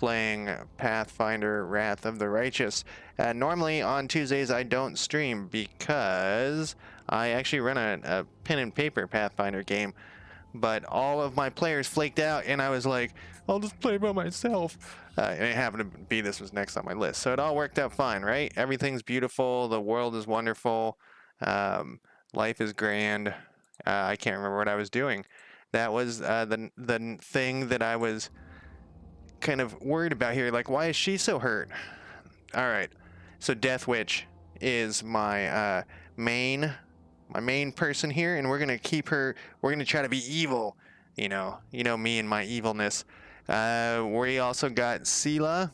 playing Pathfinder Wrath of the Righteous. Normally on Tuesdays I don't stream because I actually run a pen and paper Pathfinder game, but all of my players flaked out and I was like, I'll just play by myself. And it happened to be this was next on my list. So it all worked out fine, right? Everything's beautiful. The world is wonderful. Life is grand. I can't remember what I was doing. That was the thing that I was kind of worried about here. Like, why is she so hurt? All right. So Death Witch is my main person here, and we're gonna keep her. We're gonna try to be evil. You know me and my evilness. We also got Sela.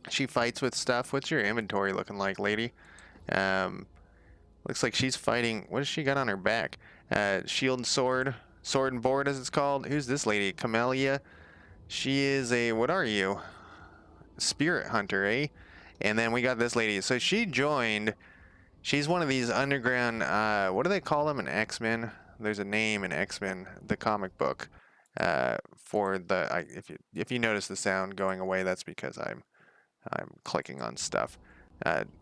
She fights with stuff. What's your inventory looking like, lady? Looks like she's fighting. What does she got on her back? Shield and sword. Sword and board, as it's called. Who's this lady? Camellia. She is a, what are you? Spirit hunter, eh? And then we got this lady. So she joined. She's one of these underground, what do they call them in X-Men? There's a name in X-Men, the comic book. For the, if you notice the sound going away, that's because I'm clicking on stuff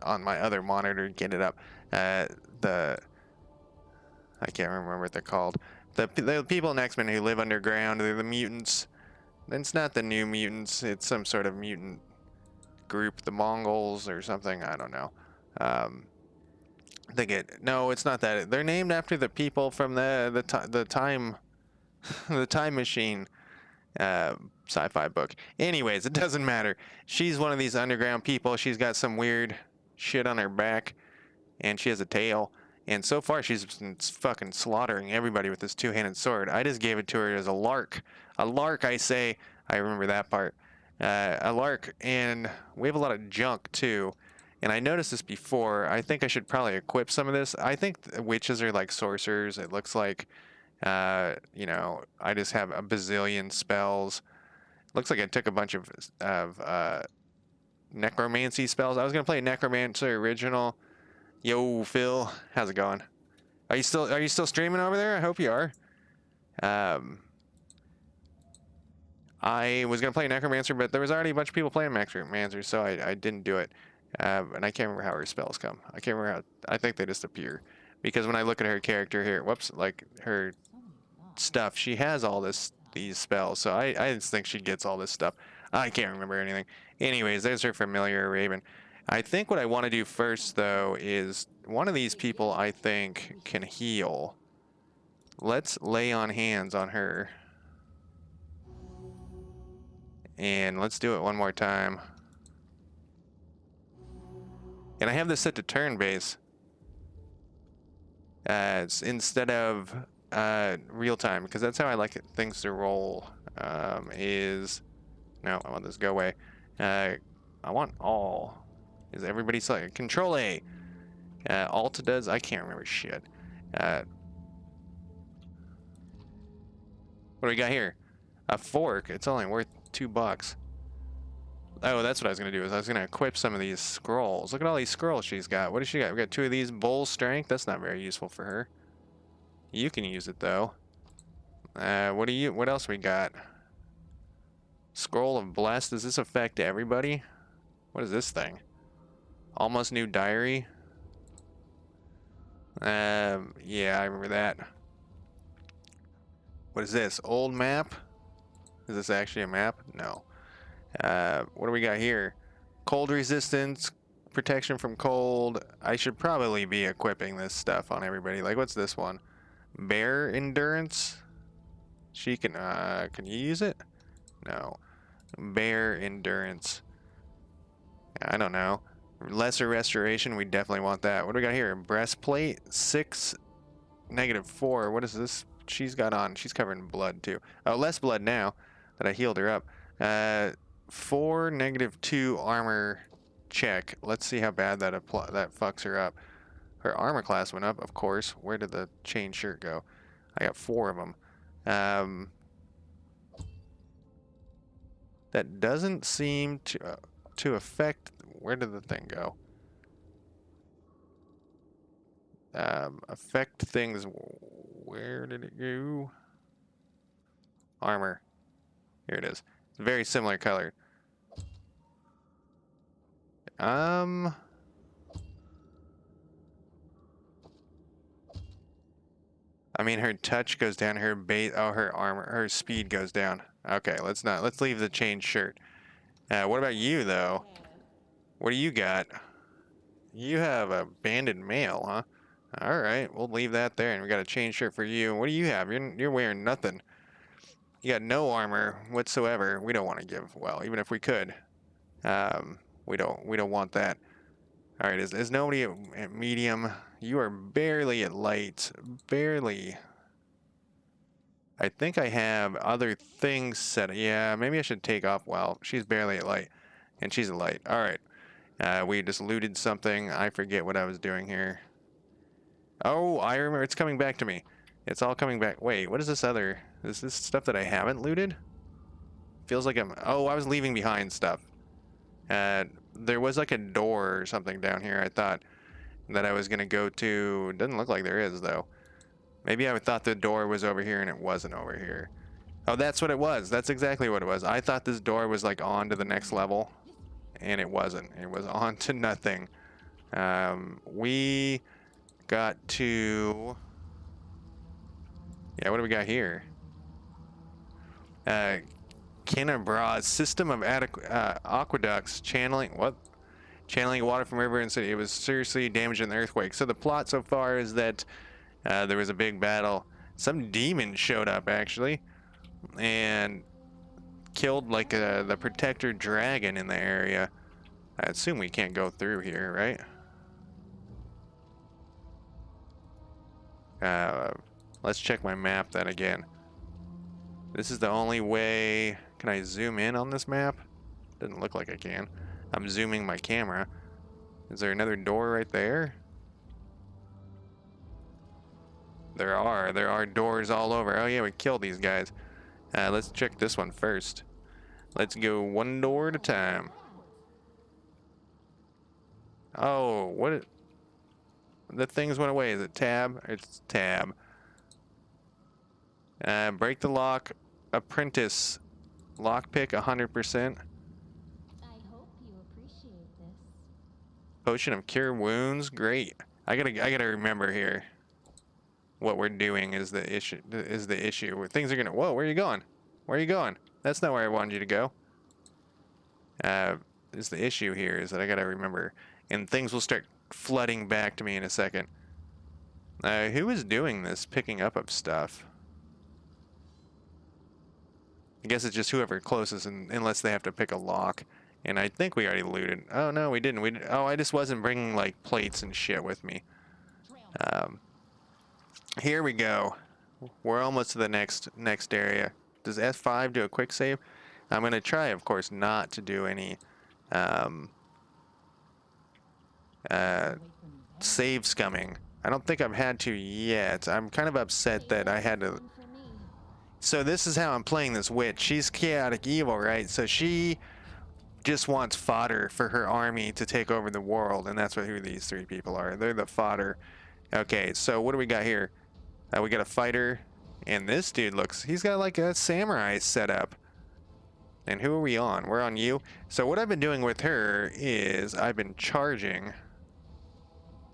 on my other monitor to get it up. I can't remember what they're called. The people in X-Men who live underground, they're the mutants. It's not the New Mutants. It's some sort of mutant group, the Mongols or something. I don't know. No, it's not that. They're named after the people from the time the time machine sci-fi book. Anyways, it doesn't matter. She's one of these underground people. She's got some weird shit on her back, and she has a tail. And so far, she's been fucking slaughtering everybody with this two-handed sword. I just gave it to her as a lark. A lark, I say. I remember that part. A lark, and we have a lot of junk, too. And I noticed this before. I think I should probably equip some of this. I think witches are like sorcerers. It looks like, I just have a bazillion spells. Looks like I took a bunch of necromancy spells. I was going to play Necromancer Original. Yo, Phil, how's it going? Are you still streaming over there? I hope you are. I was gonna play Necromancer, but there was already a bunch of people playing Necromancer, so I didn't do it. And I can't remember how her spells come. I can't remember how. I think they just appear, because when I look at her character here, whoops, like her stuff, she has all these spells. So I just think she gets all this stuff. I can't remember anything. Anyways, there's her familiar Raven. I think what I want to do first, though, is one of these people I think can heal. Let's lay on hands on her. And let's do it one more time. And I have this set to turn base. Instead of real time, because that's how I like things to roll. No, I want this to go away. I want all. Is everybody select? Control A. Alt does. I can't remember shit. What do we got here? A fork. It's only worth $2. Oh, that's what I was gonna do. Is I was gonna equip some of these scrolls. Look at all these scrolls she's got. What does she got? We got 2 of these. Bull strength. That's not very useful for her. You can use it though. What else we got? Scroll of Blessed. Does this affect everybody? What is this thing? Almost New Diary. Yeah, I remember that. What is this? Old map? Is this actually a map? No. What do we got here? Cold resistance, protection from cold. I should probably be equipping this stuff on everybody. Like, what's this one? Bear endurance? She can you use it? No. Bear endurance. I don't know. Lesser restoration, we definitely want that. What do we got here? Breastplate, 6, -4. What is this she's got on? She's covered in blood too. Oh, less blood now that I healed her up. 4, -2 armor check. Let's see how bad that fucks her up. Her armor class went up, of course. Where did the chain shirt go? I got 4 of them. That doesn't seem to affect. Where did the thing go? Affect things. Where did it go? Armor. Here it is. It's very similar color. I mean, her touch goes down, her base, oh, her armor, her speed goes down. Okay, let's leave the chain shirt. What about you, though? What do you got? You have a banded mail, huh? All right, we'll leave that there, and we got a chain shirt for you. What do you have? You're wearing nothing. You got no armor whatsoever. We don't want to give, well, even if we could. We don't want that. All right, is nobody at medium? You are barely at light. Barely. I think I have other things set. Yeah, maybe I should take off. Well, she's barely at light, and she's at light. All right. We just looted something. I forget what I was doing here. Oh, I remember. It's coming back to me. It's all coming back. Wait, what is this other? Is this stuff that I haven't looted? Feels like I'm... Oh, I was leaving behind stuff. There was like a door or something down here, I thought, that I was going to go to. Doesn't look like there is, though. Maybe I thought the door was over here and it wasn't over here. Oh, that's what it was. That's exactly what it was. I thought this door was like on to the next level, and it wasn't. It was on to nothing. We got to... Yeah, what do we got here? Canberra's system of aqueducts channeling... What? Channeling water from river and city. It was seriously damaged in the earthquake. So the plot so far is that there was a big battle. Some demon showed up, actually, and killed like the protector dragon in the area. I assume we can't go through here, right? Let's check my map then again. This is the only way. Can I zoom in on this map? Doesn't look like I can. I'm zooming my camera. Is there another door right there? There are doors all over. Oh yeah, we killed these guys. Let's check this one first. Let's go one door at a time. Oh, what? The things went away. Is it tab? It's tab. Break the lock. Apprentice. Lockpick 100%. I hope you appreciate this. Potion of cure wounds. Great. I gotta remember here. What we're doing is the issue. Where things are gonna. Whoa, where are you going? Where are you going? That's not where I wanted you to go. Is the issue here is that I gotta remember, and things will start flooding back to me in a second. Who is doing this picking up of stuff? I guess it's just whoever closest, unless they have to pick a lock. And I think we already looted. Oh no, we didn't. Oh, I just wasn't bringing like plates and shit with me. Here we go. We're almost to the next area. Does F5 do a quick save? I'm gonna try, of course, not to do any save scumming. I don't think I've had to yet. I'm kind of upset that I had to. So this is how I'm playing this witch. She's chaotic evil, right? So she just wants fodder for her army to take over the world, and that's who these three people are. They're the fodder. Okay, so what do we got here? We got a fighter, and this dude he's got like a samurai setup. And who are we on? We're on you. So what I've been doing with her is I've been charging.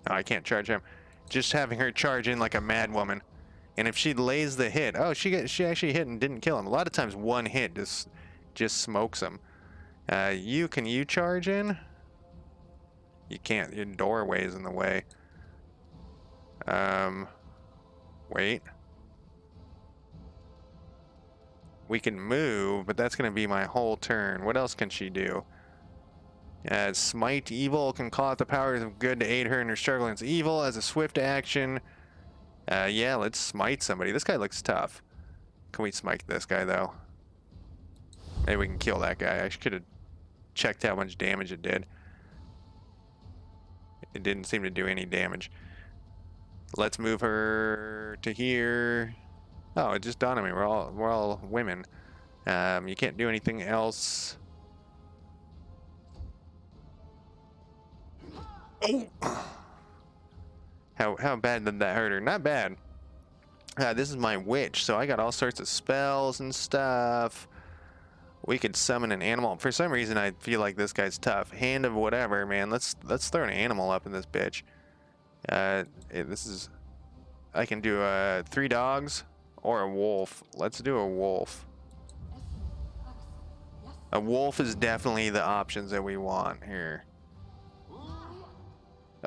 Oh, I can't charge him. Just having her charge in like a mad woman. And if she lays the hit, oh, she actually hit and didn't kill him. A lot of times one hit just smokes him. Can you charge in? You can't. Your doorway is in the way. Wait. We can move, but that's going to be my whole turn. What else can she do? Smite evil can call out the powers of good to aid her in her struggle against evil as a swift action. Yeah, let's smite somebody. This guy looks tough. Can we smite this guy, though? Maybe we can kill that guy. I could have checked how much damage it did. It didn't seem to do any damage. Let's move her to here. Oh, it just dawned on me. We're all women. You can't do anything else. Oh! How bad did that hurt her? Not bad. This is my witch, so I got all sorts of spells and stuff. we could summon an animal. For some reason, I feel like this guy's tough. Hand of whatever, man. Let's throw an animal up in this bitch. This is. I can do 3 dogs or a wolf. Let's do a wolf. A wolf is definitely the options that we want here.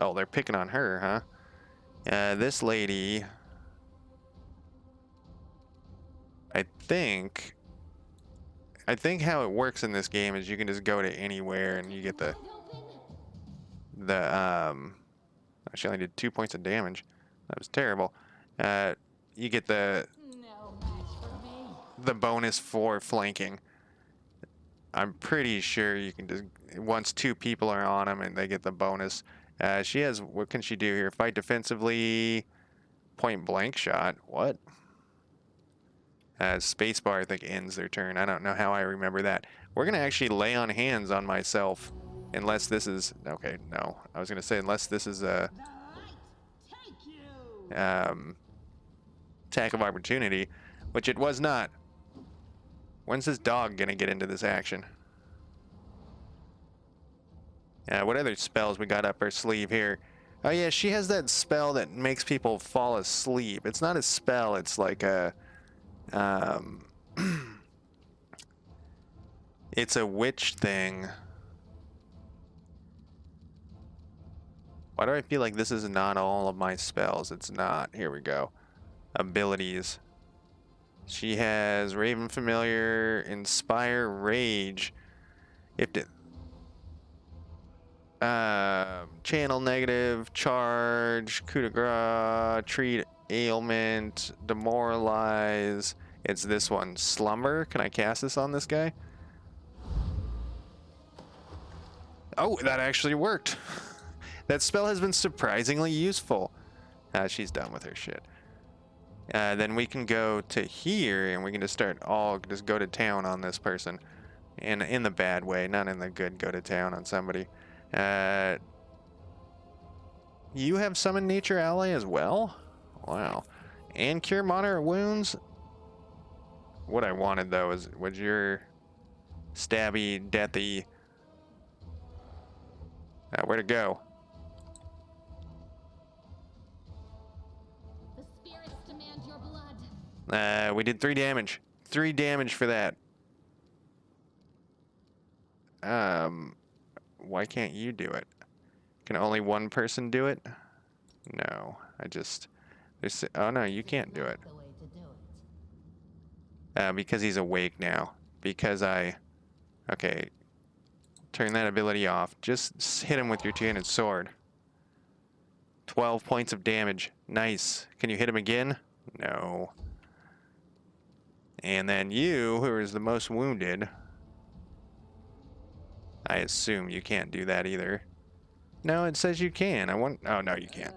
Oh, they're picking on her, huh? This lady. I think how it works in this game is you can just go to anywhere and you get the she only did 2 points of damage. That was terrible. You get the bonus for flanking. I'm pretty sure you can just once 2 people are on them and they get the bonus. She has, what can she do here? Fight defensively, point blank shot. What? Spacebar, I think, ends their turn. I don't know how I remember that. We're going to actually lay on hands on myself. Unless this is... Okay, no. I was going to say, unless this is a... attack of opportunity. Which it was not. When's this dog going to get into this action? What other spells we got up our sleeve here? Oh yeah, she has that spell that makes people fall asleep. It's not a spell, it's like a... it's a witch thing. Why do I feel like this is not all of my spells? It's not. Here we go. Abilities. She has Raven Familiar, Inspire Rage. If it, Channel Negative, Charge, Coup de Grace, Treat Ailment, Demoralize. It's this one. Slumber. Can I cast this on this guy? Oh, that actually worked. That spell has been surprisingly useful. She's done with her shit. Then we can go to here and we can just just go to town on this person. And in the bad way, not in the good go to town on somebody. You have Summon Nature Ally as well? Wow. And Cure Moderate Wounds? What I wanted though was your stabby, deathy... where to go? The spirits demand your blood. We did 3 damage. 3 damage for that. Why can't you do it? Can only one person do it? No, oh no, you can't do it. Because he's awake now. Okay. Turn that ability off. Just hit him with your two-handed sword. 12 points of damage. Nice. Can you hit him again? No. And then you, who is the most wounded... I assume you can't do that either. No, it says you can. Oh, no, you can't.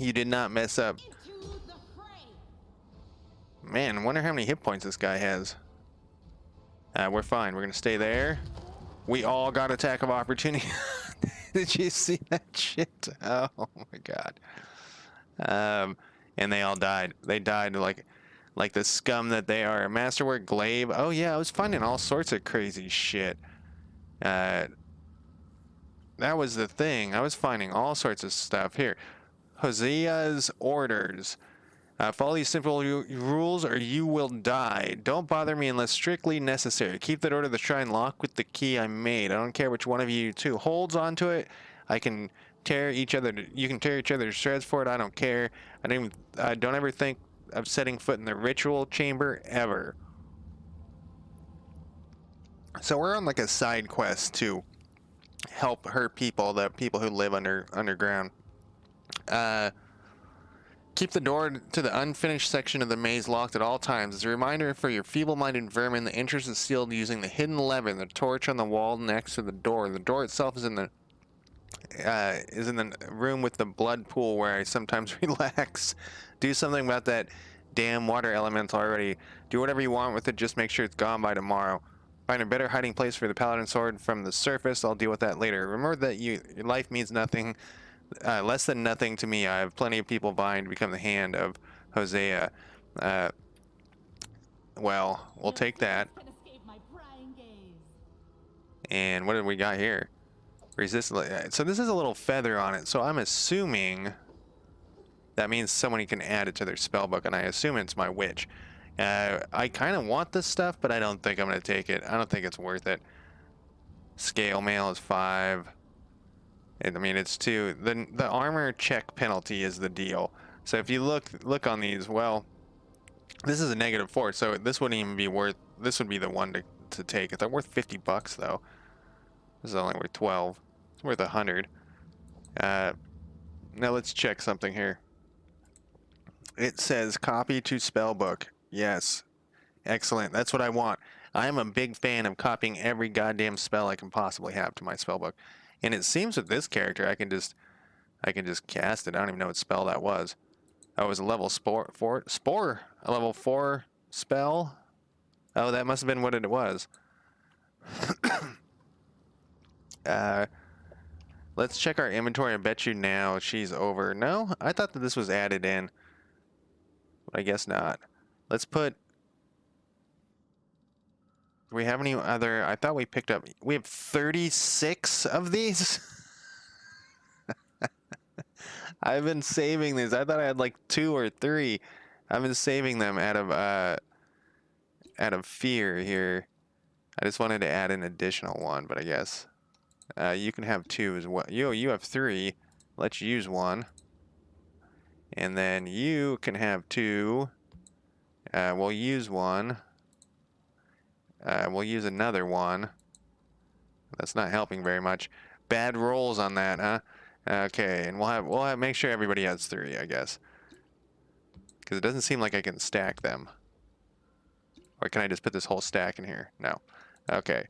You did not mess up. Man, I wonder how many hit points this guy has. We're fine. We're going to stay there. We all got attack of opportunity. Did you see that shit? Oh, my God. And they all died. They died like the scum that they are. Masterwork Glaive. Oh, yeah, I was finding all sorts of crazy shit. That was the thing. I was finding all sorts of stuff. Here. Hosea's Orders. Follow these simple rules or you will die. Don't bother me unless strictly necessary. Keep that order of the shrine locked with the key I made. I don't care which one of you two holds onto it. I can tear each other. You can tear each other to shreds for it. I don't care. I don't ever think of setting foot in the ritual chamber ever. So we're on like a side quest to help her people, the people who live underground. Keep the door to the unfinished section of the maze locked at all times. As a reminder for your feeble-minded vermin, the entrance is sealed using the hidden lever and the torch on the wall next to the door. The door itself is in the room with the blood pool where I sometimes relax. Do something about that damn water elemental already. Do whatever you want with it, just make sure it's gone by tomorrow. Find a better hiding place for the paladin sword from the surface. I'll deal with that later. Remember that your life means nothing. Less than nothing to me. I have plenty of people vying to become the hand of Hosea. Well, we'll take that. Can escape my prying gaze. And what do we got here? Resist. So this is a little feather on it. So I'm assuming that means somebody can add it to their spell book, and I assume it's my witch. I kind of want this stuff, but I don't think I'm going to take it. I don't think it's worth it. Scale mail is 5. I mean, it's 2. The armor check penalty is the deal. So if you look on these, well, this is a -4, so this wouldn't even be worth. This would be the one to take. It's worth 50 bucks though. This is only worth 12. It's worth 100. Now let's check something here. It says copy to spellbook. Yes. Excellent. That's what I want. I am a big fan of copying every goddamn spell I can possibly have to my spellbook. And it seems with this character I can just cast it. I don't even know what spell that was. Oh, it was a level spore, a level 4 spell. Oh, that must have been what it was. Let's check our inventory. I bet you now she's over. No, I thought that this was added in. But I guess not. Let's put... Do we have any other... I thought we picked up... We have 36 of these? I've been saving these. I thought I had like 2 or 3. I've been saving them out of fear here. I just wanted to add an additional one, but I guess you can have 2 as well. You have 3. Let's use 1. And then you can have 2. We'll use 1. We'll use another 1. That's not helping very much. Bad rolls on that, huh? Okay, and we'll have make sure everybody has 3, I guess. Because it doesn't seem like I can stack them. Or can I just put this whole stack in here? No. Okay.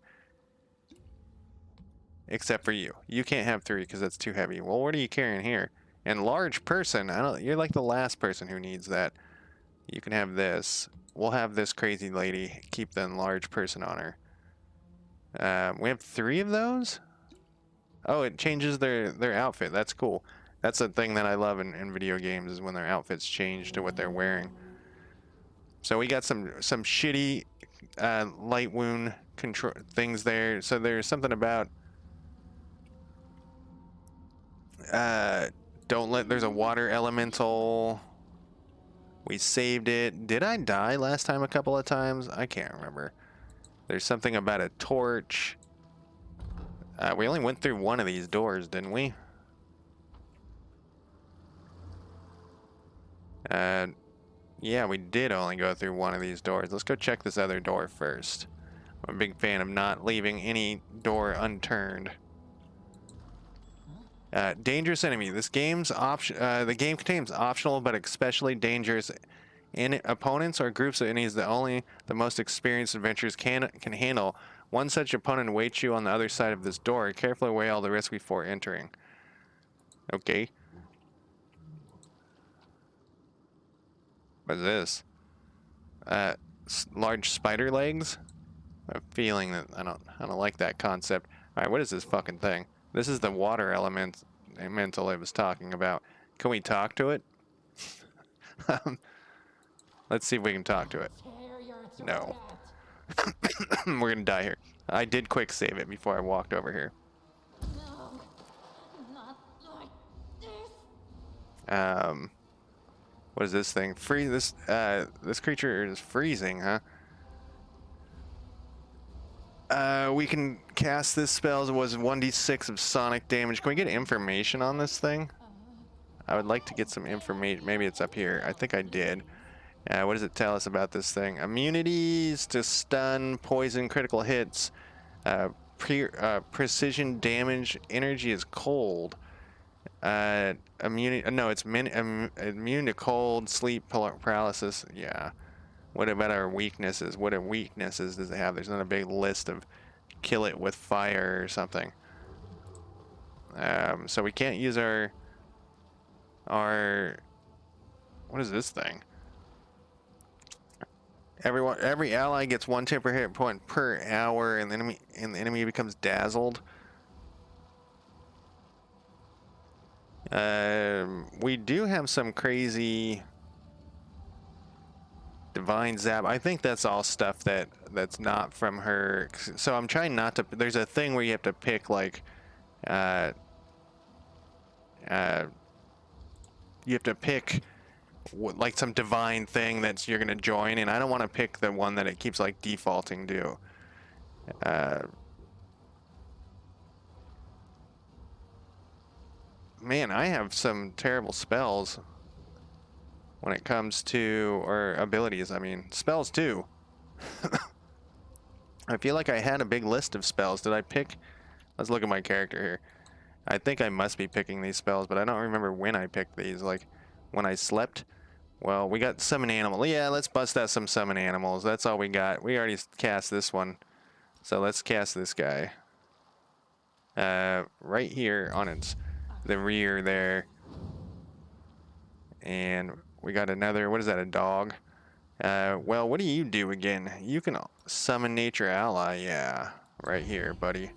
Except for you. You can't have 3 because that's too heavy. Well, what are you carrying here? And large person, you're like the last person who needs that. You can have this. We'll have this crazy lady keep the enlarged person on her. We have 3 of those? Oh, it changes their outfit. That's cool. That's a thing that I love in video games, is when their outfits change to what they're wearing. So we got some shitty light wound control things there. So there's something about there's a water elemental. We saved it. Did I die last time a couple of times? I can't remember. There's something about a torch. We only went through one of these doors, didn't we? Yeah, we did only go through one of these doors. Let's go check this other door first. I'm a big fan of not leaving any door unturned. Dangerous enemy. This game's the game contains optional but especially dangerous opponents or groups of enemies that only the most experienced adventurers can handle. One such opponent awaits you on the other side of this door. Carefully weigh all the risks before entering. Okay. What is this? Large spider legs? I have a feeling that I don't like that concept. Alright, what is this fucking thing? This is the water elemental I was talking about. Can we talk to it? Let's see if we can talk to it. No. We're gonna die here. I did quick save it before I walked over here. No, not like this. What is this thing? This creature is freezing, huh? We can cast this spell. It was 1d6 of sonic damage. Can we get information on this thing? I would like to get some information. Maybe it's up here. I think I did. What does it tell us about this thing? Immunities to stun, poison, critical hits, precision damage. Energy is cold. Immunity. No, it's immune to cold, sleep, paralysis. Yeah. What about our weaknesses? What weaknesses does it have? There's not a big list of kill it with fire or something. So we can't use our what is this thing? Every ally gets 1 temporary hit point per hour, and the enemy becomes dazzled. We do have some crazy Divine Zap. I think that's all stuff that's not from her. So I'm trying not to. There's a thing where you have to pick like, uh, uh, you have to pick like some divine thing that you're gonna join, and I don't want to pick the one that it keeps like defaulting to. Uh, man, I have some terrible spells when it comes to, or abilities. I mean, spells too. I feel like I had a big list of spells. Did I pick? Let's look at my character here. I think I must be picking these spells, but I don't remember when I picked these. Like, when I slept? Well, we got summon animal. Yeah, let's bust out some summon animals. That's all we got. We already cast this one. So let's cast this guy. Right here on the rear there. And we got another, what is that, a dog? Well, what do you do again? You can summon nature ally. Yeah, right here, buddy.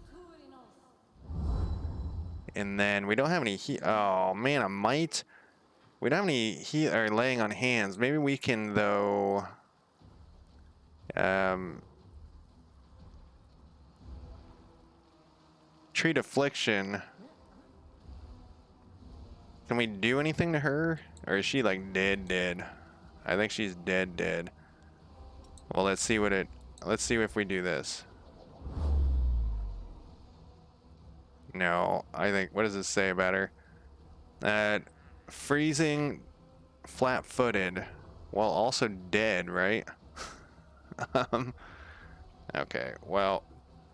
And then we don't have any oh man, a mite. We don't have any or laying on hands. Maybe we can though. Treat affliction. Can we do anything to her, or is she like dead? I think she's dead. Well, let's see what it. Let's see if we do this. No, I think. What does this say about her? Freezing, flat-footed, while also dead, right? Okay, well,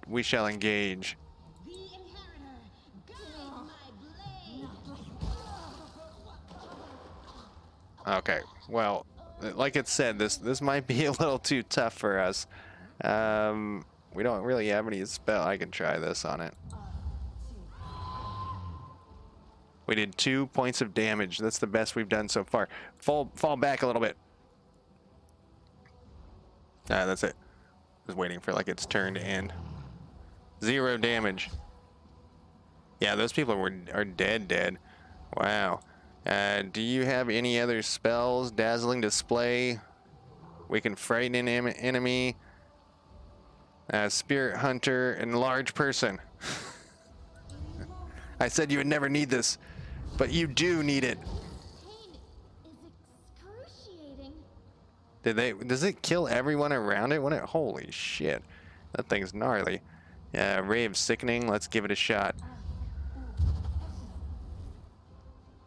we shall engage. The inheritor, guide my blade. Okay, well, like it said, this might be a little too tough for us. We don't really have any spell. I can try this on it. We did 2 points of damage. That's the best we've done so far. Fall back a little bit. That's it. Just waiting for like its turn to end. 0 damage. Yeah, those people are dead. Wow. Do you have any other spells? Dazzling display. We can frighten an enemy. Spirit hunter, enlarge person. I said you would never need this, but you do need it. Pain is excruciating. Does it kill everyone around it when it? Holy shit, that thing's gnarly. Ray of sickening. Let's give it a shot.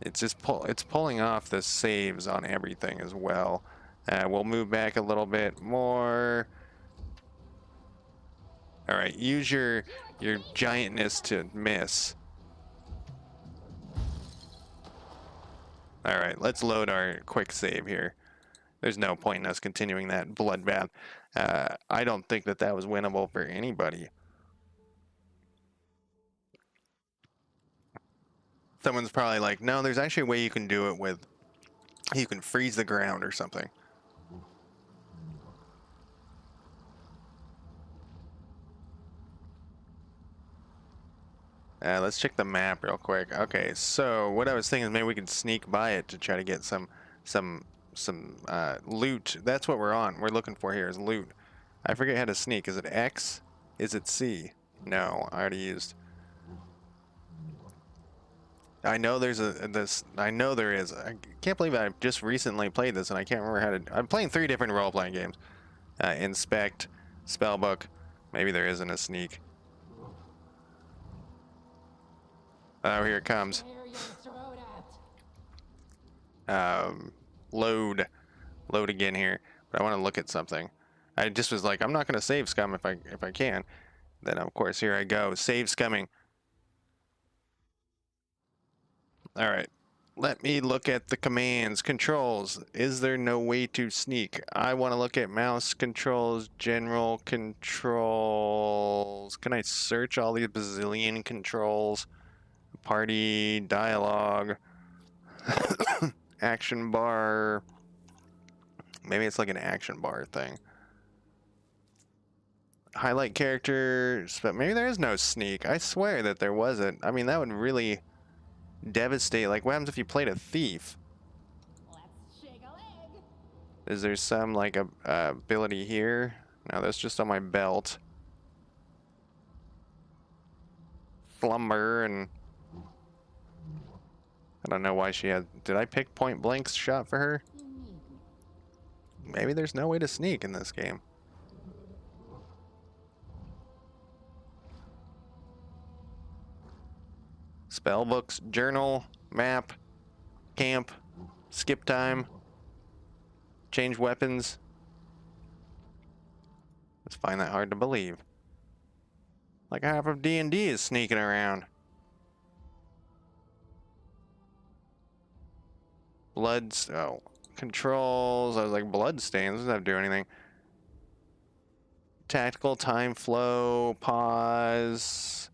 It's just it's pulling off the saves on everything as well. We'll move back a little bit more. All right, use your giantness to miss. All right, let's load our quick save here. There's no point in us continuing that bloodbath. I don't think that was winnable for anybody. Someone's probably like, no, there's actually a way you can do it with, you can freeze the ground or something. Let's check the map real quick. Okay, so what I was thinking is maybe we could sneak by it to try to get some loot. That's what we're on. We're looking for here is loot. I forget how to sneak. Is it X? Is it C? No, I already used. I know there's I know there is. I can't believe I just recently played this and I can't remember how to. I'm playing 3 different role-playing games. Inspect, spellbook. Maybe there isn't a sneak. Oh, here it comes. Load again here. But I want to look at something. I just was like, I'm not going to save scum if I can. Then of course here I go. Save scumming. All right. Let me look at the commands. Controls. Is there no way to sneak? I want to look at mouse controls, general controls. Can I search all these bazillion controls? Party, dialogue, action bar. Maybe it's like an action bar thing. Highlight characters, but maybe there is no sneak. I swear that there wasn't. I mean, that would really devastate. Like, what happens if you played a thief? Let's shake a leg. Is there some like a ability here? No, that's just on my belt. Flumber, and I don't know why she had. Did I pick point blank shot for her? Maybe there's no way to sneak in this game. Spell books, journal, map, camp, skip time, change weapons. Let's find that hard to believe. Like half of D&D is sneaking around. Bloods, oh, controls. I was like, blood stains doesn't have to do anything. Tactical, time flow, pause.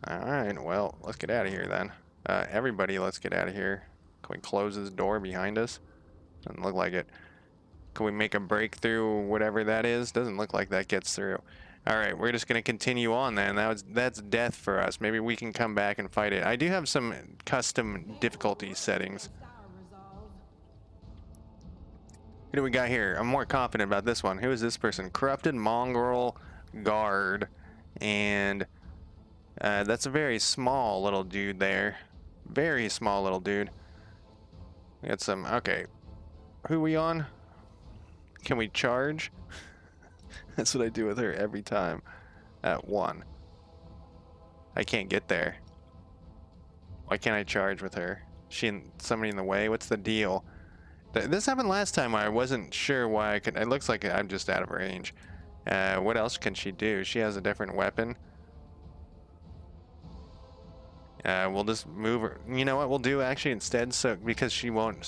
Alright, well, let's get out of here then. Everybody, let's get out of here. Can we close this door behind us? Doesn't look like it. Can we make a break through whatever that is? Doesn't look like that gets through. Alright, we're just going to continue on then. That's death for us. Maybe we can come back and fight it. I do have some custom difficulty settings. Who do we got here? I'm more confident about this one. Who is this person? Corrupted Mongrel Guard. And that's a very small little dude there. Very small little dude. We got some... Okay. Who are we on? Can we charge? That's what I do with her every time. At 1. I can't get there. Why can't I charge with her? Somebody in the way? What's the deal? This happened last time where I wasn't sure why I could... It looks like I'm just out of range. What else can she do? She has a different weapon. We'll just move her. You know what we'll do actually instead? Because she won't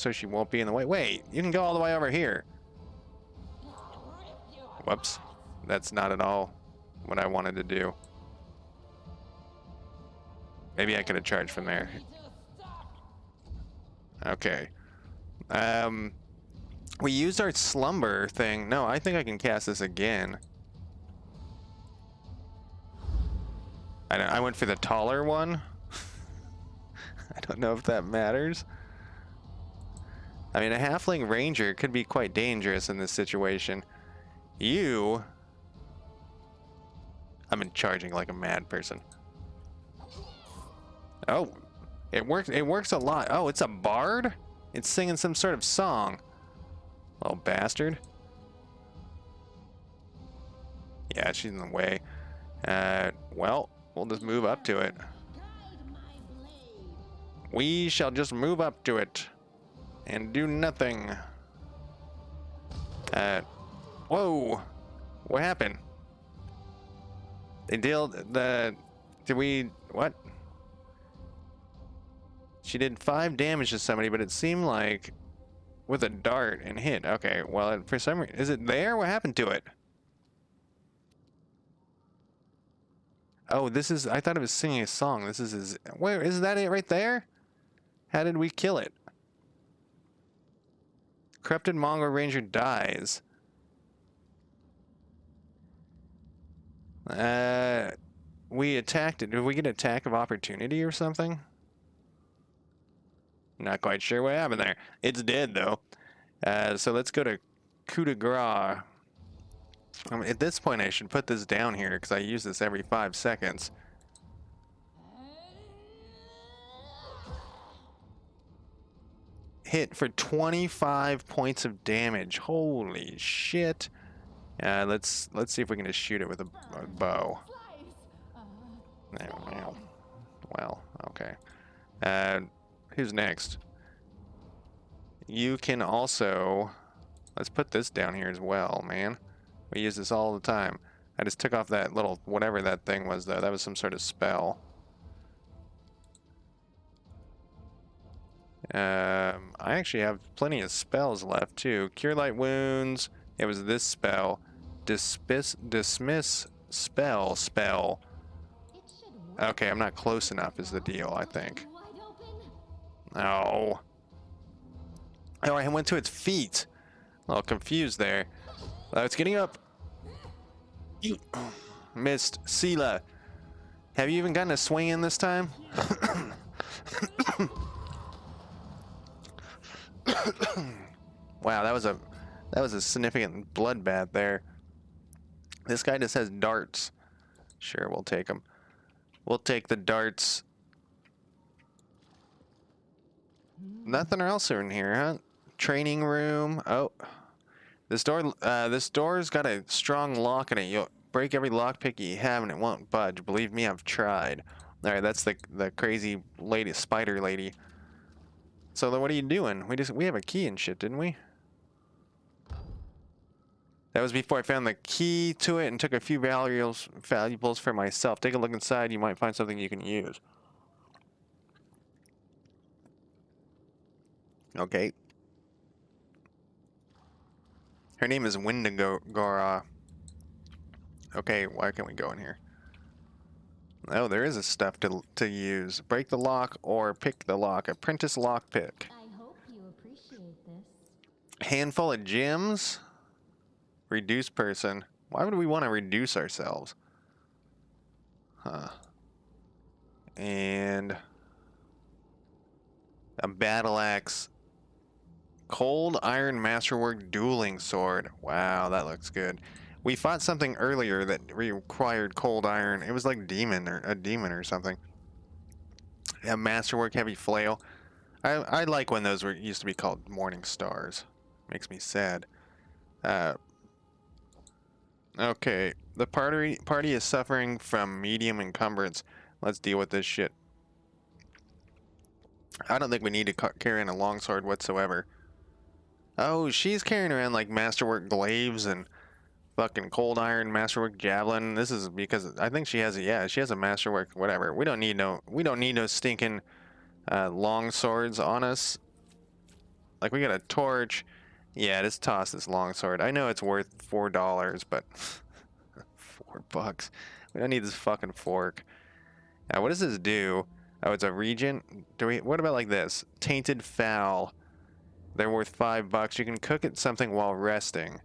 be in the way. Wait, you can go all the way over here. Whoops. That's not at all what I wanted to do. Maybe I could have charged from there. Okay. We used our slumber thing. No, I think I can cast this again. I went for the taller one. I don't know if that matters. I mean, a halfling ranger could be quite dangerous in this situation. I've been charging like a mad person. Oh, it works. It works a lot. Oh, it's a bard? It's singing some sort of song. Little bastard. Yeah, she's in the way. Well, we'll just move up to it. We shall just move up to it and do nothing. Whoa. What happened? What? She did 5 damage to somebody, but it seemed like with a dart and hit. Okay, well, for some reason, is it there? What happened to it? Oh, I thought it was singing a song. This is his, where, is that it right there? How did we kill it? Corrupted Mongrel Ranger dies. We attacked it. Did we get an attack of opportunity or something? Not quite sure what happened there. It's dead, though. So let's go to coup de grace. At this point, I should put this down here, because I use this every 5 seconds. Hit for 25 points of damage. Holy shit. Let's see if we can just shoot it with a bow. Well, okay. Who's next? You can also... Let's put this down here as well, man. We use this all the time. I just took off that little... whatever that thing was, though. That was some sort of spell. I actually have plenty of spells left, too. Cure Light Wounds. It was this spell. Dismiss spell. Okay, I'm not close enough is the deal, I think. Oh. Oh, I went to its feet. A little confused there. It's getting up. You missed. Sela. Have you even gotten a swing in this time? Wow, that was a significant bloodbath there. This guy just has darts. Sure, we'll take them. We'll take the darts. Nothing else in here, huh? Training room. Oh, this door's got a strong lock in it. You'll break every lockpick you have, and it won't budge. Believe me, I've tried. All right, that's the crazy lady, spider lady. So then, what are you doing? We have a key and shit, didn't we? That was before I found the key to it and took a few valuables for myself. Take a look inside. You might find something you can use. Okay. Her name is Wendigora. Okay, why can't we go in here? Oh, there is a stuff to use. Break the lock or pick the lock. Apprentice lockpick. I hope you appreciate this. Handful of gems. Reduce person. Why would we want to reduce ourselves? Huh. And a battle axe. Cold iron masterwork dueling sword. Wow, that looks good. We fought something earlier that required cold iron. It was like a demon or something. A masterwork heavy flail. I like when those used to be called morning stars. Makes me sad. Okay, the party is suffering from medium encumbrance. Let's deal with this shit. I don't think we need to carry in a longsword whatsoever. Oh, she's carrying around like masterwork glaives and fucking cold iron masterwork javelin. This is because I think she has she has a masterwork whatever. We don't need no stinking long swords on us. Like we got a torch. Yeah, just toss this longsword. I know it's worth $4, but $4. We don't need this fucking fork. Now, what does this do? Oh, it's a regent. What about like this? Tainted fowl. They're worth $5. You can cook it something while resting.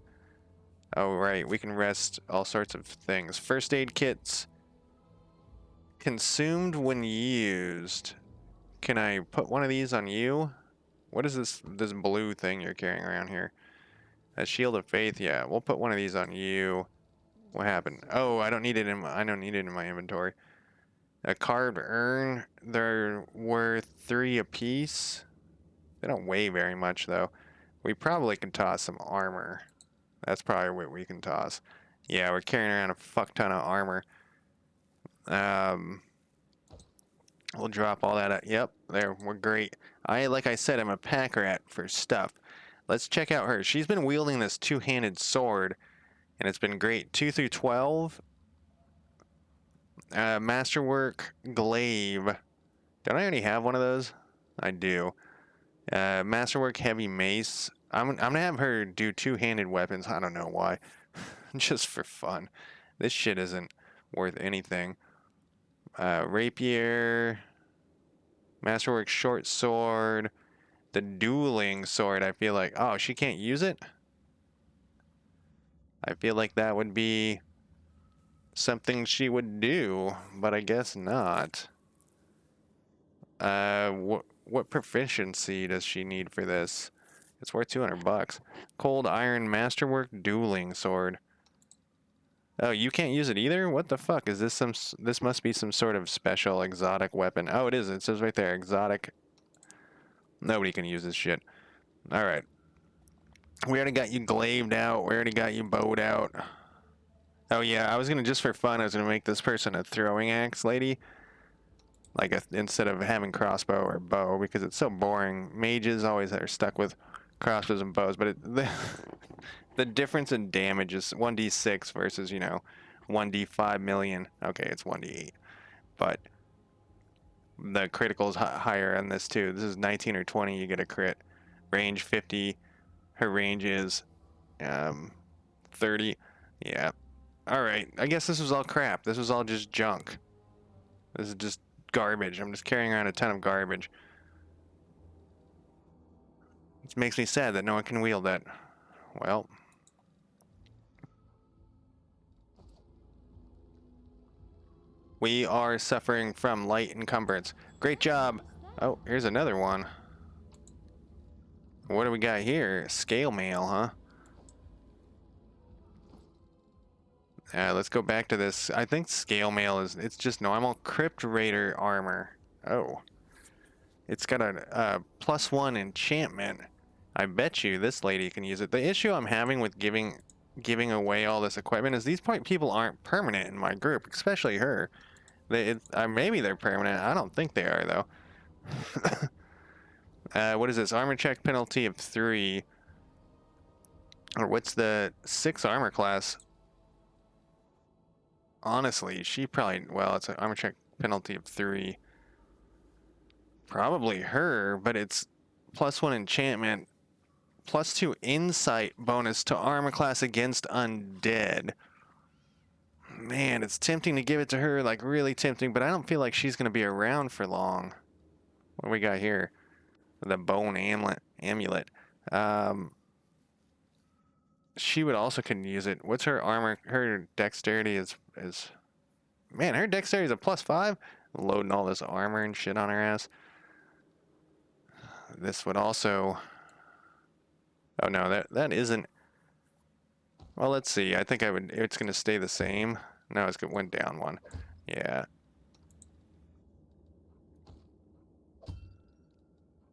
Oh, right. We can rest all sorts of things. First aid kits. Consumed when used. Can I put one of these on you? What is this blue thing you're carrying around here? A shield of faith. Yeah, we'll put one of these on you. What happened? Oh, I don't need it in my inventory. A carved urn. They're worth 3 apiece. They don't weigh very much though. We probably can toss some armor. That's probably what we can toss. Yeah, we're carrying around a fuck ton of armor. We'll drop all that. Yep, there, we're great. Like I said, I'm a pack rat for stuff. Let's check out her. She's been wielding this two-handed sword, and it's been great. 2 through 12. Masterwork glaive. Don't I already have one of those? I do. Masterwork heavy mace. I'm gonna have her do two-handed weapons. I don't know why. Just for fun. This shit isn't worth anything. Rapier. Masterwork short sword. The dueling sword, I feel like... Oh, she can't use it? I feel like that would be something she would do, but I guess not. What proficiency does she need for this? It's worth $200. Cold iron masterwork dueling sword. Oh, you can't use it either? What the fuck? Is this this must be some sort of special exotic weapon. Oh, it is. It says right there, exotic. Nobody can use this shit. All right. We already got you glaved out. We already got you bowed out. Oh yeah, I was gonna, just for fun, I was gonna make this person a throwing axe lady. Like instead of having crossbow or bow, because it's so boring. Mages always are stuck with crossbows and bows, but the difference in damage is 1d6 versus, 1d5 million. Okay, it's 1d8. But the critical is higher on this too. This is 19 or 20, you get a crit. Range 50. Her range is 30. Yeah. Alright, I guess this was all crap. This was all just junk. This is just garbage. I'm just carrying around a ton of garbage. It makes me sad that no one can wield that. Well. We are suffering from light encumbrance. Great job. Oh, here's another one. What do we got here? Scale mail, huh? Let's go back to this. I think scale mail it's just normal Crypt Raider armor. Oh. It's got a +1 enchantment. I bet you this lady can use it. The issue I'm having with giving away all this equipment is these people aren't permanent in my group, especially her. Maybe they're permanent. I don't think they are, though. What is this? Armor check penalty of 3. Or what's the 6 armor class? Honestly, she probably... Well, it's an armor check penalty of 3. Probably her, but it's +1 enchantment, +2 insight bonus to armor class against undead. Man, it's tempting to give it to her, like really tempting, but I don't feel like she's going to be around for long. What do we got here? The bone amulet. She would also can use it. What's her armor? Her dexterity is man, her dexterity is a +5. Loading all this armor and shit on her ass. This would also... Oh no, that isn't... Well, let's see. I think it's going to stay the same. No, it went down 1. Yeah.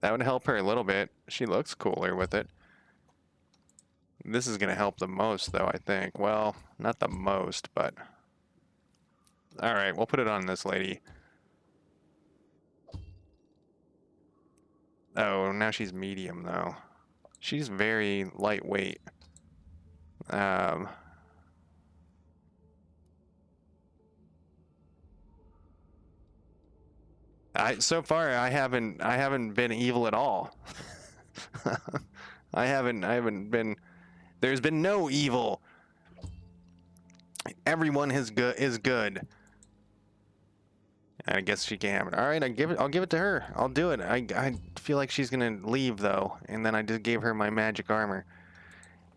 That would help her a little bit. She looks cooler with it. This is going to help the most, though, I think. Well, not the most, but... Alright, we'll put it on this lady. Oh, now she's medium, though. She's very lightweight. So far I haven't been evil at all. I haven't been. There's been no evil. Everyone is good. I guess she can have it. All right, I'll give it to her. I'll do it. I feel like she's gonna leave though, and then I just gave her my magic armor.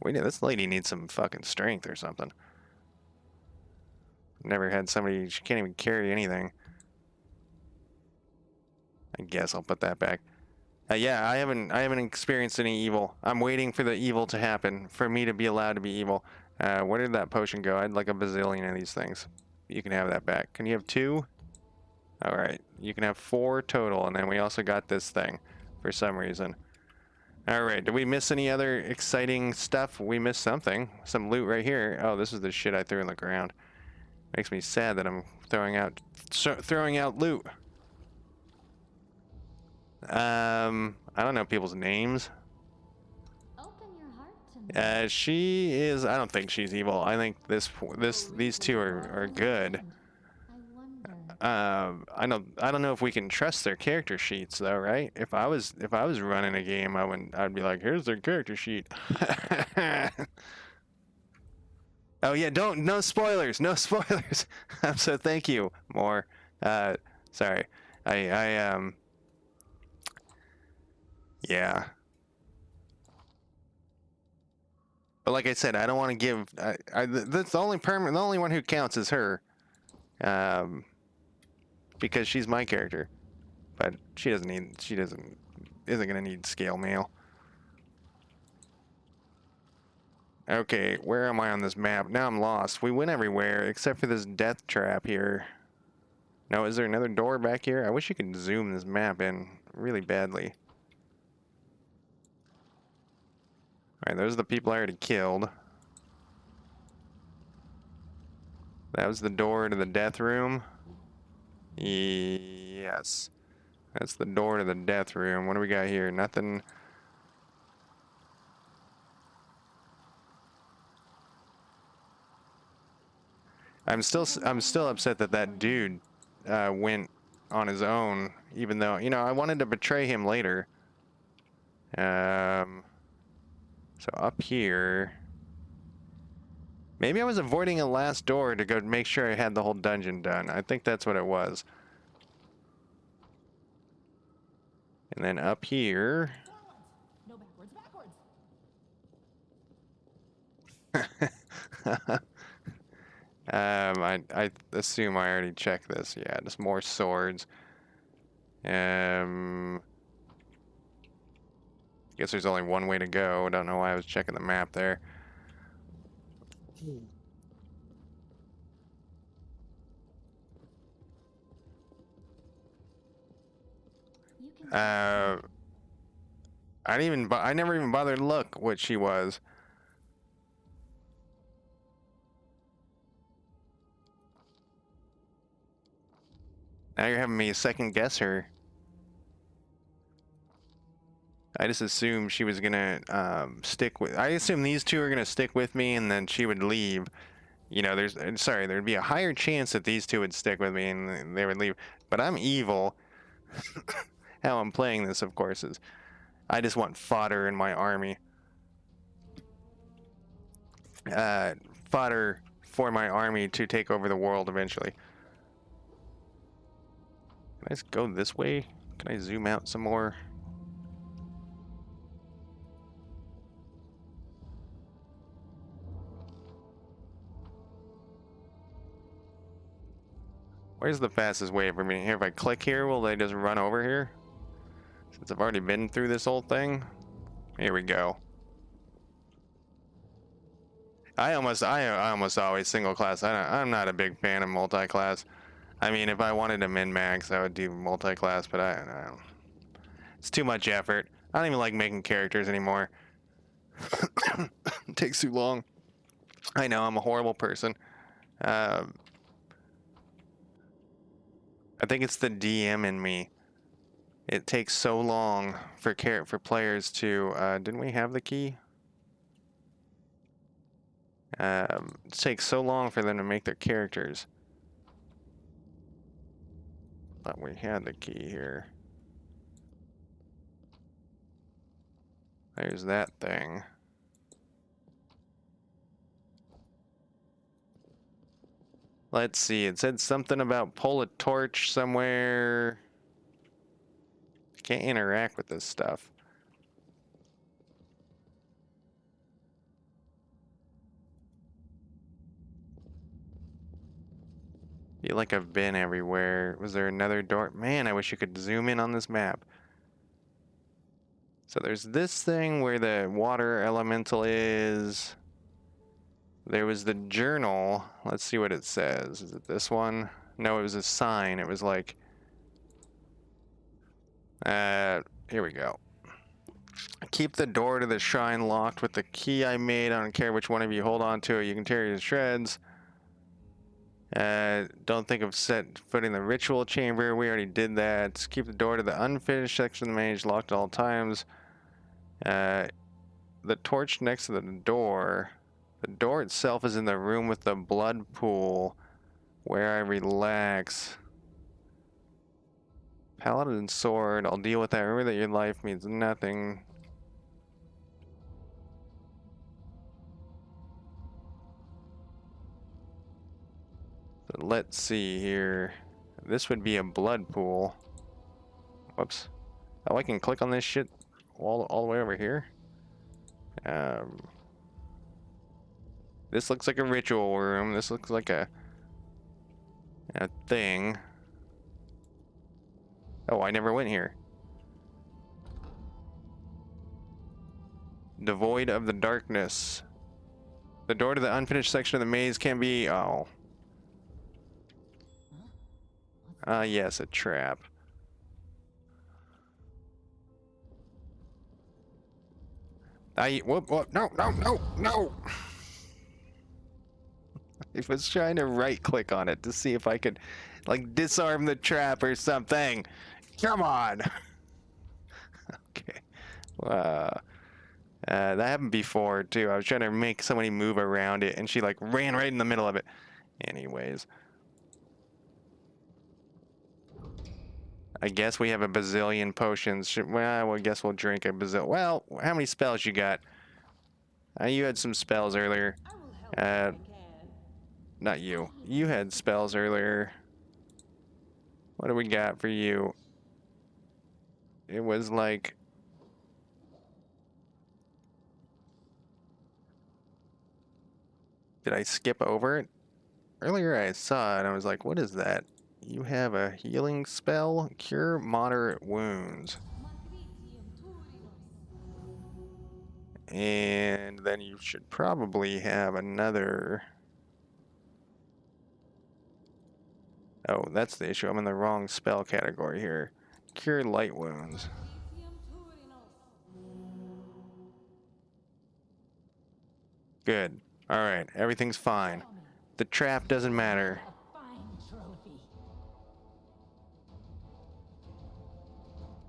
Wait, this lady needs some fucking strength or something. Never had somebody. She can't even carry anything. I guess I'll put that back. Yeah, I haven't experienced any evil. I'm waiting for the evil to happen for me to be allowed to be evil. Where did that potion go? I'd like a bazillion of these things. You can have that back. Can you have 2? All right, you can have 4 total, and then we also got this thing for some reason. All right, did we miss any other exciting stuff? We missed something. Some loot right here. Oh, this is the shit I threw in the ground. Makes me sad that I'm throwing out loot. I don't know people's names. Open your heart to me. She is. I don't think she's evil. I think these two are good. I wonder. I don't know if we can trust their character sheets though, right? If I was running a game, I'd be like, here's their character sheet. Oh yeah, no spoilers, no spoilers. So thank you, more. Sorry, yeah. But like I said, I don't want to give. That's the only one who counts is her. Because she's my character, but isn't gonna need scale mail. Okay, where am I on this map? Now I'm lost. We went everywhere except for this death trap here. No, is there another door back here? I wish you could zoom this map in really badly. Alright, those are the people I already killed. That was the door to the death room. Yes. That's the door to the death room. What do we got here? Nothing. I'm still upset that dude went on his own, even though, you know, I wanted to betray him later. So up here. Maybe I was avoiding a last door to go make sure I had the whole dungeon done. I think that's what it was. And then up here. No backwards. I assume I already checked this. Yeah, just more swords. Yeah, Guess there's only one way to go. I don't know why I was checking the map there. You can I I never even bothered to look what she was. Now you're having me second guess her. I just assumed she was gonna stick with. I assumed these two are gonna stick with me, and then she would leave. You know, there'd be a higher chance that these two would stick with me and they would leave. But I'm evil. How I'm playing this, of course, is I just want fodder in my army. Uh, Fodder for my army to take over the world eventually. Can I just go this way? Can I zoom out some more? Where's the fastest way for me? Here, if I click here, will they just run over here? Since I've already been through this whole thing. Here we go. I almost always single class. I'm not a big fan of multi-class. I mean, if I wanted to min-max, I would do multi-class, but I don't. It's too much effort. I don't even like making characters anymore. It takes too long. I know, I'm a horrible person. I think it's the DM in me. It takes so long for players to. Didn't we have the key? It takes so long for them to make their characters. But we had the key here. There's that thing. Let's see, it said something about pull a torch somewhere. Can't interact with this stuff. Feel like I've been everywhere. Was there another door? Man, I wish you could zoom in on this map. So there's this thing where the water elemental is. There was the journal. Let's see what it says. Is it this one? No, it was a sign. It was like, here we go. Keep the door to the shrine locked with the key I made. I don't care which one of you hold on to it. You can tear it to shreds. Don't think of set foot in the ritual chamber. We already did that. Keep the door to the unfinished section of the mage locked at all times. The torch next to the door. The door itself is in the room with the blood pool, where I relax. Paladin sword. I'll deal with that. Remember that your life means nothing. So let's see here. This would be a blood pool. Whoops. Oh, I can click on this shit all the way over here. This looks like a ritual room. This looks like a thing. Oh, I never went here. Devoid of the darkness. The door to the unfinished section of the maze can be... Oh. Yes, a trap. Whoop, no, no, no, no! I was trying to right-click on it to see if I could, like, disarm the trap or something. Come on! Okay. That happened before, too. I was trying to make somebody move around it, and she, like, ran right in the middle of it. Anyways. I guess we have a bazillion potions. Well, I guess we'll drink a bazillion. Well, how many spells you got? You had some spells earlier. Not you. You had spells earlier. What do we got for you? It was like... Did I skip over it? Earlier I saw it and I was like, what is that? You have a healing spell? Cure moderate wounds. And then you should probably have another... Oh, that's the issue. I'm in the wrong spell category here. Cure light wounds. Good. Alright, everything's fine. The trap doesn't matter. A fine trophy.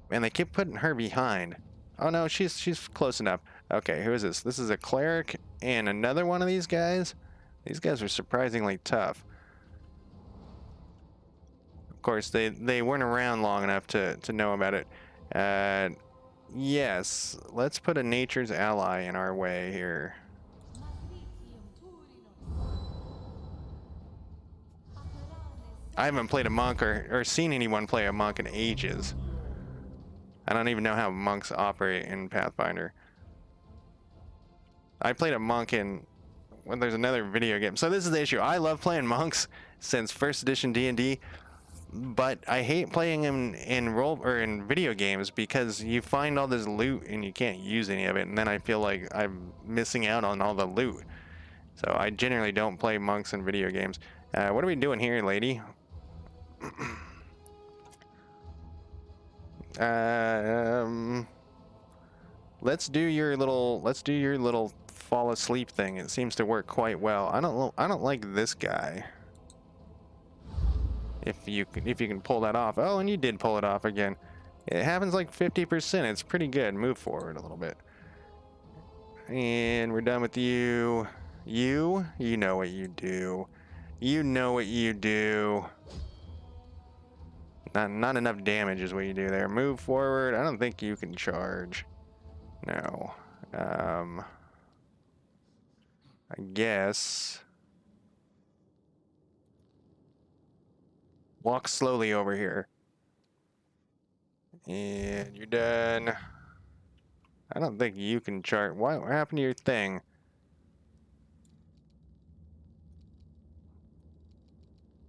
Man, they keep putting her behind. Oh no, she's close enough. Okay, who is this? This is a cleric and another one of these guys. These guys are surprisingly tough. Of course, they weren't around long enough to know about it. Yes, let's put a nature's ally in our way here. I haven't played a monk or seen anyone play a monk in ages. I don't even know how monks operate in Pathfinder. I played a monk in... Well, there's another video game. So this is the issue. I love playing monks since first edition D&D, but I hate playing them in role or in video games because you find all this loot and you can't use any of it, and then I feel like I'm missing out on all the loot. So I generally don't play monks in video games. What are we doing here, lady? Let's do your little fall asleep thing. It seems to work quite well. I don't like this guy. If you can pull that off. Oh, and you did pull it off again. It happens like 50%. It's pretty good. Move forward a little bit. And we're done with you. You know what you do. You know what you do. Not enough damage is what you do there. Move forward. I don't think you can charge. No. I guess. Walk slowly over here. And you're done. I don't think you can charge. What happened to your thing?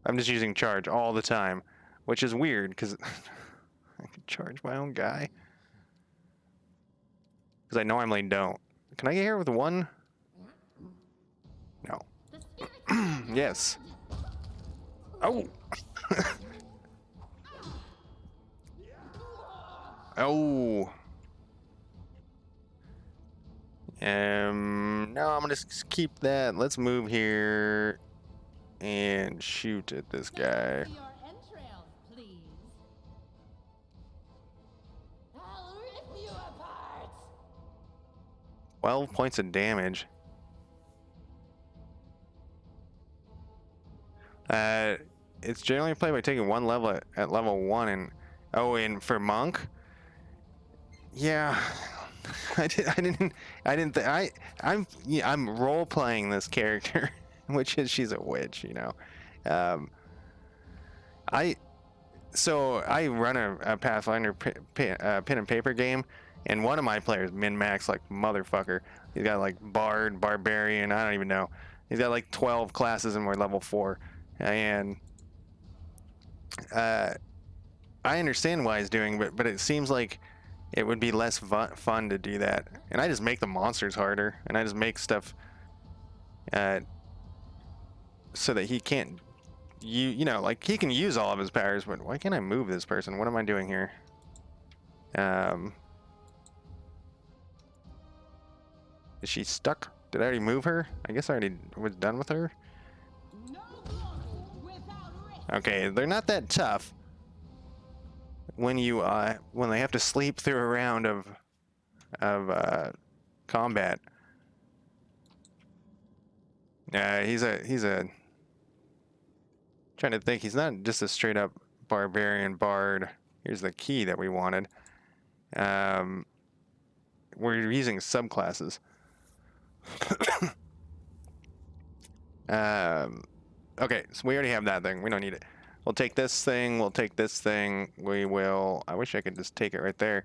I'm just using charge all the time, which is weird because I can charge my own guy. Because I normally don't. Can I get here with one? No. Yes. Oh. Oh. No, I'm gonna just keep that. Let's move here and shoot at this guy. Your entrails, please. I'll rip you apart. 12 points of damage. It's generally played by taking one level at level 1 and and for monk. Yeah. I'm role playing this character, which is she's a witch, you know. I run a Pathfinder pen and paper game, and one of my players min-max like motherfucker. He's got like bard, barbarian, I don't even know. He's got like 12 classes and we're level 4, and I understand why he's doing, but it seems like it would be less fun to do that. And I just make the monsters harder, and I just make stuff so that he can't, you know, like he can use all of his powers, but why can't I move this person? What am I doing here? Is she stuck? Did I already move her? I guess I already was done with her. Okay, they're not that tough when they have to sleep through a round of combat. He's a trying to think. He's not just a straight up barbarian bard. Here's the key that we wanted. We're using subclasses. Okay, so we already have that thing. We don't need it. We'll take this thing. We'll take this thing. We will... I wish I could just take it right there.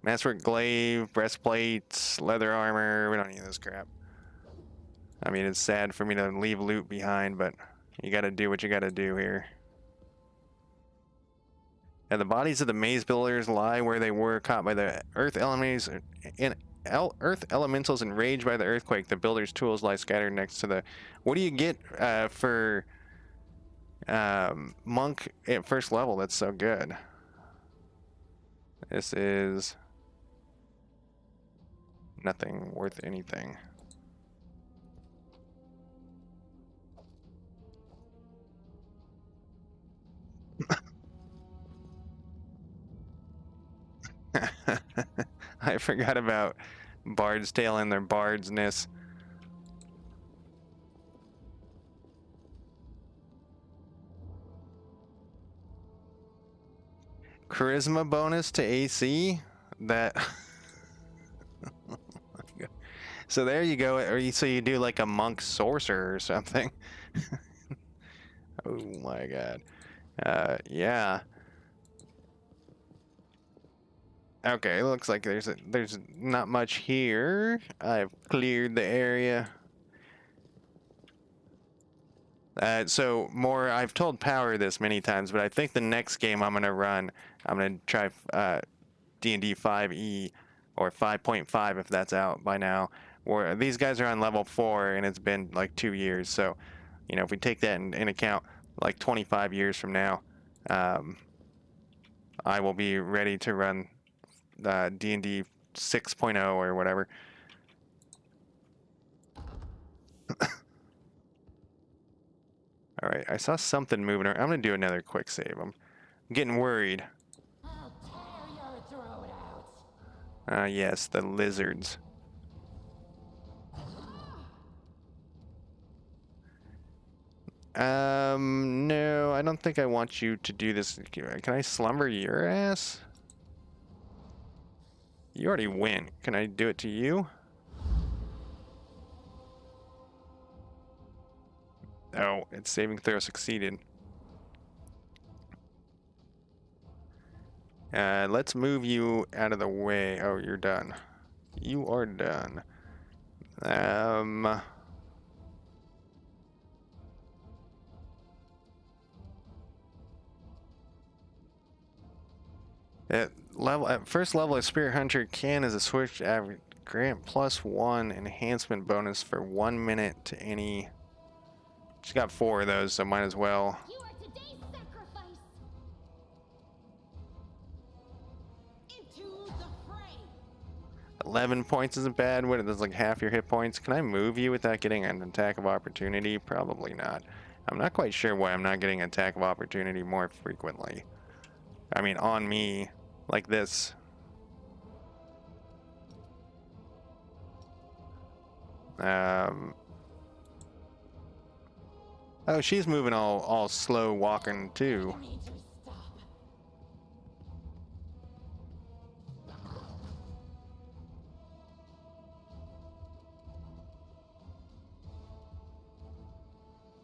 Masterwork glaive, breastplates, leather armor. We don't need this crap. I mean, it's sad for me to leave loot behind, but you gotta do what you gotta do here. And the bodies of the maze builders lie where they were, caught by the earth elementals enraged by the earthquake. The builders' tools lie scattered next to the. What do you get for monk at first level? That's so good. This is nothing worth anything. I forgot about Bard's Tale and their bardsness. Charisma bonus to AC? That... So there you go. Or so you do like a monk sorcerer or something. Oh my god. Yeah. Okay, it looks like there's not much here. I've cleared the area. So more, I've told Power this many times, but I think the next game I'm gonna run, I'm gonna try D&D 5e or 5.5 if that's out by now. Where these guys are on level 4 and it's been like 2 years. So, you know, if we take that in account, like 25 years from now, I will be ready to run D&D 6.0 or whatever. All right, I saw something moving around. I'm gonna do another quick save. I'm getting worried. I'll tear your throat out. Yes, the lizards. No, I don't think I want you to do this. Can I slumber your ass? You already win. Can I do it to you? Oh, its saving throw succeeded. Let's move you out of the way. Oh, you're done. You are done. At first level, a Spirit Hunter can, as a switch, grant +1 enhancement bonus for 1 minute to any. She's got 4 of those, so might as well. You are today's sacrifice. Into the fray. 11 points isn't bad. What? That's like half your hit points. Can I move you without getting an attack of opportunity? Probably not. I'm not quite sure why I'm not getting attack of opportunity more frequently. I mean, on me, like this. Oh, she's moving all slow walking too. I need to stop.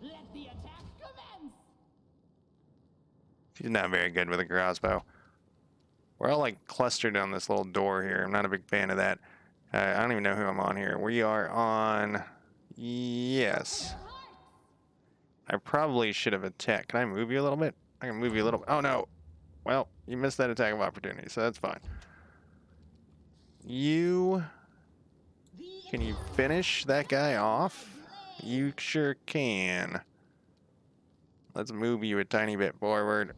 Let the attack commence. She's not very good with a crossbow. We're all like clustered on this little door here. I'm not a big fan of that. I don't even know who I'm on here. We are on... Yes. I probably should have attacked. Can I move you a little bit? I can move you a little... Oh, no. Well, you missed that attack of opportunity, so that's fine. You... Can you finish that guy off? You sure can. Let's move you a tiny bit forward.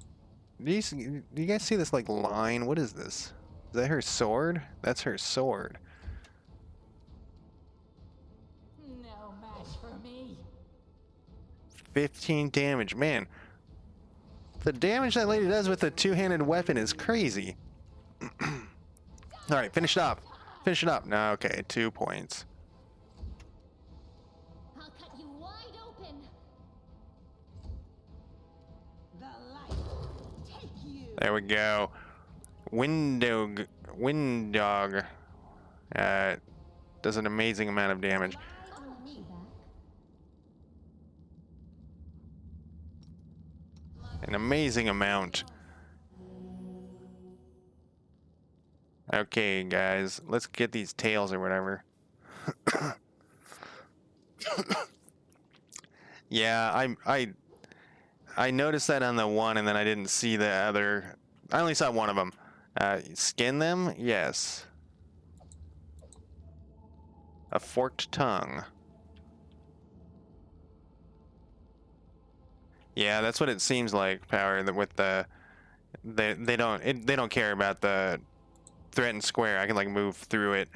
Do you guys see this, like, line? What is this? Is that her sword? That's her sword. No match for me. 15 damage. Man, the damage that lady does with a two-handed weapon is crazy. Alright, finish it up. Finish it up. No, okay, 2 points. I'll cut you wide open. The light take you. There we go. Windog does an amazing amount of damage. An amazing amount. Okay, guys, let's get these tails or whatever. Yeah, I noticed that on the one, and then I didn't see the I only saw one of them. Skin them? Yes. A forked tongue. Yeah, that's what it seems like, Power, that with the they don't care about the threatened square. I can like move through it.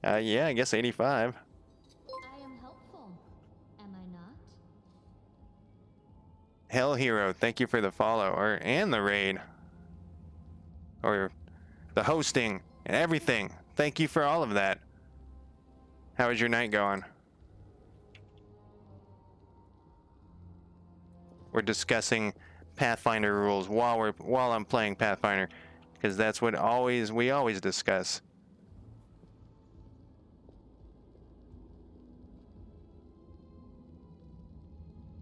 Yeah, I guess 85. I am helpful, am I not? Hell Hero, thank you for the follow and the raid. Or the hosting and everything. Thank you for all of that. How is your night going? We're discussing Pathfinder rules while I'm playing Pathfinder, because that's what we always discuss.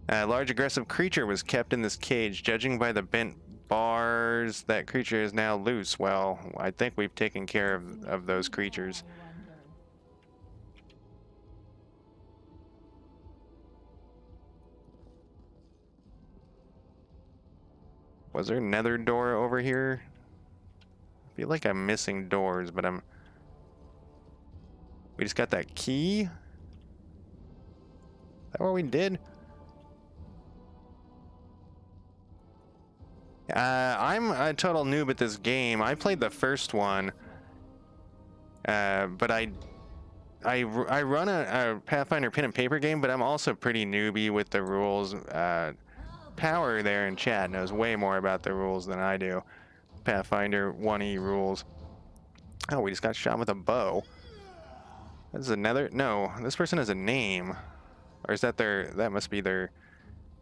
A large aggressive creature was kept in this cage. Judging by the bent bars, that creature is now loose. Well, I think we've taken care of those creatures. Was there another door over here? I feel like I'm missing doors, but we just got that key? Is that what we did? I'm a total noob at this game. I played the first one, but I run a Pathfinder pen and paper game, but I'm also pretty newbie with the rules. Power there in chat knows way more about the rules than I do. Pathfinder 1E rules. Oh, we just got shot with a bow. This is another... No, this person has a name. Or is that their... That must be their...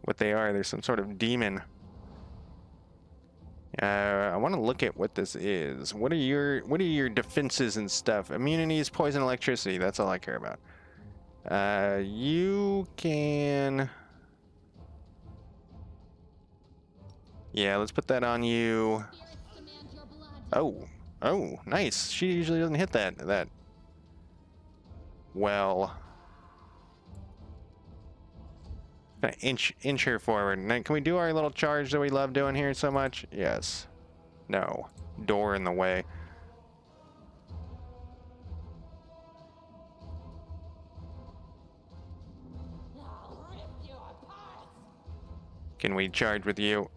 What they are. There's some sort of demon. I want to look at what this is. What are your defenses and stuff? Immunities, poison, electricity. That's all I care about. You can... Yeah, let's put that on you. Oh, nice. She usually doesn't hit that. Well. Gonna inch her forward. Now, can we do our little charge that we love doing here so much? Yes. No. Door in the way. Can we charge with you?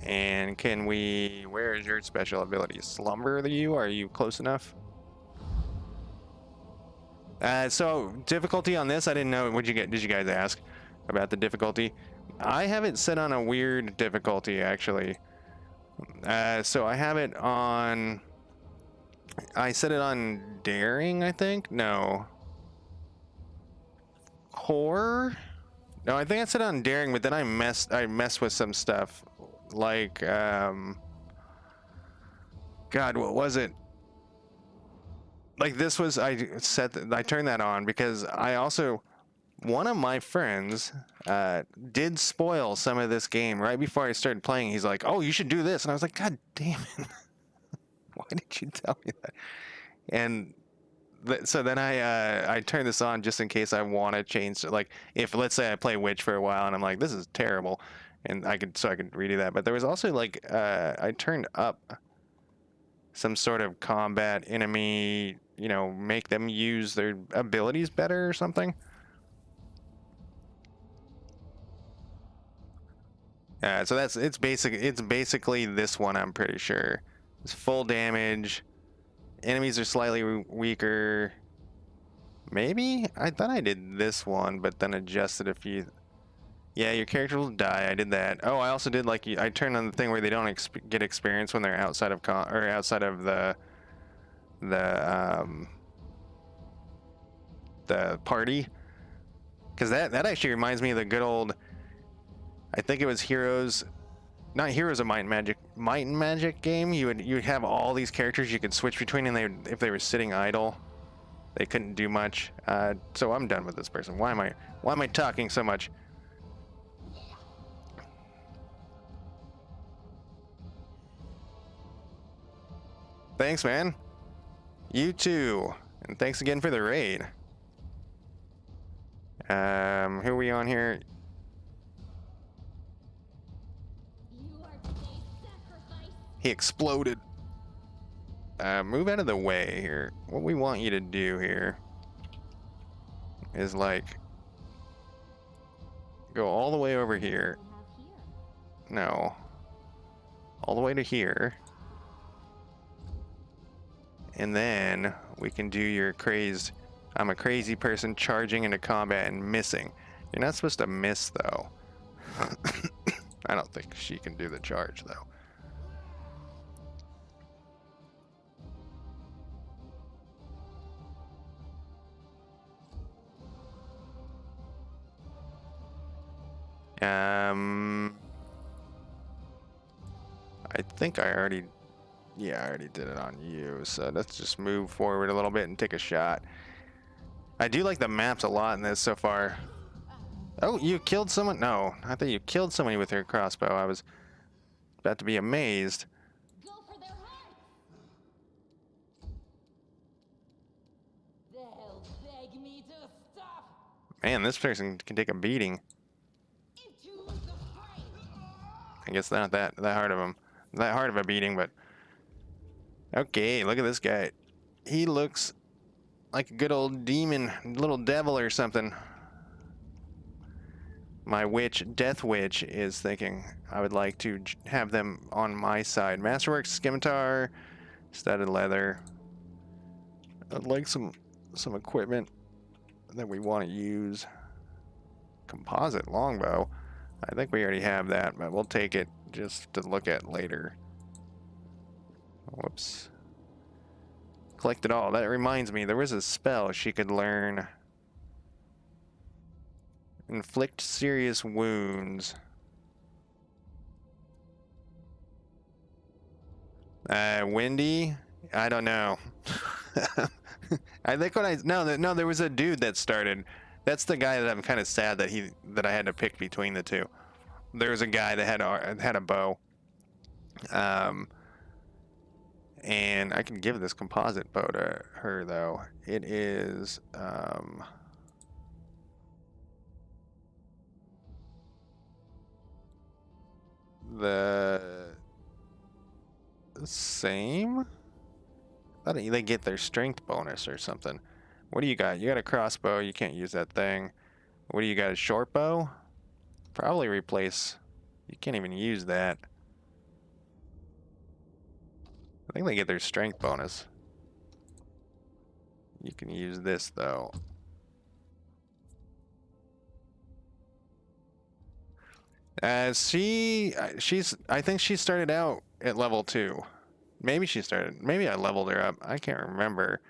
And can we... Where is your special ability? Slumber you? Are you close enough? So difficulty on this, I didn't know. Did you guys ask about the difficulty? I have it set on a weird difficulty, actually. So I have it on... I set it on daring, I think? No. Horror? No, I think I set it on daring, but then I messed with some stuff. Like, God, what was it? Like this was, I turned that on because I also, one of my friends did spoil some of this game right before I started playing. He's like, oh, you should do this. And I was like, God damn it. Why did you tell me that? And so then I turned this on just in case I want to change. Like if, let's say I play Witch for a while and I'm like, this is terrible. And I could redo that. But there was also like, I turned up some sort of combat enemy, you know, make them use their abilities better or something. So it's basically this one, I'm pretty sure. It's full damage. Enemies are slightly weaker. Maybe? I thought I did this one, but then adjusted a few. Yeah, your character will die. I did that. Oh, I also did like I turned on the thing where they don't get experience when they're outside of outside of the party, because that actually reminds me of the good old. I think it was Heroes, not Heroes of Might and Magic game. You would have all these characters you could switch between, and if they were sitting idle, they couldn't do much. So I'm done with this person. Why am I talking so much? Thanks, man. You too. And thanks again for the raid. Who are we on here? He exploded. Move out of the way here. What we want you to do here is like go all the way over here. We have here. No. All the way to here. And then we can do your crazed, I'm a crazy person charging into combat and missing. You're not supposed to miss though. I don't think she can do the charge though. I think I already, yeah, I already did it on you. So let's just move forward a little bit and take a shot. I do like the maps a lot in this so far. Oh, you killed someone? No, I thought you killed somebody with your crossbow. I was about to be amazed. Go for their hearts. They'll beg me to stop. Man, this person can take a beating. Into the fight. I guess not that hard of him, that hard of a beating, but okay. Look at this guy. He looks like a good old demon, little devil or something. My witch, Death Witch, is thinking I would like to have them on my side. Masterwork, scimitar, studded leather. I'd like some equipment that we want to use. Composite longbow. I think we already have that, but we'll take it just to look at later. Whoops. Collect it all. That reminds me, there was a spell she could learn. Inflict serious wounds. Windy? I don't know. I think when no, there was a dude that started. That's the guy that I'm kind of sad that I had to pick between the two. There was a guy that had a bow. And I can give this composite bow to her though. It is the same. I think they get their strength bonus or something. What do you got? You got a crossbow. You can't use that thing. What do you got? A short bow? Probably replace. You can't even use that. I think they get their strength bonus. You can use this though. She's I think she started out at level 2. Maybe I leveled her up. I can't remember.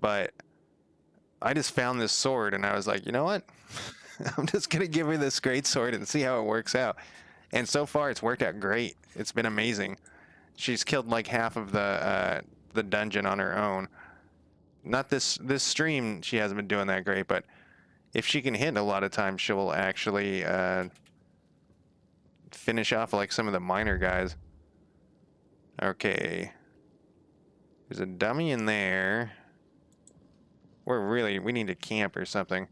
But I just found this sword and I was like, you know what? I'm just gonna give her this great sword and see how it works out. And so far it's worked out great. It's been amazing. She's killed like half of the dungeon on her own. Not this stream she hasn't been doing that great, but if she can hit a lot of times she'll actually finish off like some of the minor guys. Okay. There's a dummy in there. We need to camp or something.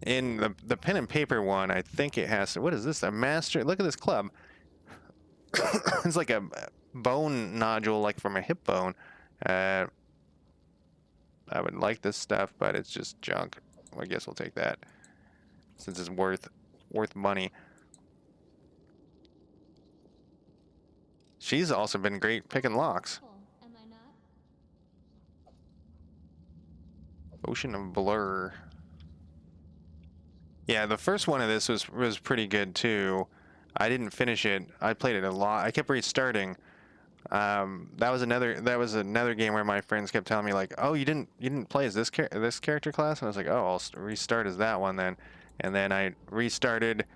In the pen and paper one, I think it has to, what is this? A master, look at this club. It's like a bone nodule, like from a hip bone. I would like this stuff, but it's just junk. Well, I guess we'll take that since it's worth money. She's also been great picking locks. Am I not? Ocean of Blur. Yeah, the first one of this was pretty good too. I didn't finish it. I played it a lot. I kept restarting. That was another game where my friends kept telling me like, "Oh, you didn't play as this character class?" And I was like, "Oh, I'll restart as that one then." And then I restarted,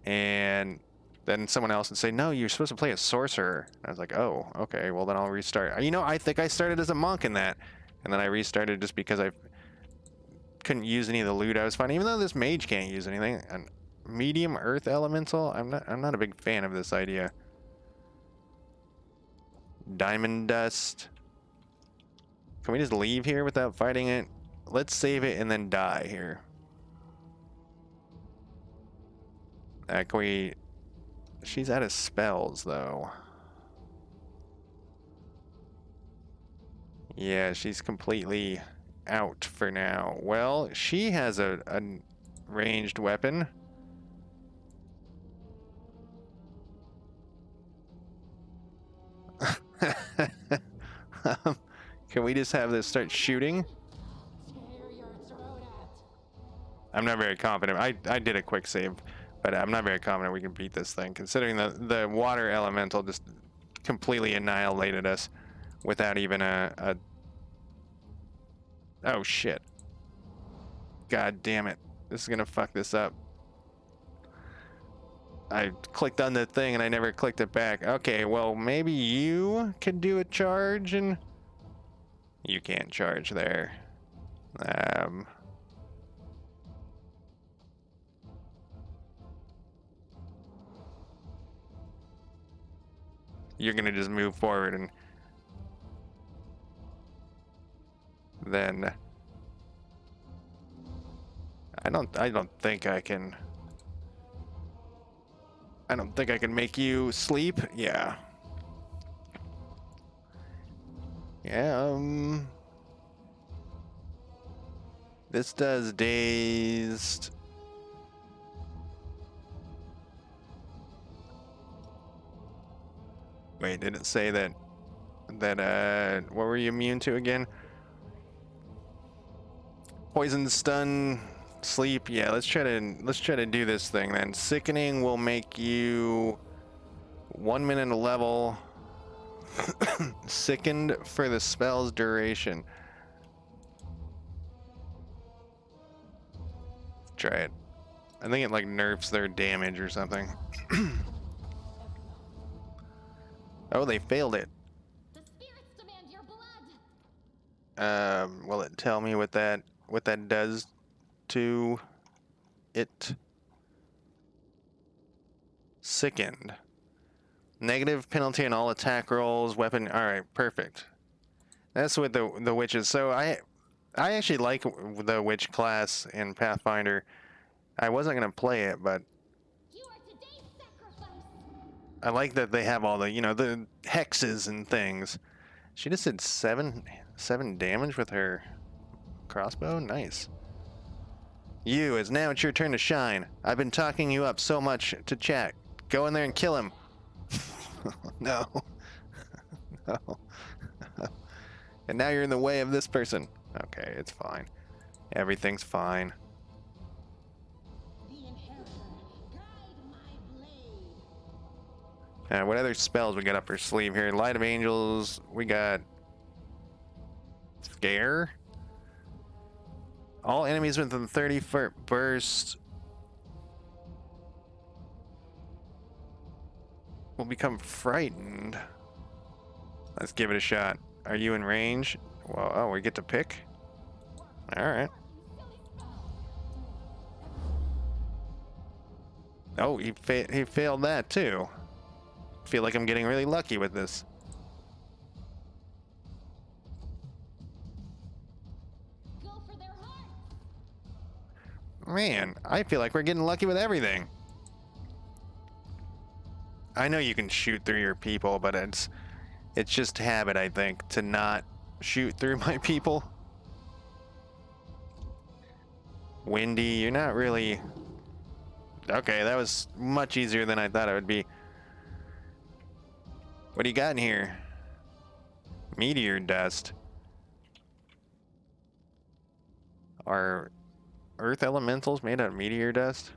and then someone else would say, "No, you're supposed to play as sorcerer." And I was like, "Oh, okay. Well, then I'll restart." You know, I think I started as a monk in that, and then I restarted just because I couldn't use any of the loot I was finding, even though this mage can't use anything. And medium earth elemental, I'm not a big fan of this idea. Diamond dust. Can we just leave here without fighting it? Let's save it and then die here. Can we... She's out of spells, though. Yeah, she's completely out for now. Well, she has a ranged weapon. Can we just have this start shooting? I'm not very confident. I did a quick save, but I'm not very confident we can beat this thing, considering the water elemental just completely annihilated us without even a... Oh, shit. God damn it. This is gonna fuck this up. I clicked on the thing and I never clicked it back. Okay, well, maybe you could do a charge and... You can't charge there. You're gonna just move forward and... Then... I don't think I can... I don't think I can make you sleep. Yeah. Yeah, this does dazed. Wait, did it say that what were you immune to again? Poison, stun, sleep. Yeah, let's try to do this thing then. Sickening will make you 1 minute a level. Sickened for the spell's duration. Try it. I think it like nerfs their damage or something. Oh, they failed it. The spirits demand your blood. Will it tell me what that does to it? Sickened. Negative penalty on all attack rolls, weapon. All right, perfect. That's with the witches. So I actually like the witch class in Pathfinder. I wasn't gonna play it, but You are today's sacrifice. I like that they have all the, you know, the hexes and things. She just did seven damage with her crossbow. Nice. You, it's now it's your turn to shine. I've been talking you up so much to chat. Go in there and kill him. No. No. And now you're in the way of this person. Okay, it's fine. Everything's fine. What other spells we got up our sleeve here? Light of Angels. We got Scare. All enemies within 30-foot burst will become frightened. Let's give it a shot. Are you in range? Well, oh, we get to pick? Alright. Oh, he failed that too. Feel like I'm getting really lucky with this. Go for their hearts. Man, I feel like we're getting lucky with everything. I know you can shoot through your people, but it's just habit, I think, to not shoot through my people. Windy, you're not really... Okay, that was much easier than I thought it would be. What do you got in here? Meteor dust. Are earth elementals made out of meteor dust?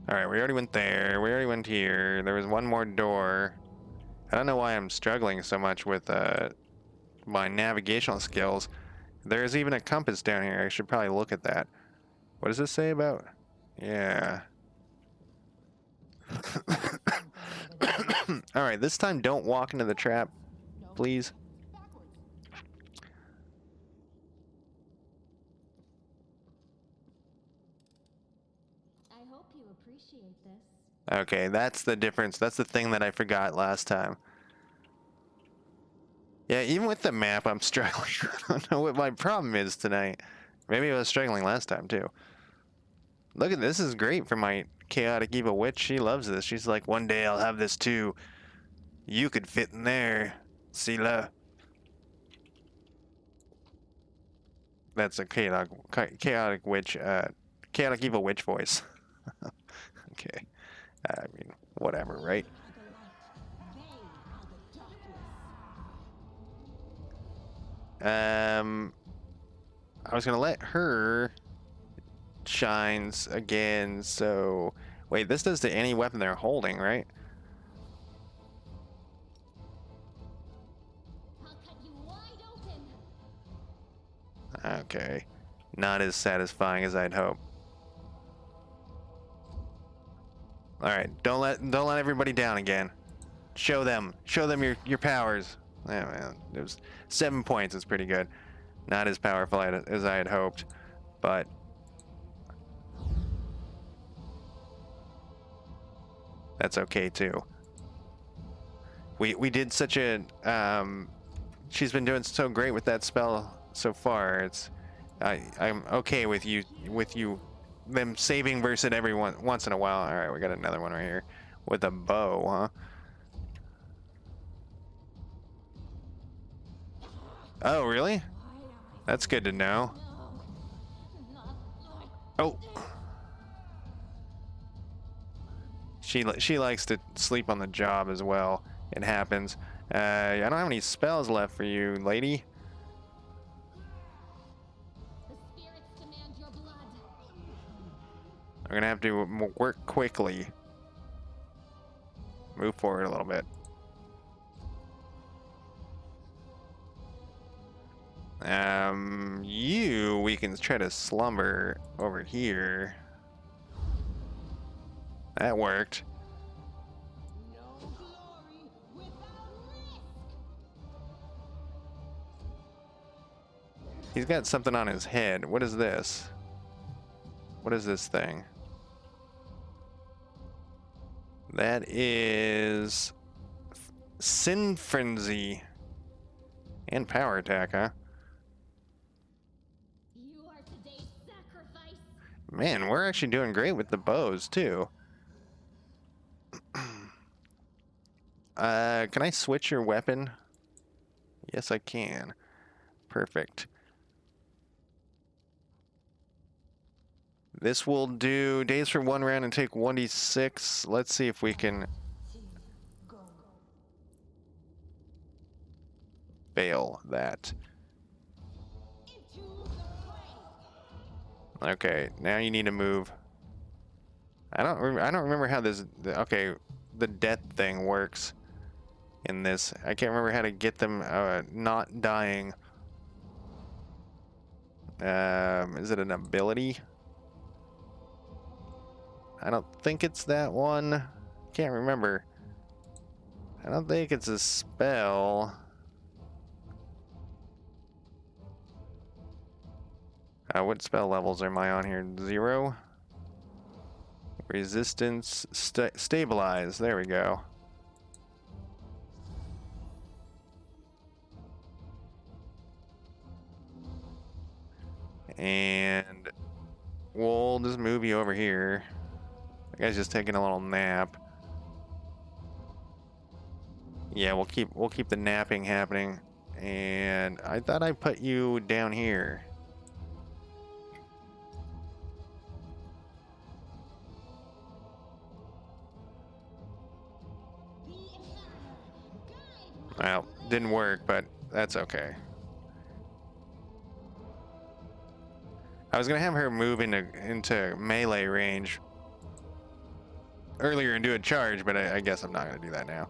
Alright, we already went there. We already went here. There was one more door. I don't know why I'm struggling so much with my navigational skills. There's even a compass down here. I should probably look at that. What does this say about? Yeah. Alright, this time don't walk into the trap, please. I hope you appreciate this. Okay, that's the difference. That's the thing that I forgot last time. Yeah, even with the map, I'm struggling. I don't know what my problem is tonight. Maybe I was struggling last time too. Look at this is great for my chaotic evil witch. She loves this. She's like, one day I'll have this too. You could fit in there, Sela. That's a chaotic witch, chaotic evil witch voice. Okay, I mean, whatever, right? I was gonna let her shines again. So wait, this does to any weapon they're holding, right? I'll cut you wide open. Okay, not as satisfying as I'd hope. All right, don't let everybody down again. Show them your powers. Yeah, man, it was 7 points. It's pretty good. Not as powerful as I had hoped, but that's okay too. We did such a she's been doing so great with that spell so far. I'm okay with you them saving versus everyone once in a while. All right, we got another one right here with a bow, huh? Oh, really? That's good to know. Oh. She likes to sleep on the job as well. It happens. I don't have any spells left for you, lady. The spirits demand your blood. I'm gonna have to work quickly. Move forward a little bit. We can try to slumber over here. That worked. No glory without risk. He's got something on his head. What is this? What is this thing? That is Sin Frenzy and Power Attack, huh? You are today's sacrifice. Man, we're actually doing great with the bows too. Can I switch your weapon? Yes, I can. Perfect. This will do days for 1 round and take 1d6. Let's see if we can fail that. Okay, now you need to move. I don't remember how this. Okay, the death thing works in this. I can't remember how to get them not dying. Is it an ability? I don't think it's that one. Can't remember. I don't think it's a spell. What spell levels am I on here? 0? Resistance, stabilize. There we go. And we'll just move you over here. The guy's just taking a little nap. Yeah, we'll keep the napping happening. And I thought I put you down here. Well, didn't work, but that's okay. I was gonna have her move into melee range earlier and do a charge, but I guess I'm not gonna do that now.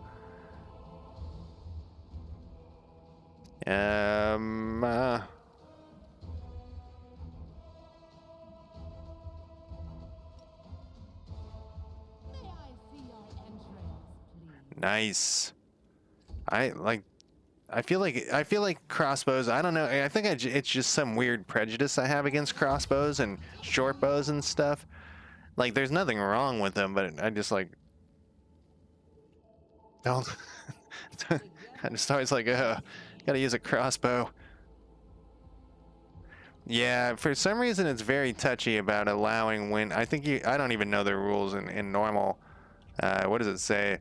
Nice. I feel like crossbows. I don't know. I think it's just some weird prejudice I have against crossbows and short bows and stuff. Like, there's nothing wrong with them, but I just like don't. I'm just always like, Gotta use a crossbow. Yeah, for some reason it's very touchy about allowing when I think I don't even know the rules in normal. What does it say?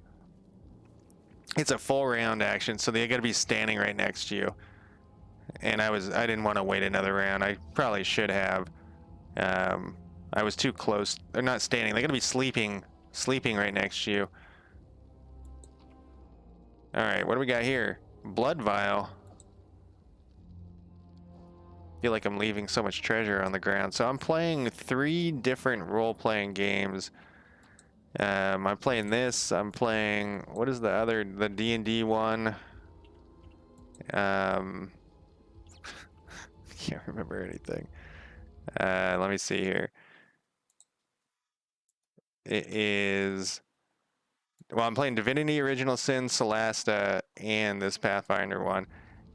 It's a full round action, so they gotta be standing right next to you. And I didn't want to wait another round. I probably should have. I was too close. They're not standing. They're gonna be sleeping right next to you. All right, what do we got here? Blood vial. Feel like I'm leaving so much treasure on the ground. So I'm playing 3 different role-playing games. I'm playing this. I'm playing, what is the D&D one? Can't remember anything. Let me see here. It is, well, I'm playing Divinity Original Sin, Solasta, and this Pathfinder one.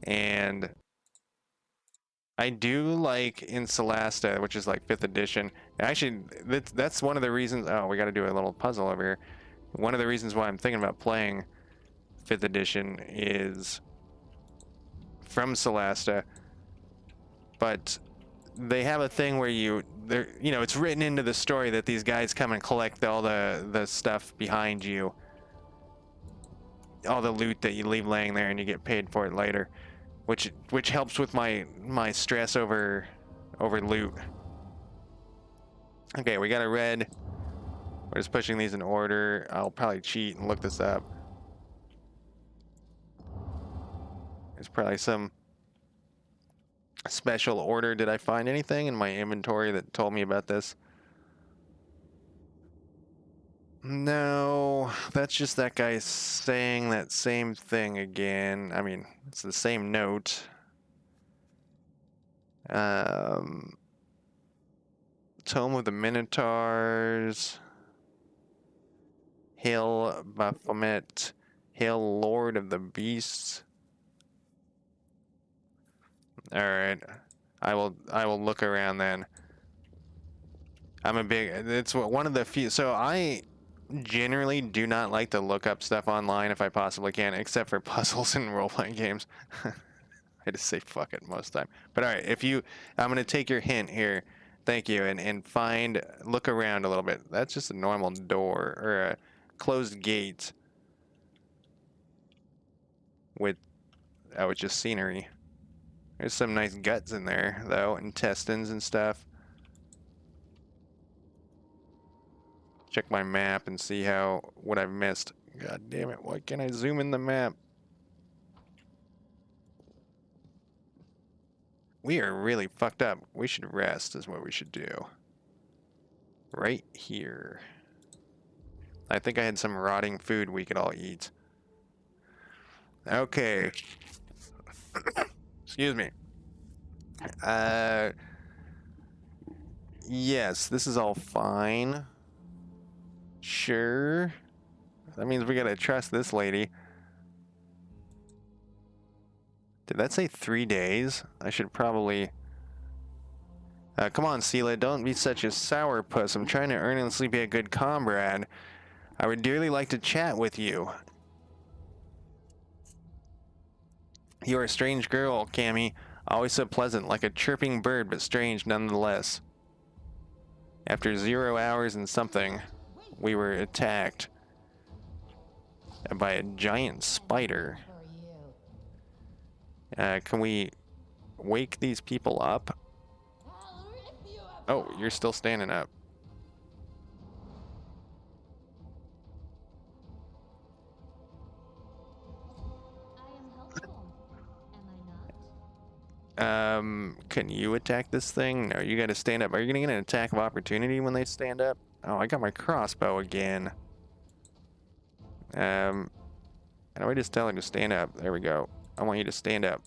And I do like in Solasta, which is like 5th edition. Actually, that's one of the reasons. Oh, we got to do a little puzzle over here. One of the reasons why I'm thinking about playing 5th edition is from Solasta, but they have a thing where it's written into the story that these guys come and collect all the stuff behind you, all the loot that you leave laying there, and you get paid for it later. Which helps with my stress over loot. Okay, we got a red. We're just pushing these in order. I'll probably cheat and look this up. There's probably some special order. Did I find anything in my inventory that told me about this? No, that's just that guy saying that same thing again. I mean, it's the same note. Tome of the Minotaurs. Hail Baphomet. Hail Lord of the Beasts. Alright. I will look around then. It's one of the few, so I generally do not like to look up stuff online if I possibly can, except for puzzles and role-playing games. I just say fuck it most of the time. But all right, I'm going to take your hint here. Thank you. And look around a little bit. That's just a normal door or a closed gate with just scenery. There's some nice guts in there though, intestines and stuff. Check my map and see what I've missed. God damn it, why can't I zoom in the map? We are really fucked up. We should rest is what we should do. Right here. I think I had some rotting food we could all eat. Okay. Excuse me. Yes, this is all fine. Sure. That means we gotta trust this lady. Did that say 3 days? I should probably... come on, Sela, don't be such a sourpuss. I'm trying to earnestly be a good comrade. I would dearly like to chat with you. You're a strange girl, Cammy. Always so pleasant, like a chirping bird, but strange nonetheless. After 0 hours and something, we were attacked by a giant spider. Can we wake these people up? Oh, you're still standing up. I am helpful, am I not? Can you attack this thing? No, you gotta stand up. Are you gonna get an attack of opportunity when they stand up? Oh, I got my crossbow again. How do I just tell her to stand up? There we go. I want you to stand up.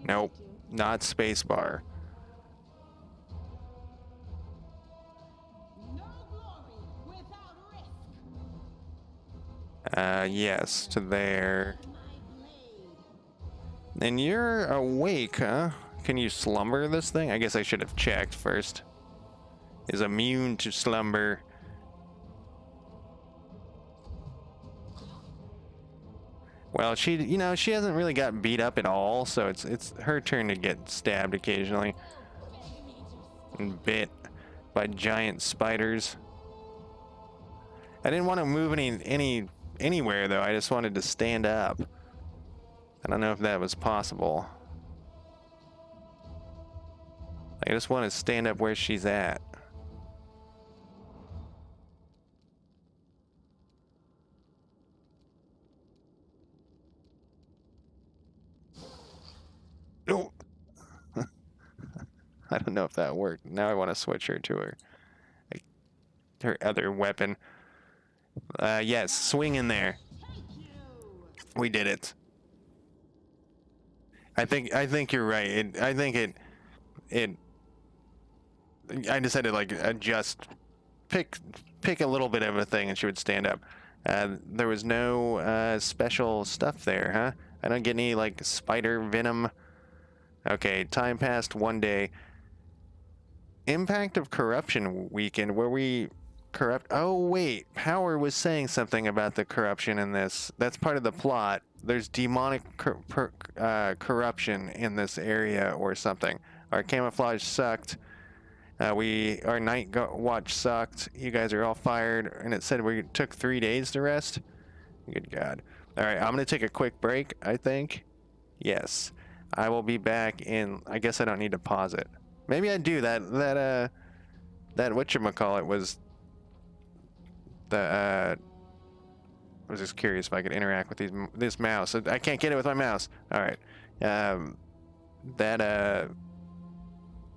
Nope, not spacebar. Yes, to there. And you're awake, huh? Can you slumber this thing? I guess I should have checked first. is immune to slumber. Well, she hasn't really got beat up at all, so it's her turn to get stabbed occasionally and bit by giant spiders. I didn't want to move anywhere though. I just wanted to stand up. I don't know if that was possible. I just want to stand up where she's at. Oh, I don't know if that worked. Now I want to switch her to her other weapon. Yes, swing in there. We did it. I think you're right. It I just had to like adjust, pick a little bit of a thing, and she would stand up. There was no special stuff there, huh? I don't get any like spider venom. Okay, time passed 1 day. Impact of corruption weakened. Were we corrupt? Oh wait, Power was saying something about the corruption in this. That's part of the plot. There's demonic corruption in this area or something. Our camouflage sucked. Our night watch sucked. You guys are all fired, and it said we took 3 days to rest. Good God! All right, I'm gonna take a quick break. I think. Yes, I will be back in. I guess I don't need to pause it. Maybe I do. That whatchamacallit was the. I was just curious if I could interact with this mouse. I can't get it with my mouse. All right. That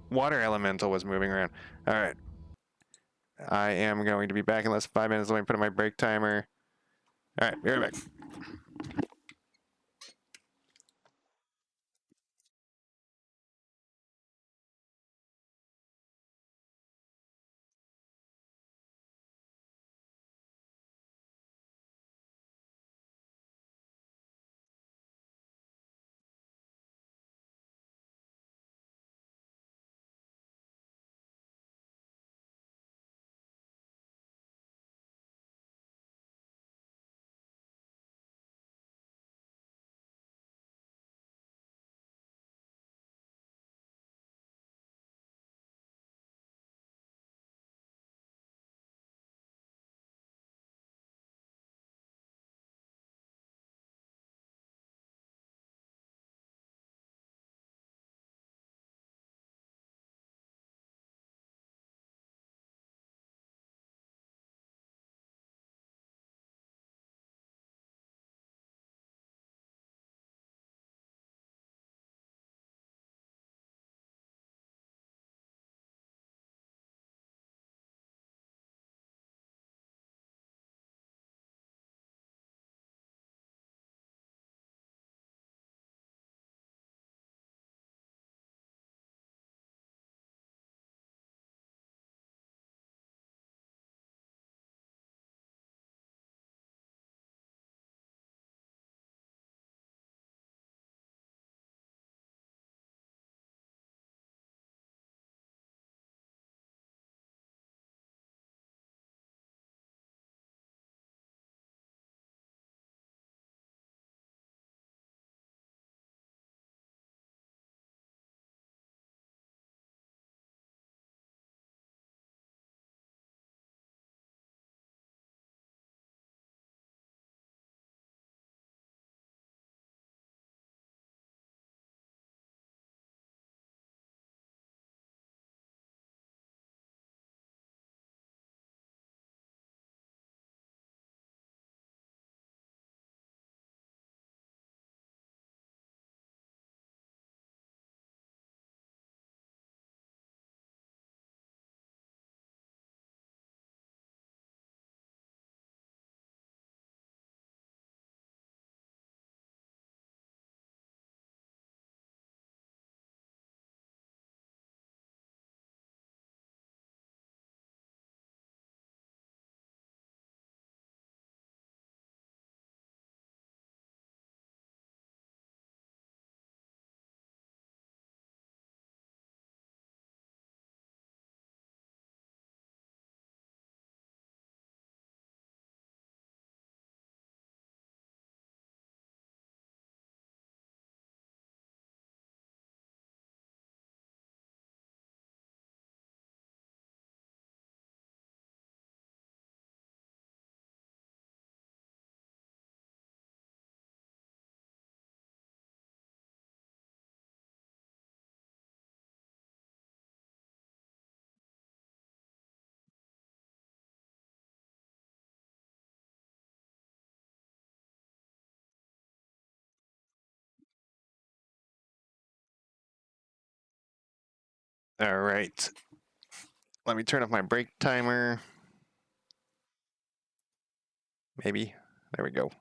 water elemental was moving around. All right. I am going to be back in less than 5 minutes. Let me put in my break timer. All right, be right back. All right. Let me turn off my break timer. Maybe. There we go.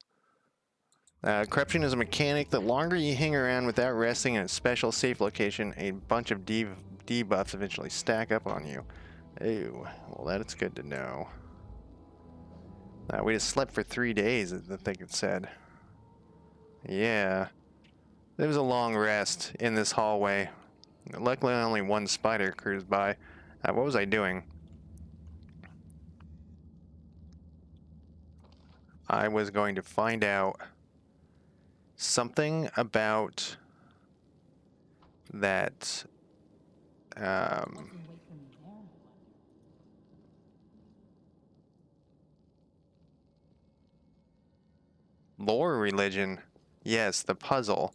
Corruption is a mechanic. The longer you hang around without resting in a special safe location, a bunch of debuffs eventually stack up on you. Ew. Well, that's good to know. We just slept for 3 days, I think it said. Yeah. There was a long rest in this hallway. Luckily, only one spider cruised by. What was I doing? I was going to find out something about that lore religion. Yes, the puzzle.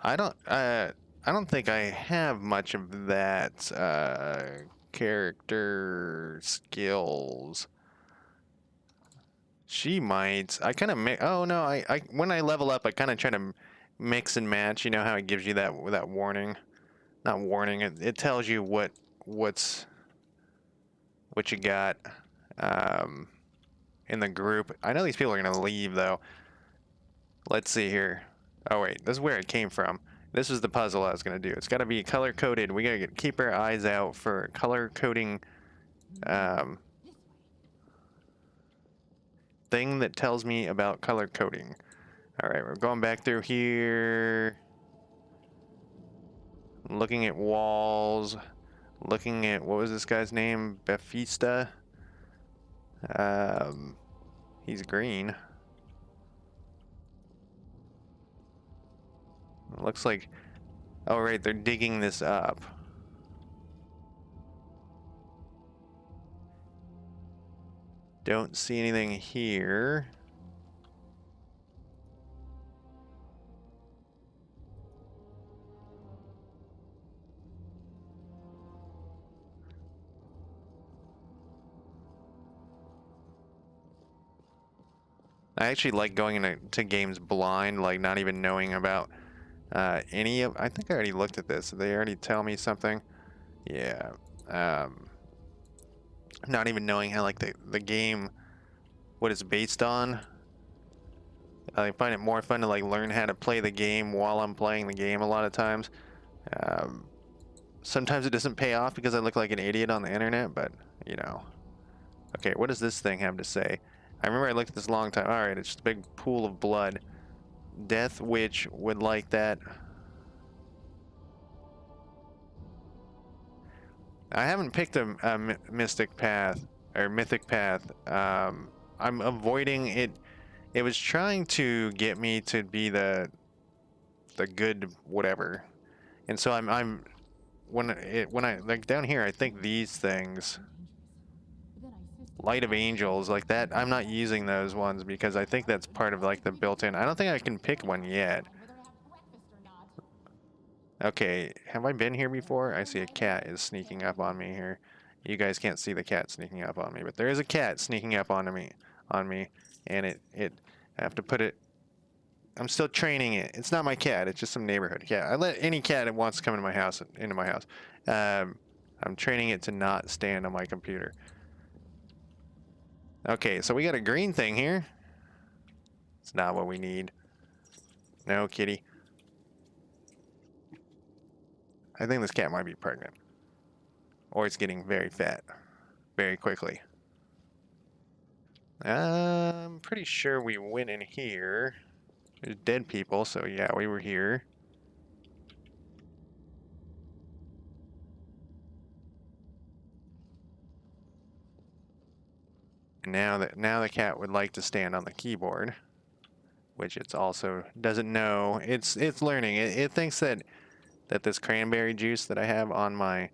I don't think I have much of that character skills. She might. I kind of oh no, I when I level up, I kind of try to mix and match. You know how it gives you that warning? Not warning. It tells you what you got in the group. I know these people are gonna leave though. Let's see here. Oh wait, this is where it came from. This is the puzzle I was gonna do. It's got to be color coded. We gotta keep our eyes out for color coding thing that tells me about color coding. All right, we're going back through here, looking at walls, looking at what was this guy's name? Befista. He's green. Looks like. Oh right, they're digging this up. Don't see anything here. I actually like going into games blind, like not even knowing about any of. I think I already looked at this. Did they already tell me something? Yeah. Not even knowing how like the game, what it's based on. I find it more fun to like learn how to play the game while I'm playing the game a lot of times. Sometimes it doesn't pay off because I look like an idiot on the internet, but you know. Okay, what does this thing have to say? I remember I looked at this a long time. All right, it's just a big pool of blood. Death Witch would like that. I haven't picked a mystic path or mythic path. I'm avoiding it. It was trying to get me to be the good whatever, and so I'm when I like down here. I think these things, Light of Angels, like that. I'm not using those ones because I think that's part of like the built-in. I don't think I can pick one yet. Okay, have I been here before? I see a cat is sneaking up on me here. You guys can't see the cat sneaking up on me, but there is a cat sneaking up on me, and I have to put it. I'm still training it. It's not my cat. It's just some neighborhood cat. I let any cat that wants to come into my house into my house. I'm training it to not stand on my computer. Okay, so we got a green thing here. It's not what we need. No, kitty. I think this cat might be pregnant. Or it's getting very fat. Very quickly. I'm pretty sure we went in here. There's dead people, so yeah, we were here. And now the cat would like to stand on the keyboard, which it's also doesn't know. It's learning. It thinks that this cranberry juice that I have on my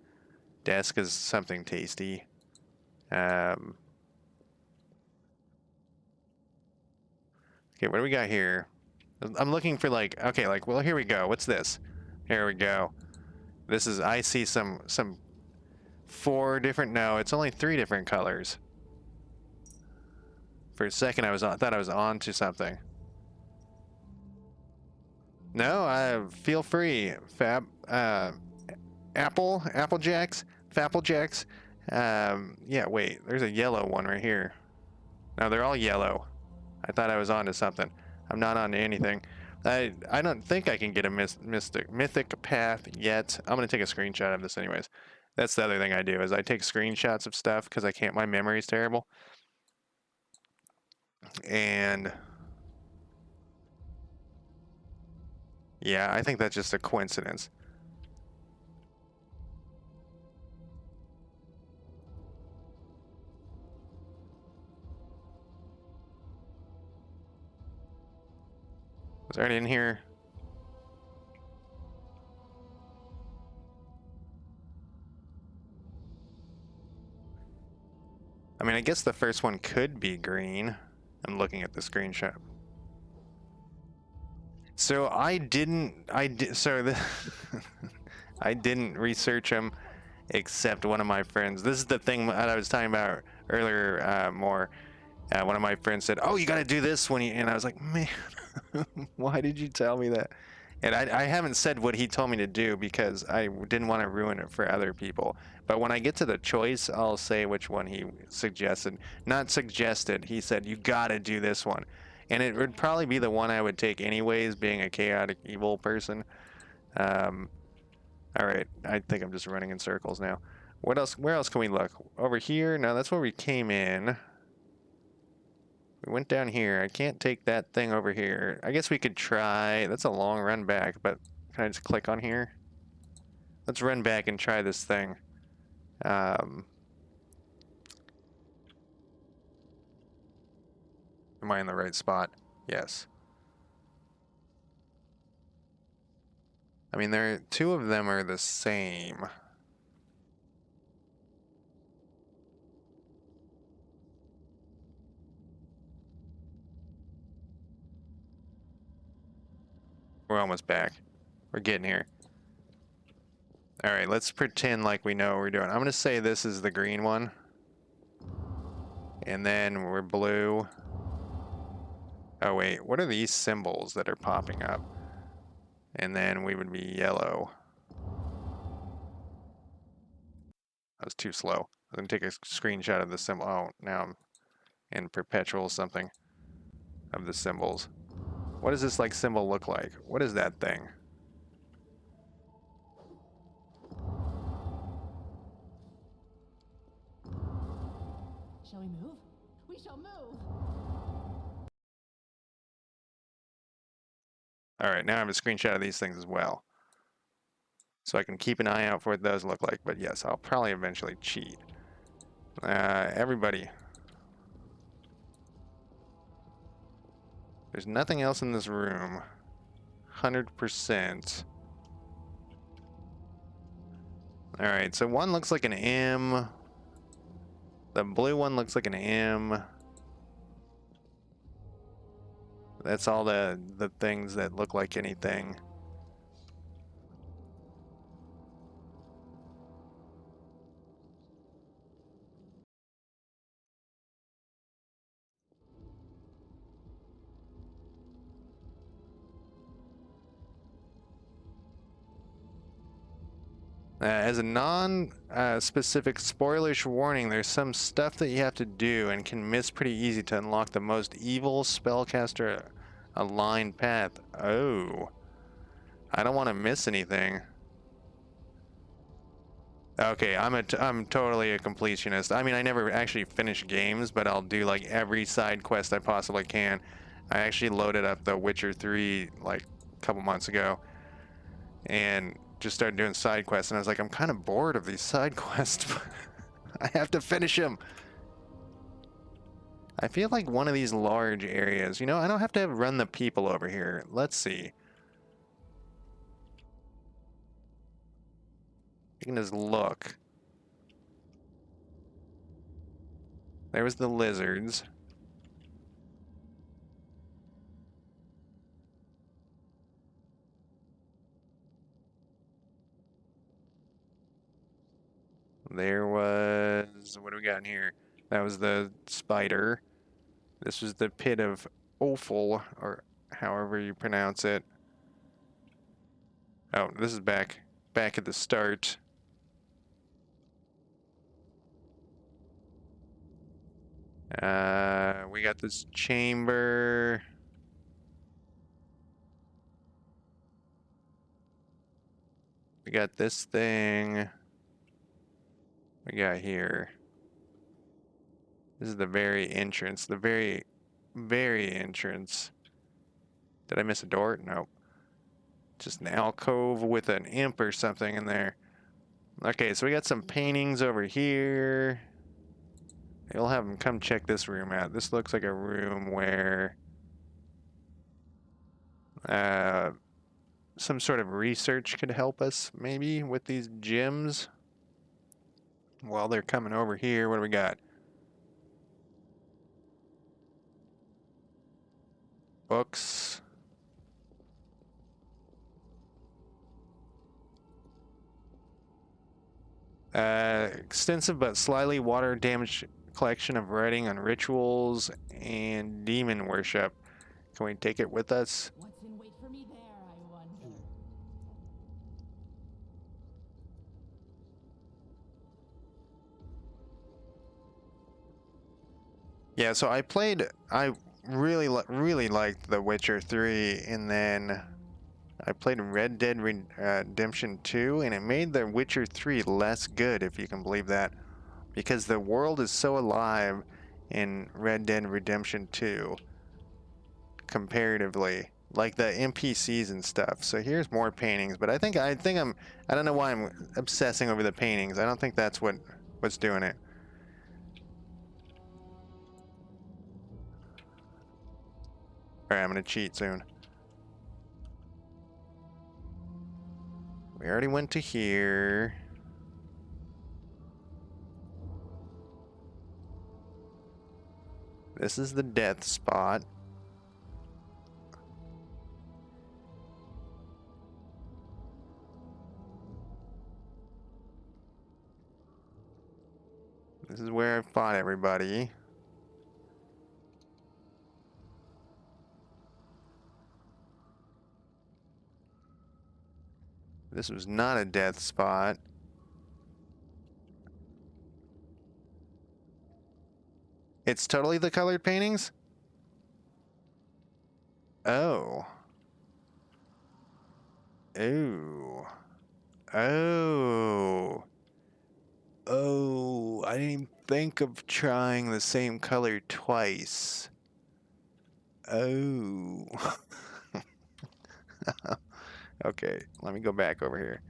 desk is something tasty. Okay, what do we got here? I'm looking for like, okay, like, well, here we go. What's this? Here we go. This is, I see some 4 different, no, it's only 3 different colors. For a second, I thought I was on to something. No, feel free, Fab. Apple Jacks, Fapple Jacks. Yeah, wait, there's a yellow one right here. No, they're all yellow. I thought I was onto something. I'm not onto anything. I don't think I can get a mythic path yet. I'm gonna take a screenshot of this anyways. That's the other thing I do is I take screenshots of stuff because I can't. My memory's terrible. And yeah, I think that's just a coincidence. Was already in here. I mean, I guess the first one could be green. I'm looking at the screenshot. So I didn't research them except one of my friends. This is the thing that I was talking about earlier more. One of my friends said, "Oh, you got to do this when you," and I was like, "Man, why did you tell me that?" And I haven't said what he told me to do because I didn't want to ruin it for other people. But when I get to the choice, I'll say which one he suggested. Not suggested. He said, "You got to do this one." And it would probably be the one I would take anyways, being a chaotic evil person. All right, I think I'm just running in circles now. What else? Where else can we look? Over here? No, that's where we came in. We went down here. I can't take that thing over here. I guess we could try. That's a long run back, but can I just click on here? Let's run back and try this thing. Am I in the right spot? Yes. I mean, two of them are the same. We're almost back. We're getting here. All right, let's pretend like we know what we're doing. I'm going to say this is the green one. And then we're blue. Oh, wait. What are these symbols that are popping up? And then we would be yellow. That was too slow. I'm going to take a screenshot of the symbol. Oh, now I'm in perpetual something of the symbols. What does this like symbol look like? What is that thing? Shall we move? We shall move. All right, now I have a screenshot of these things as well. So I can keep an eye out for what those look like. But yes, I'll probably eventually cheat. Everybody. There's nothing else in this room. 100%. All right, so one looks like an M. The blue one looks like an M. That's all the things that look like anything. As a non-specific spoilerish warning, there's some stuff that you have to do and can miss pretty easy to unlock the most evil spellcaster aligned path. Oh. I don't want to miss anything. Okay, I'm totally a completionist. I mean, I never actually finish games, but I'll do like every side quest I possibly can. I actually loaded up The Witcher 3 like a couple months ago and just started doing side quests, and I was like, I'm kind of bored of these side quests. I have to finish them. I feel like one of these large areas, you know, I don't have to run the people over here. Let's see. You can just look. There was the lizards. There was, what do we got in here? That was the spider. This was the pit of offal, or however you pronounce it. Oh, this is back at the start. We got this chamber. We got this thing. We got here. This is the very entrance. The very, very entrance. Did I miss a door? Nope. Just an alcove with an imp or something in there. Okay, so we got some paintings over here. You'll have them come check this room out. This looks like a room where some sort of research could help us, maybe, with these gems. While they're coming over here, what do we got? Books. Extensive but slightly water-damaged collection of writing on rituals and demon worship. Can we take it with us? What's in wait for me there, I wonder? Yeah, so I really liked The Witcher 3, and then I played Red Dead Redemption 2, and it made The Witcher 3 less good, if you can believe that, because the world is so alive in Red Dead Redemption 2 comparatively, like the NPCs and stuff. So here's more paintings, but I don't know why I'm obsessing over the paintings. I don't think that's what's doing it. All right, I'm gonna cheat soon. We already went to here. This is the death spot. This is where I fought everybody. This was not a death spot. It's totally the colored paintings? Oh. Oh. Oh. Oh. I didn't even think of trying the same color twice. Oh. Okay, let me go back over here.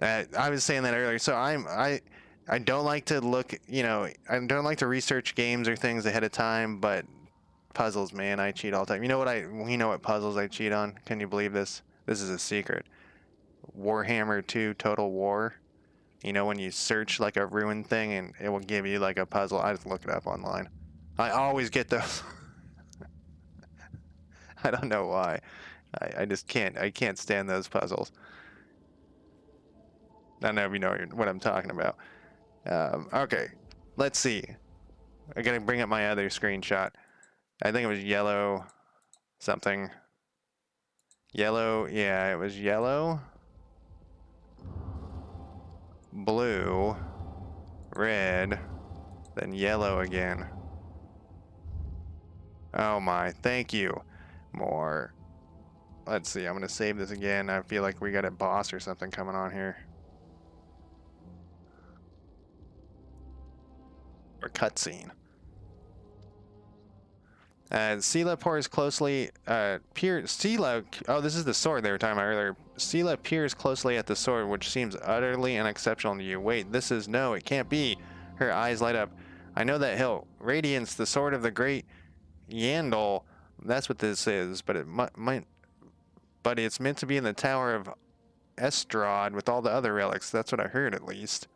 I was saying that earlier. So I don't like to look, I don't like to research games or things ahead of time, but puzzles, man, I cheat all the time. You know what puzzles I cheat on? Can you believe this? This is a secret. Warhammer 2 Total War. You know when you search like a ruined thing and it will give you like a puzzle. I just look it up online. I always get those. I don't know why. I just can't. I can't stand those puzzles. I don't know if you know what I'm talking about. Okay, let's see. I gotta bring up my other screenshot. I think it was yellow something. Yellow, yeah, it was yellow, blue, red, then yellow again. Oh my, thank you. More. Let's see, I'm gonna save this again. I feel like we got a boss or something coming on here. Or cutscene. Sela peers closely. Sela. Oh, this is the sword they were talking about earlier. Sela peers closely at the sword, which seems utterly unexceptional to you. Wait, no, it can't be. Her eyes light up. I know that hill. Radiance, the sword of the great Yandel. That's what this is, but it might. But it's meant to be in the Tower of Estrad with all the other relics. That's what I heard, at least.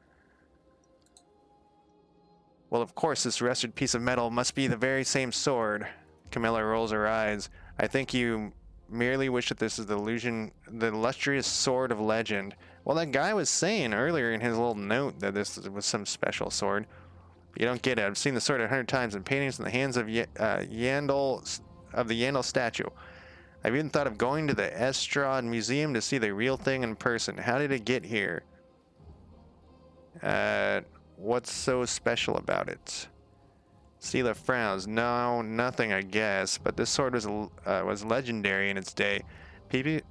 Well, of course, this rusted piece of metal must be the very same sword. Camilla rolls her eyes. I think you merely wish that this is the illustrious sword of legend. Well, that guy was saying earlier in his little note that this was some special sword. You don't get it. I've seen the sword 100 times in paintings in the hands of Yandel, of the Yandel statue. I've even thought of going to the Estrad Museum to see the real thing in person. How did it get here? Uh, what's so special about it? Sela frowns. No, nothing, I guess. But this sword was legendary in its day.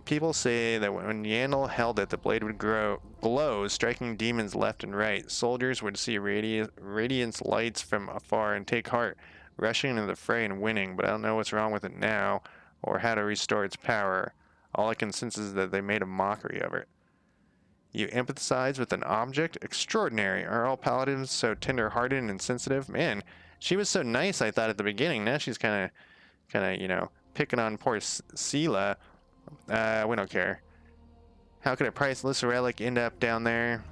People say that when Yandel held it, the blade would glow, striking demons left and right. Soldiers would see radiance lights from afar and take heart, rushing into the fray and winning. But I don't know what's wrong with it now, or how to restore its power. All I can sense is that they made a mockery of it. You empathize with an object? Extraordinary. Are all paladins so tender-hearted and sensitive? Man, she was so nice, I thought, at the beginning. Now she's kind of, you know, picking on poor Sela. We don't care. How could a priceless relic end up down there?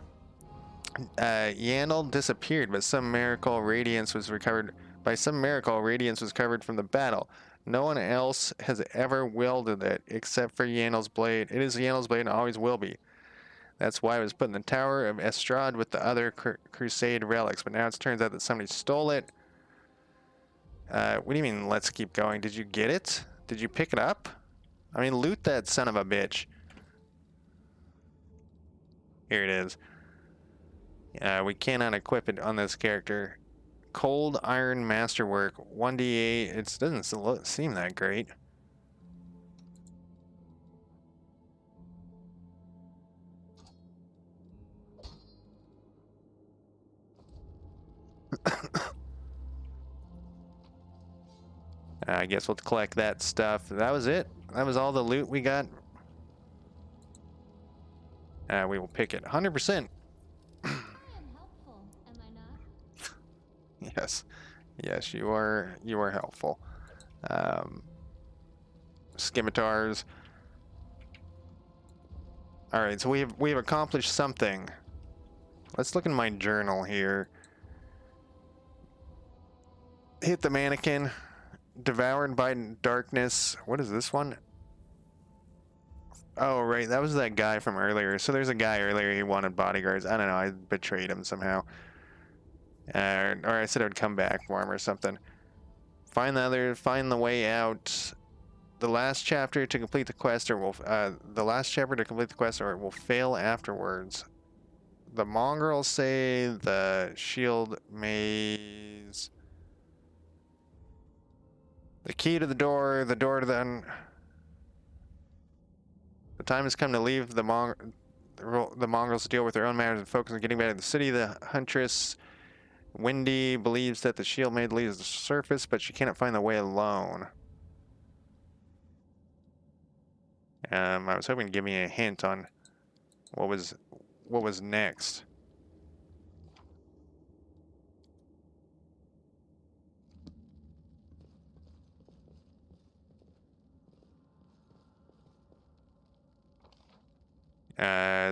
Yandel disappeared, but by some miracle, radiance was covered from the battle. No one else has ever wielded it except for Yandel's blade. It is Yandel's blade and always will be. That's why it was put in the Tower of Estrad with the other Crusade relics, but now it turns out that somebody stole it. What do you mean, let's keep going? Did you get it? Did you pick it up? I mean, loot that son of a bitch. Here it is. We cannot equip it on this character. Cold Iron Masterwork, 1d8. It doesn't seem that great. I guess we'll collect that stuff. That was it. That was all the loot we got. We will pick it. 100%. I am helpful, am I not? Yes. Yes, you are helpful. Scimitars. All right, so we have accomplished something. Let's look in my journal here. Hit the mannequin. Devoured by darkness. What is this one? Oh, right. That was that guy from earlier. So there's a guy earlier, he wanted bodyguards. I don't know. I betrayed him somehow. Or I said I would come back for him or something. Find the way out. The last chapter to complete the quest, or it will fail afterwards. The mongrels say the shield maze. The key to the door to the... The time has come to leave the mongrels to deal with their own matters and focus on getting back to the city. The huntress, Wendy, believes that the shield maid leaves the surface, but she cannot find the way alone. I was hoping to give me a hint on what was next.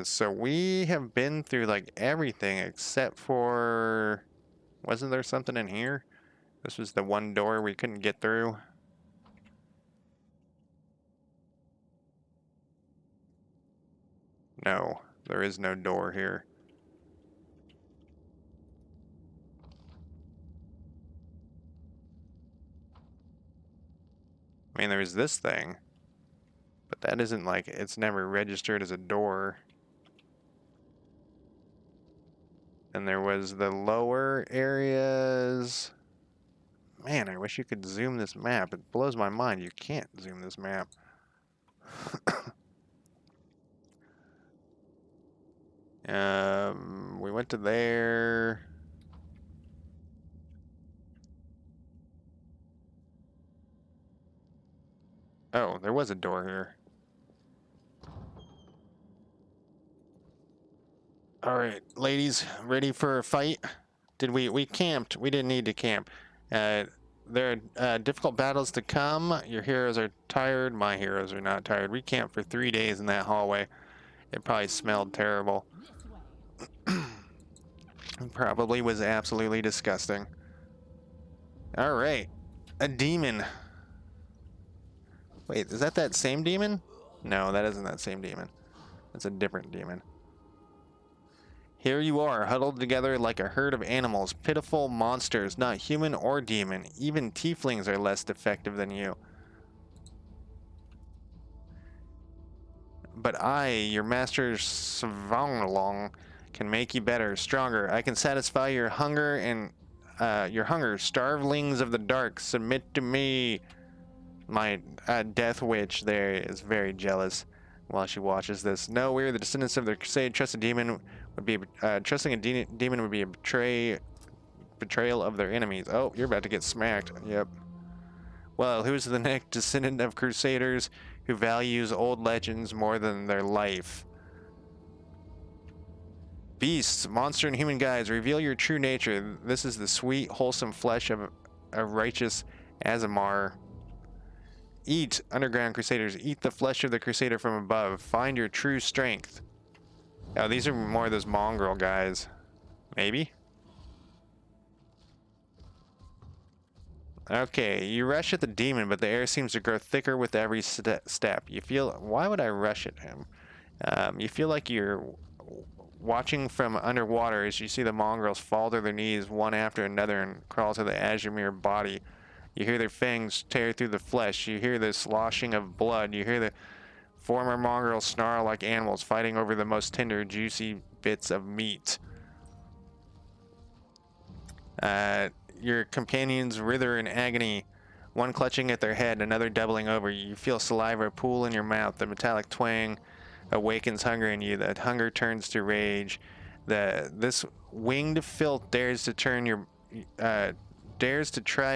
So we have been through like everything except for, wasn't there something in here? This was the one door we couldn't get through. No, there is no door here. I mean, there's this thing. But that isn't like, it's never registered as a door. And there was the lower areas. Man, I wish you could zoom this map. It blows my mind. You can't zoom this map. We went to there. Oh, there was a door here. All right, ladies, ready for a fight? We camped? We didn't need to camp. There are difficult battles to come. Your heroes are tired. My heroes are not tired. We camped for 3 days in that hallway. It probably smelled terrible. It probably was absolutely disgusting. All right, a demon. Wait, is that same demon? No, that isn't that same demon. That's a different demon. Here you are, huddled together like a herd of animals, pitiful monsters, not human or demon. Even tieflings are less defective than you. But I, your master Svanglong, can make you better, stronger. I can satisfy your hunger and starvelings of the dark, submit to me. My death witch there is very jealous while she watches this. No, we're the descendants of the crusade. Trusting a demon would be a betrayal of their enemies. Oh, you're about to get smacked. Yep. Well, who's the next descendant of crusaders who values old legends more than their life? Beasts, monster and human guides, reveal your true nature. This is the sweet, wholesome flesh of a righteous Azamar. Eat, underground crusaders, eat the flesh of the crusader from above. Find your true strength. Oh, these are more of those mongrel guys. Maybe? Okay, you rush at the demon, but the air seems to grow thicker with every step. You feel... Why would I rush at him? You feel like you're watching from underwater as you see the mongrels fall to their knees one after another and crawl to the azure body. You hear their fangs tear through the flesh. You hear the sloshing of blood. You hear the former mongrels snarl like animals fighting over the most tender, juicy bits of meat. Your companions writher in agony, one clutching at their head, another doubling over. You feel saliva pool in your mouth. The metallic twang awakens hunger in you. That hunger turns to rage. This winged filth dares to try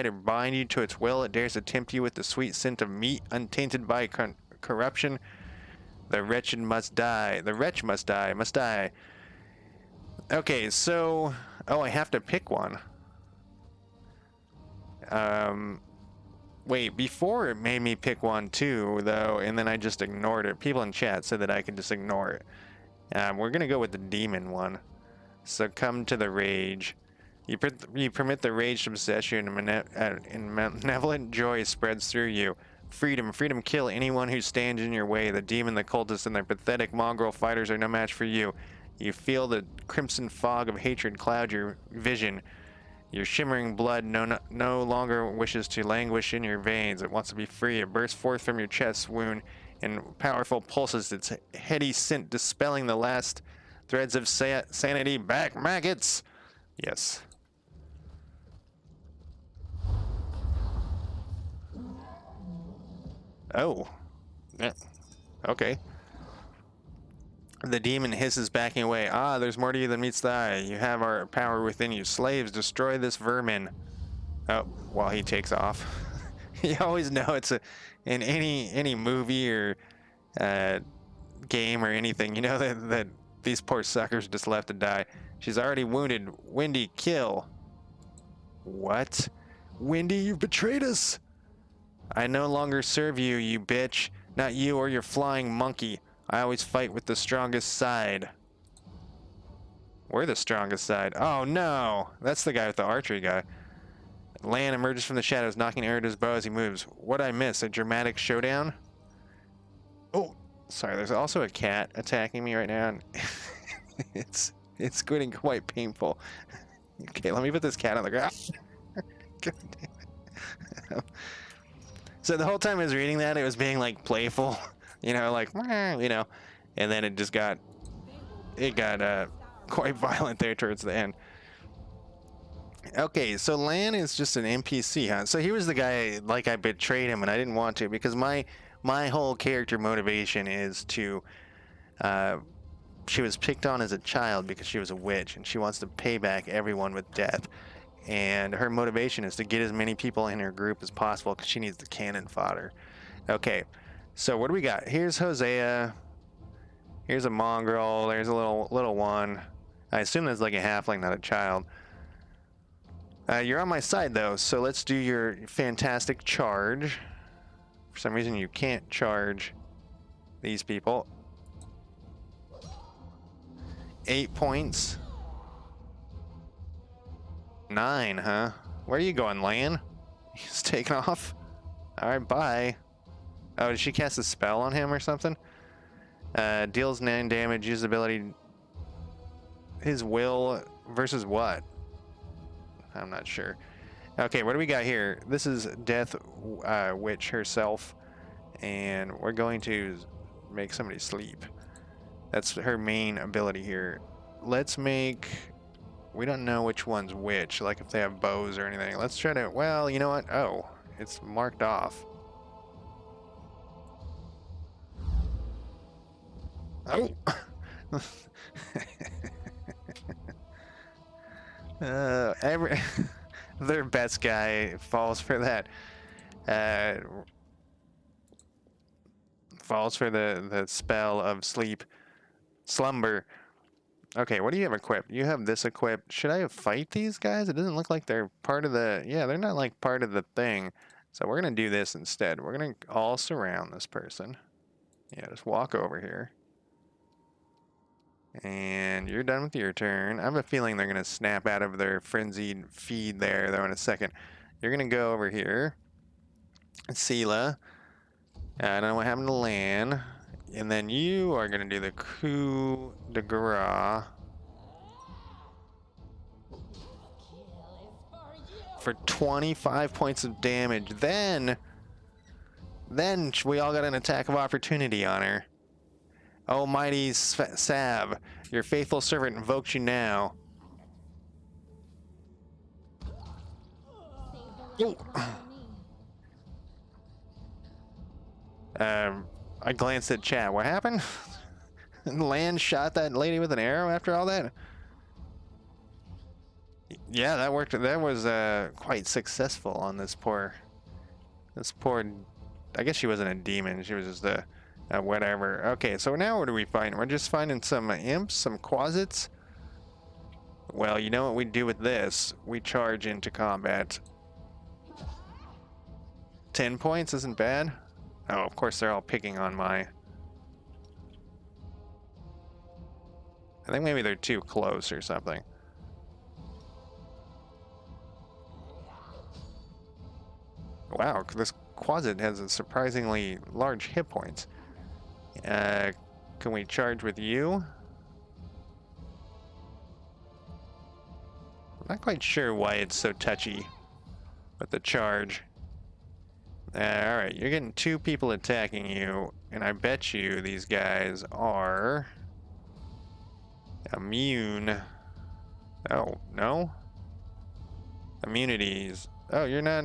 to bind you to its will. It dares to tempt you with the sweet scent of meat untainted by corruption. The wretched must die. The wretch must die. Okay, so... Oh, I have to pick one. Wait, before it made me pick one too, though, and then I just ignored it. People in chat said that I could just ignore it. We're gonna go with the demon one. Succumb to the rage. You permit the rage to possess you, and malevolent joy spreads through you. Freedom, kill anyone who stands in your way. The demon, the cultists, and their pathetic mongrel fighters are no match for you. You feel the crimson fog of hatred cloud your vision. Your shimmering blood no longer wishes to languish in your veins. It wants to be free. It bursts forth from your chest wound in powerful pulses, its heady scent dispelling the last threads of sanity. Back, maggots! Yes. Oh. Yeah. Okay. The demon hisses, backing away. Ah, there's more to you than meets the eye. You have our power within you. Slaves, destroy this vermin. Oh, while he takes off. You always know it's in any movie or game or anything, you know that these poor suckers just left to die. She's already wounded. Wendy, kill. What? Wendy, you've betrayed us. I no longer serve you, you bitch. Not you or your flying monkey. I always fight with the strongest side. We're the strongest side. Oh no! That's the guy with the archery guy. Lan emerges from the shadows, knocking air at his bow as he moves. What'd I miss? A dramatic showdown? Oh, sorry, there's also a cat attacking me right now. And it's getting quite painful. Okay, let me put this cat on the ground. God damn it. So the whole time I was reading that, it was being like playful. You know, like, you know, and then it just got, quite violent there towards the end. Okay, so Lan is just an NPC, huh? So he was the guy, like, I betrayed him and I didn't want to, because my whole character motivation is to, she was picked on as a child because she was a witch, and she wants to pay back everyone with death. And her motivation is to get as many people in her group as possible because she needs the cannon fodder. Okay. So what do we got? Here's Hosea. Here's a mongrel. There's a little one. I assume that's like a halfling, not a child. You're on my side though, so let's do your fantastic charge. For some reason you can't charge these people. 8 points. 9, huh? Where are you going, Lan? He's taking off. Alright, bye. Oh, did she cast a spell on him or something? Deals 9 damage, uses ability. His will versus what? I'm not sure. Okay, what do we got here? This is Death Witch herself. And we're going to make somebody sleep. That's her main ability here. let's make... We don't know which one's which, like if they have bows or anything. Let's try to... Well, you know what? Oh, it's marked off. Oh! Every... Their best guy falls for that. Falls for the spell of sleep. Slumber. Okay, what do you have equipped? You have this equipped. Should I fight these guys? It doesn't look like they're part of the... Yeah, they're not like part of the thing. So we're going to do this instead. We're going to all surround this person. Yeah, just walk over here. And you're done with your turn. I have a feeling they're going to snap out of their frenzied feed there, though, in a second. You're going to go over here. Sela. I don't know what happened to Lan. And then you are going to do the coup de grace for 25 points of damage. Then we all got an attack of opportunity on her. Oh, mighty Sav, your faithful servant invokes you now. Oh. I glanced at chat. What happened? Lan shot that lady with an arrow after all that? Yeah, that worked. That was quite successful on this poor... I guess she wasn't a demon. She was just a whatever. Okay, so now what do we find? We're just finding some imps, some quasits. Well, you know what we do with this? We charge into combat. 10 points isn't bad. Oh, of course they're all picking on my... I think maybe they're too close or something. Wow, this Quasit has a surprisingly large hit points. Can we charge with you? I'm not quite sure why it's so touchy with the charge. Alright, you're getting 2 people attacking you, and I bet you these guys are immune. Oh, no? Immunities. Oh, you're not...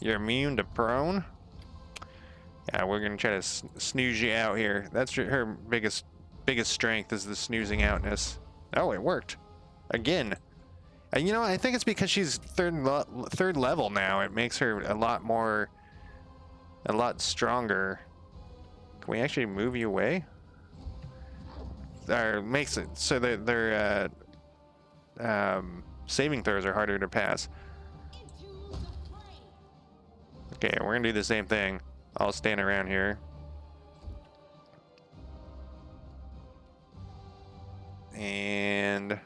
You're immune to prone? Yeah, we're gonna try to snooze you out here. That's her biggest strength, is the snoozing outness. Oh, it worked. Again. And you know, I think it's because she's third level now. It makes her a lot stronger. Can we actually move you away? Or makes it so that their saving throws are harder to pass. Okay, we're gonna do the same thing. I'll stand around here. And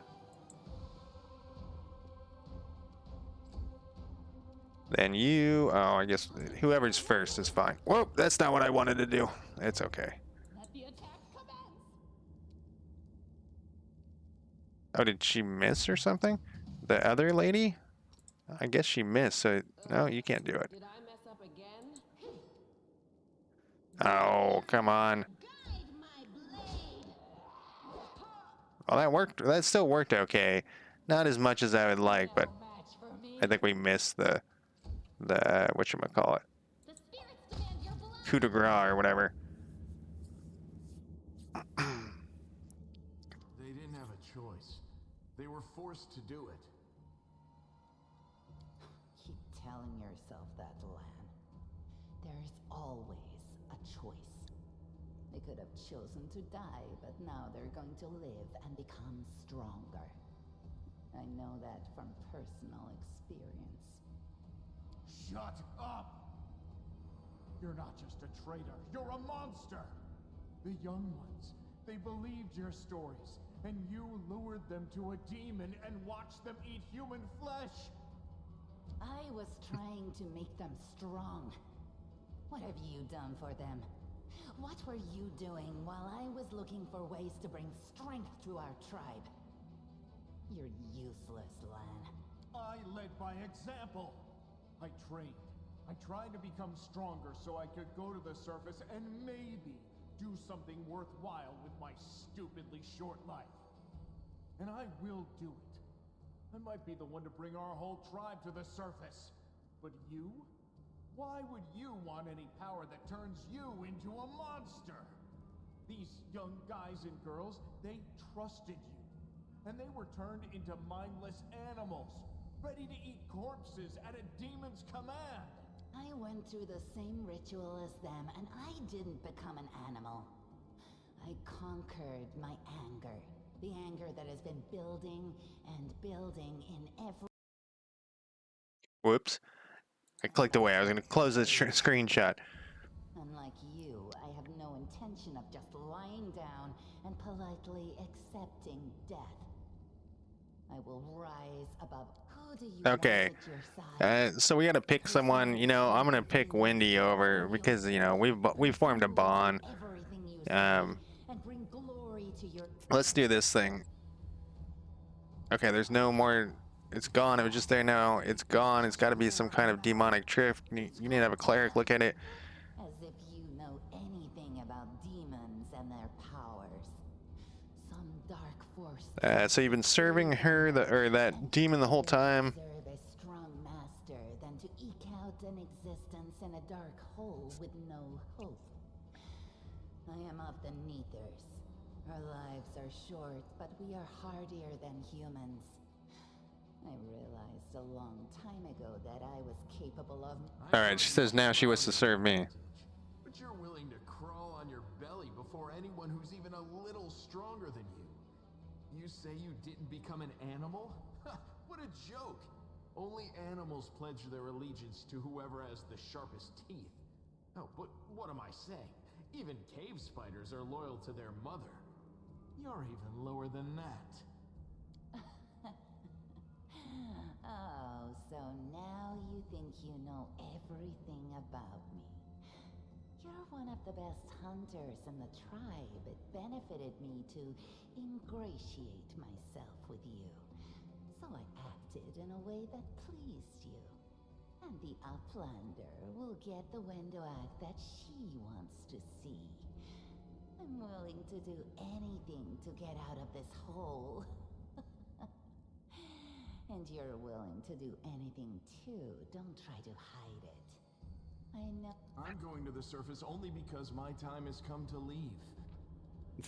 then you, oh, I guess whoever's first is fine. Whoa, that's not what I wanted to do. It's okay. Let the attack commence. Oh, did she miss or something? The other lady? I guess she missed, so no, you can't do it. Did I mess up again? Oh, come on. Well, that worked. That still worked okay. Not as much as I would like, but I think we missed the whatchamacallit. Coup de grace or whatever. They didn't have a choice. They were forced to do it. Keep telling yourself that, Lan. There's always a choice. They could have chosen to die, but now they're going to live and become stronger. I know that from personal experience. Shut up! You're not just a traitor, you're a monster! The young ones, they believed your stories, and you lured them to a demon and watched them eat human flesh! I was trying to make them strong. What have you done for them? What were you doing while I was looking for ways to bring strength to our tribe? You're useless, Lan. I led by example. I trained. I tried to become stronger so I could go to the surface and maybe do something worthwhile with my stupidly short life. and I will do it. I might be the one to bring our whole tribe to the surface. But you? Why would you want any power that turns you into a monster? These young guys and girls, they trusted you. And they were turned into mindless animals, ready to eat corpses at a demon's command. I went through the same ritual as them, and I didn't become an animal. I conquered my anger. The anger that has been building and building in every... Whoops. I clicked away. I was going to close this screenshot. Unlike you, I have no intention of just lying down and politely accepting death. I will rise above. Who do you Okay. want at your side? So we got to pick someone. You know, I'm going to pick Wendy over because, you know, we've formed a bond. Everything you say Um, and bring glory to your... let's do this thing. Okay, there's no more. It's gone. It was just there now. It's gone. It's got to be some kind of demonic trick. You need to have a cleric look at it. As if you know anything about demons and their powers. Some dark force... So you've been serving her, that demon the whole time. Serve a strong master than to eke out an existence in a dark hole with no hope. I am of the Neathers. Our lives are short, but we are hardier than humans. I realized a long time ago that I was capable of... Alright, she says now she wants to serve me. But you're willing to crawl on your belly before anyone who's even a little stronger than you. You say you didn't become an animal? What a joke! Only animals pledge their allegiance to whoever has the sharpest teeth. Oh, but what am I saying? Even cave spiders are loyal to their mother. You're even lower than that. Oh, so now you think you know everything about me. You're one of the best hunters in the tribe. It benefited me to ingratiate myself with you. So I acted in a way that pleased you. And the Uplander will get the window act that she wants to see. I'm willing to do anything to get out of this hole. And you're willing to do anything too. Don't try to hide it. I know. I'm going to the surface only because my time has come to leave.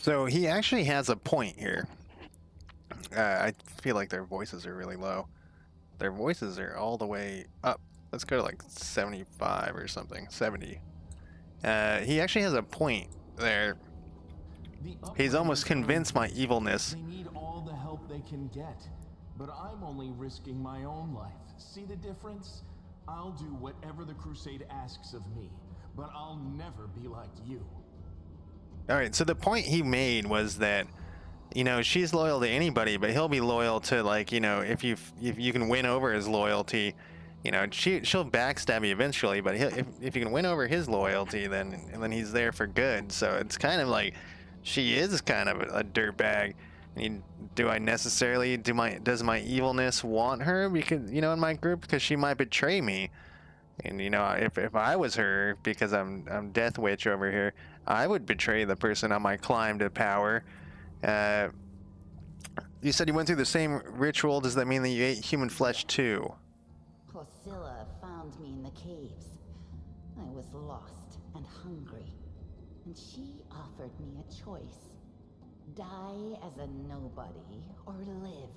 So he actually has a point here. I feel like their voices are really low. Their voices are all the way up. Let's go to like 75 or something. 70. He actually has a point there. He's almost convinced my evilness. They need all the help they can get. But I'm only risking my own life. See the difference? I'll do whatever the Crusade asks of me, but I'll never be like you. Alright, so the point he made was that, you know, she's loyal to anybody, but he'll be loyal to, like, you know, if you can win over his loyalty, you know, she'll backstab you eventually, but if you can win over his loyalty, then he's there for good. So it's kind of like she is kind of a dirtbag. I mean, does my evilness want her? Because, you know, in my group, because she might betray me. And, you know, if I was her, because I'm Death Witch over here, I would betray the person on my climb to power. You said you went through the same ritual. Does that mean that you ate human flesh too? Priscilla found me in the caves. I was lost and hungry, and she offered me a choice. Die as a nobody, or live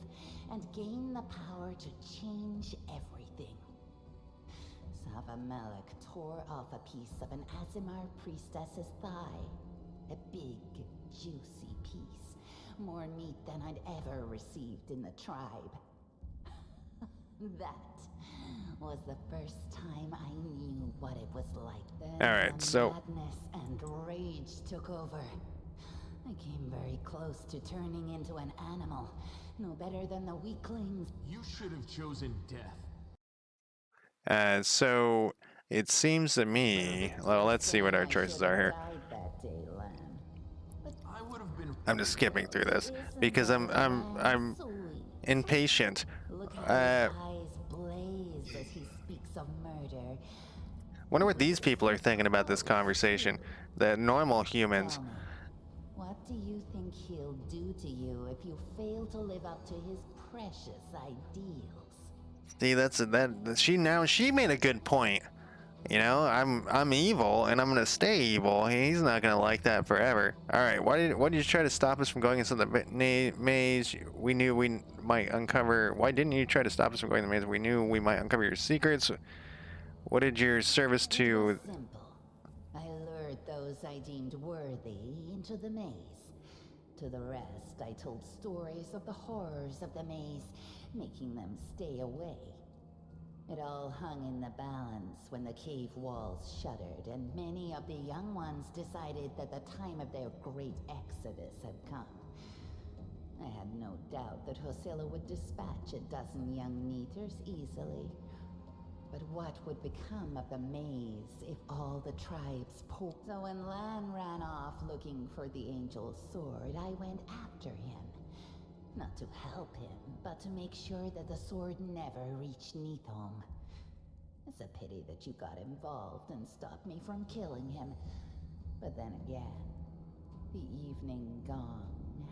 and gain the power to change everything. Savamelek tore off a piece of an Azimar priestess's thigh. A big, juicy piece. More meat than I'd ever received in the tribe. That was the first time I knew what it was like. Then Alright, so madness and rage took over. I came very close to turning into an animal. No better than the weaklings. You should have chosen death. so it seems to me, well, let's see what our choices are here. I would have been. I'm just skipping through this because I'm impatient. Look how his eyes blaze as he speaks of murder. Wonder what these people are thinking about this conversation. The normal humans. Tell me, what do you think he'll do to you if you failed to live up to his precious ideals. See, she made a good point. You know, I'm evil and I'm gonna stay evil. He's not gonna like that forever. All right, why did you try to stop us from going into the maze? We knew we might uncover. Why didn't you try to stop us from going to the maze? We knew we might uncover your secrets. What did your service It to? was simple. I lured those I deemed worthy into the maze. To the rest, I told stories of the horrors of the maze, making them stay away. It all hung in the balance when the cave walls shuttered, and many of the young ones decided that the time of their great exodus had come. I had no doubt that Hosilla would dispatch a dozen young Neathers easily. But what would become of the maze if all the tribes pulled? So when Lan ran off looking for the angel's sword, I went after him. Not to help him, but to make sure that the sword never reached Neathholm. It's a pity that you got involved and stopped me from killing him. But then again, the evening gong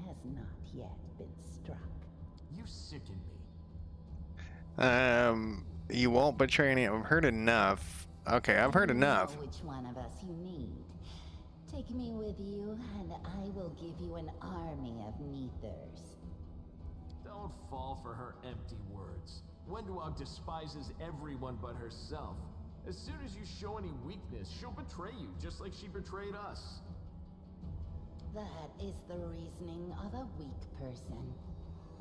has not yet been struck. You sicken me. You won't betray any. I've heard enough. Okay, I've heard You enough. know which one of us you need. Take me with you, and I will give you an army of Neathers. Don't fall for her empty words. Wenduog despises everyone but herself. As soon as you show any weakness, she'll betray you, just like she betrayed us. That is the reasoning of a weak person.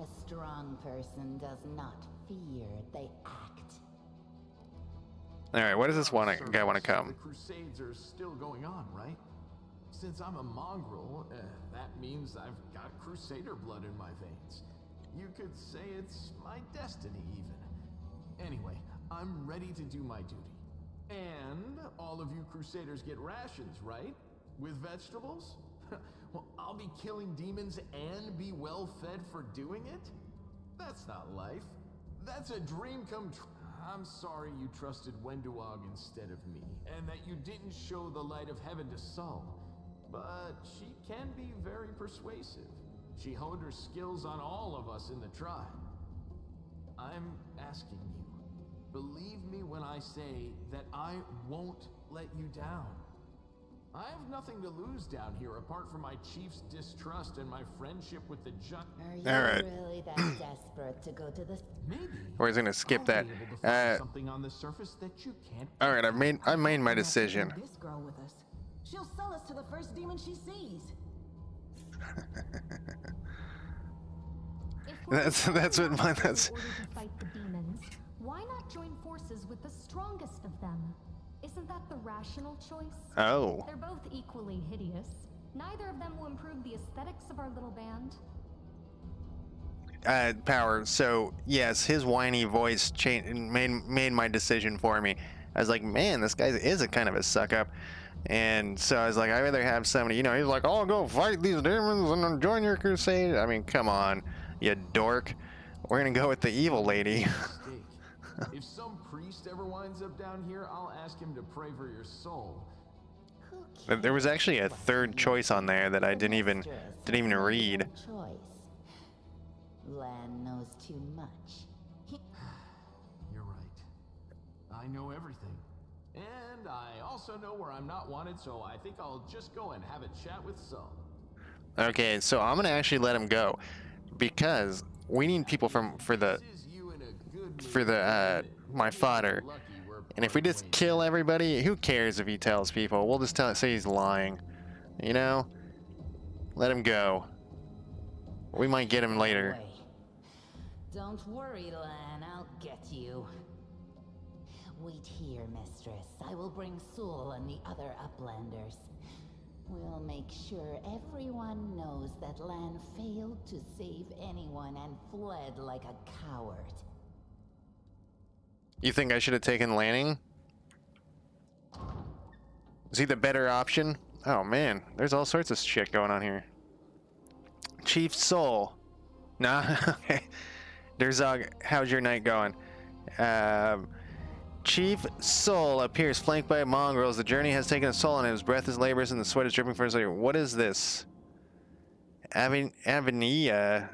A strong person does not fear, they act. All right, what does this guy want to The come? Crusades are still going on, right? Since I'm a mongrel, that means I've got Crusader blood in my veins. You could say it's my destiny, even. Anyway, I'm ready to do my duty. And all of you Crusaders get rations, right? With vegetables? Well, I'll be killing demons and be well fed for doing it? That's not life. That's a dream come true. I'm sorry you trusted Wenduog instead of me, and that you didn't show the light of heaven to Sol. But she can be very persuasive. She honed her skills on all of us in the tribe. I'm asking you, believe me when I say that I won't let you down. I have nothing to lose down here apart from my chief's distrust and my friendship with the giant. Are you All right. really that desperate to go to the... Maybe. We're gonna skip I'll that. be able to find something on the surface that you can't. All right, I made my decision. This girl with us. She'll sell us to the first demon she sees. That's what my that's. In order to fight the demons, why not join forces with the strongest of them? Isn't that the rational choice? Oh. They're both equally hideous. Neither of them will improve the aesthetics of our little band. Power. So yes, his whiny voice made my decision for me. I was like, man, this guy is a kind of a suck up. And so I was like, I'd rather have somebody, you know, he's like, oh, go fight these demons and join your crusade. I mean, come on, you dork. We're gonna go with the evil lady. Mistake. If some priest ever winds up down here, I'll ask him to pray for your soul. Who There was actually a cares third what choice on there that I The didn't even mistress read. has no choice. Lan knows too much. You're right. I know everything. And I also know where I'm not wanted, so I think I'll just go and have a chat with Sol. Okay, so I'm gonna actually let him go because we need people for This is you in a good mood. my fodder. Lucky we're And if we part just ways. kill everybody, who cares if he tells people? We'll just say he's lying. You know? Let him go. We might get him later. Away. Don't worry, Lan, I'll get you. Wait here, mistress. I will bring Sul and the other Uplanders. We'll make sure everyone knows that Lan failed to save anyone and fled like a coward. You think I should have taken Lanning? Is he the better option? Oh man, there's all sorts of shit going on here. Chief Soul. Nah, okay. Derzog, how's your night going? Chief Soul appears flanked by mongrels. The journey has taken a toll on him. His breath is laborious and the sweat is dripping from his ear. What is this? Avinia.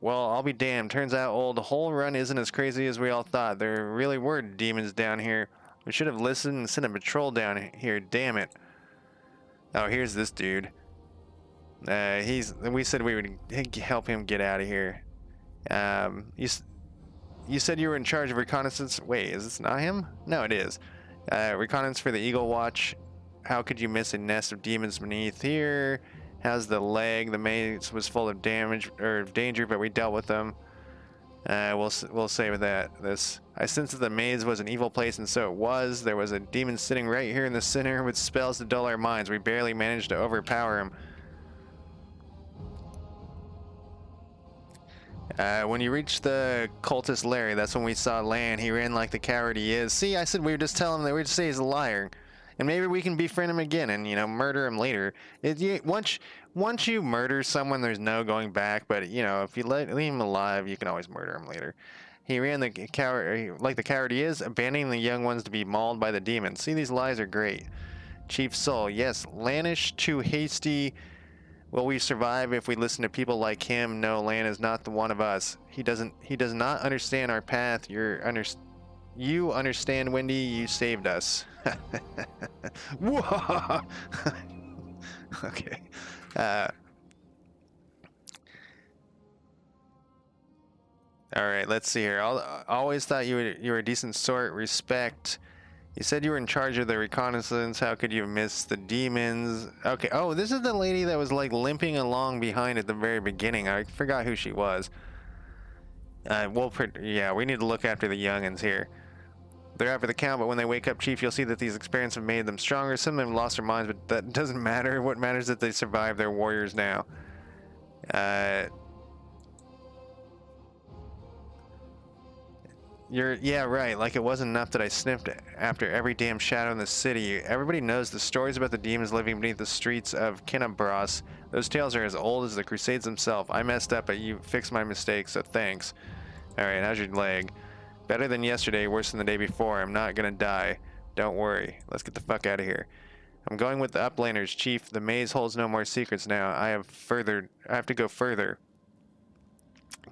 Well, I'll be damned. Turns out old Hole Run isn't as crazy as we all thought. There really were demons down here. We should have listened and sent a patrol down here. Damn it. Oh, here's this dude. We said we would help him get out of here. You said you were in charge of reconnaissance. Wait, is this not him? No, it is. Reconnaissance for the Eagle Watch. How could you miss a nest of demons beneath here? How's the leg? The maze was full of damage or danger, but we dealt with them. We'll say with this. I sensed that the maze was an evil place, and so it was. There was a demon sitting right here in the center with spells to dull our minds. We barely managed to overpower him. When you reached the cultist Larry, that's when we saw Lan. He ran like the coward he is. See, I said we would just tell him that we'd say he's a liar. And maybe we can befriend him again and, you know, murder him later. Once you murder someone, there's no going back. But, you know, if you leave him alive, you can always murder him later. He ran like the coward he is, abandoning the young ones to be mauled by the demons. See, these lies are great. Chief Soul, yes, Lanish too hasty. Will we survive if we listen to people like him? No, Lan is not the one of us. He does not understand our path. You understand, Wendy. You saved us. Whoa. Okay. All right. Let's see here. I always thought you were a decent sort. Respect. You said you were in charge of the reconnaissance. How could you miss the demons? Okay. Oh, this is the lady that was like limping along behind at the very beginning. I forgot who she was. Yeah, we need to look after the youngins here. They're out for the count, but when they wake up, Chief, you'll see that these experiences have made them stronger. Some of them lost their minds, but that doesn't matter. What matters is that they survive. They're warriors now. Yeah, right. Like it wasn't enough that I sniffed after every damn shadow in the city. Everybody knows the stories about the demons living beneath the streets of Kinnabros. Those tales are as old as the Crusades themselves. I messed up, but you fixed my mistake, so thanks. Alright, how's your leg? Better than yesterday, worse than the day before. I'm not gonna die. Don't worry. Let's get the fuck out of here. I'm going with the uplanders, Chief. The maze holds no more secrets now. I have to go further.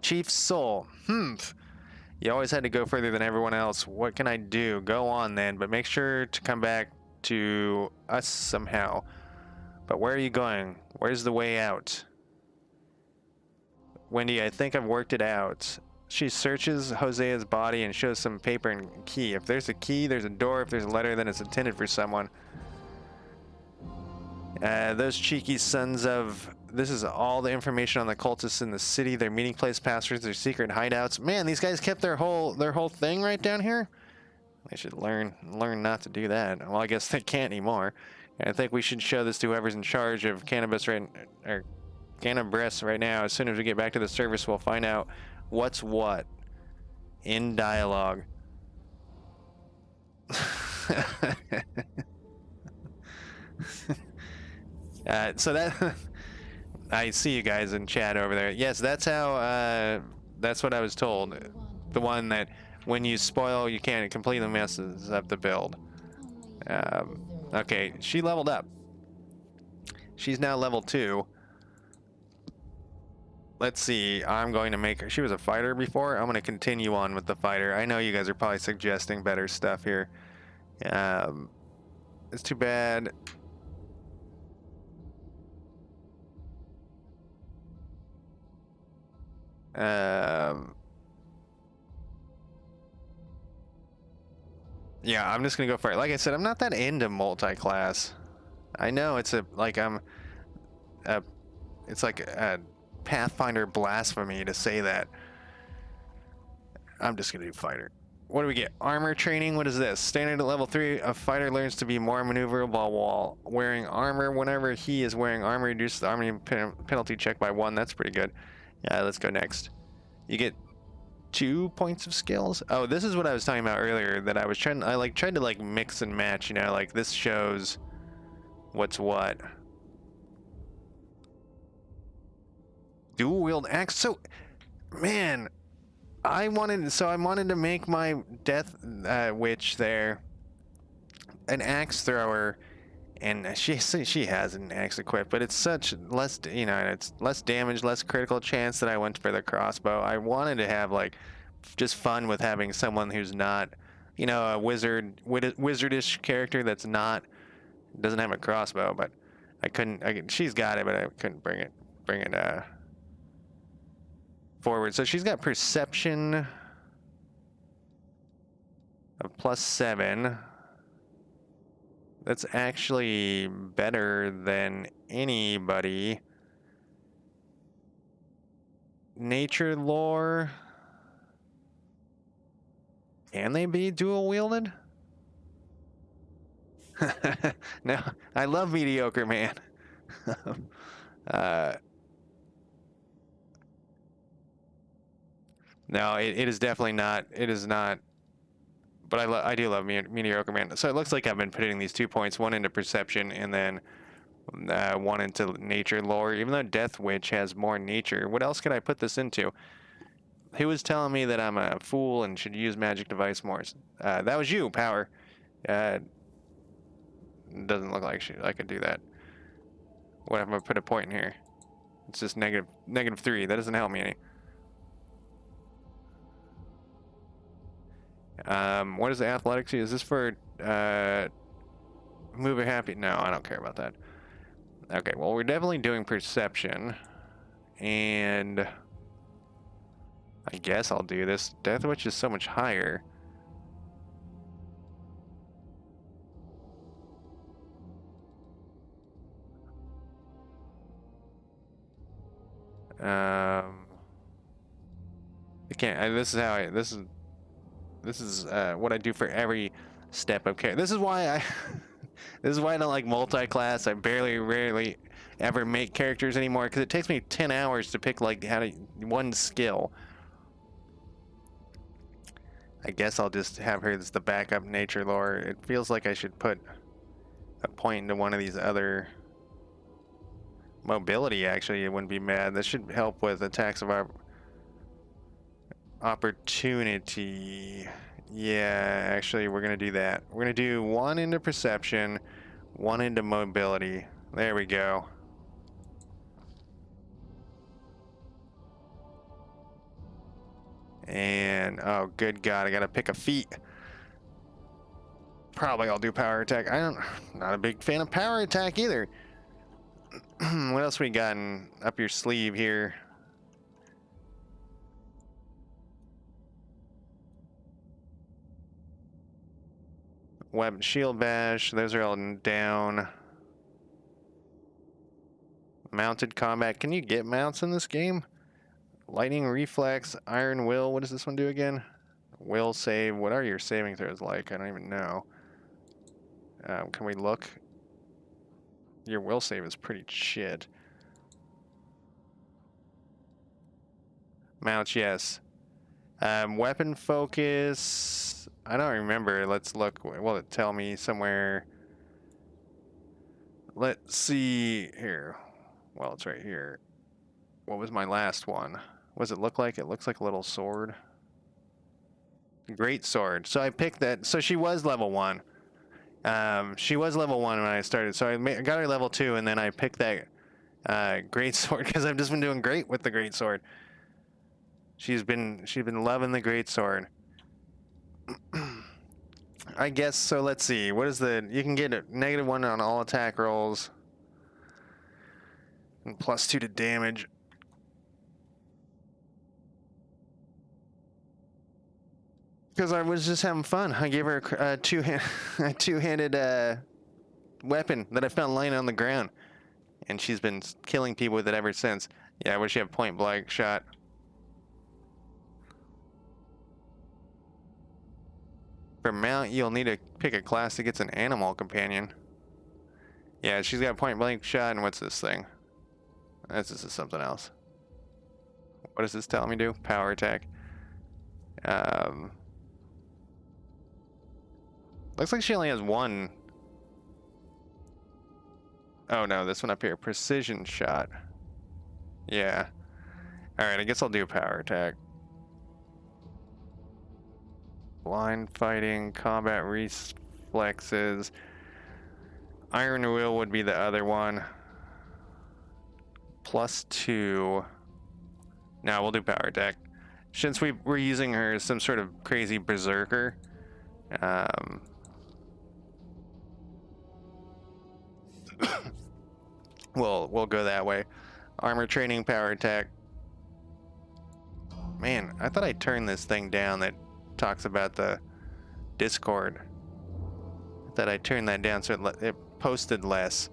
Chief Soul. You always had to go further than everyone else. What can I do? Go on then, but make sure to come back to us somehow. But where are you going? Where's the way out? Wendy, I think I've worked it out. She searches Hosea's body and shows some paper and key. If there's a key, there's a door. If there's a letter, then it's intended for someone. Those cheeky sons of... This is all the information on the cultists in the city, their meeting place passwords, their secret hideouts. Man, these guys kept their whole thing right down here. They should learn not to do that. Well, I guess they can't anymore. And I think we should show this to whoever's in charge of cannabis right now. As soon as we get back to the service, we'll find out what's what in dialogue. So that I see you guys in chat over there. Yes, that's how that's what I was told. The one that when you spoil, you can't completely messes up the build. Okay, she leveled up. She's now level 2. Let's see. I'm going to make her. She was a fighter before. I'm going to continue on with the fighter. I know you guys are probably suggesting better stuff here. It's too bad. Yeah, I'm just gonna go for it. Like I said, I'm not that into multi-class. I know it's it's like a Pathfinder blasphemy to say that. I'm just gonna do fighter. What do we get? Armor training. What is this? Standard at level 3, a fighter learns to be more maneuverable while wearing armor. Whenever he is wearing armor, reduces the armor penalty check by 1. That's pretty good. Yeah, let's go next. You get 2 points of skills. Oh, this is what I was talking about earlier, that I was tried to mix and match, you know, like this shows what's what. Dual wield axe. So, man, I wanted to make my death witch there an axe thrower, And she has an axe equipped, but it's such less, you know, it's less damage, less critical chance that I went for the crossbow. I wanted to have like just fun with having someone who's not, you know, a wizardish character that's not doesn't have a crossbow. But I couldn't. She's got it, but I couldn't bring it forward. So she's got perception of +7. That's actually better than anybody. Nature lore. Can they be dual wielded? No, I love mediocre man. No, it is definitely not. It is not. But I do love mediocre man. So it looks like I've been putting these 2 points, one into perception and then one into nature lore. Even though Death Witch has more nature, what else could I put this into? Who was telling me that I'm a fool and should use magic device more? That was you, Power. Doesn't look like I could do that. What if I put a point in here? It's just -3. That doesn't help me any. What is the athletics? Is this for move a happy? No, I don't care about that. Okay, well, we're definitely doing perception, and I guess I'll do this. Death Witch is so much higher. I can't. This is how I. This is what I do for every step of character. This is why I this is why I don't like multi-class. I rarely ever make characters anymore because it takes me 10 hours to pick like one skill. I guess I'll just have her as the backup nature lore. It feels like I should put a point into one of these other mobility. Actually, it wouldn't be mad. This should help with attacks of our opportunity. Yeah, actually, we're gonna do that. We're gonna do one into perception, one into mobility. There we go. And oh, good God, I gotta pick a feat. Probably I'll do power attack. Not a big fan of power attack either. What else we got up your sleeve here? Weapon shield bash, those are all down. Mounted combat. Can you get mounts in this game? Lightning reflex, iron will. What does this one do again? Will save. What are your saving throws like? I don't even know. Can we look? Your will save is pretty shit. Mounts, yes. Weapon focus. I don't remember. Let's look. Will it tell me somewhere? Let's see here. Well, it's right here. What was my last one? What does it look like? It looks like a little sword. Great sword. So I picked that. So she was level 1. She was level 1 when I started. So I got her level 2, and then I picked that great sword because I've just been doing great with the great sword. She's been loving the great sword. I guess so. Let's see. What is you can get a -1 on all attack rolls and +2 to damage. Because I was just having fun. I gave her a two-handed weapon that I found laying on the ground, and she's been killing people with it ever since. Yeah, I wish you have point blank shot. For mount, you'll need to pick a class that gets an animal companion. Yeah, she's got point blank shot, and what's this thing? This is something else. What does this tell me to do? Power attack. Looks like she only has one. Oh no, this one up here. Precision shot. Yeah. Alright, I guess I'll do power attack. Blind fighting, combat reflexes. Iron Will would be the other one. +2. No, we'll do power attack. Since we're using her as some sort of crazy berserker. We'll go that way. Armor training, power attack. Man, I thought I turned this thing down that talks about the Discord. I thought I turned that down so it posted less.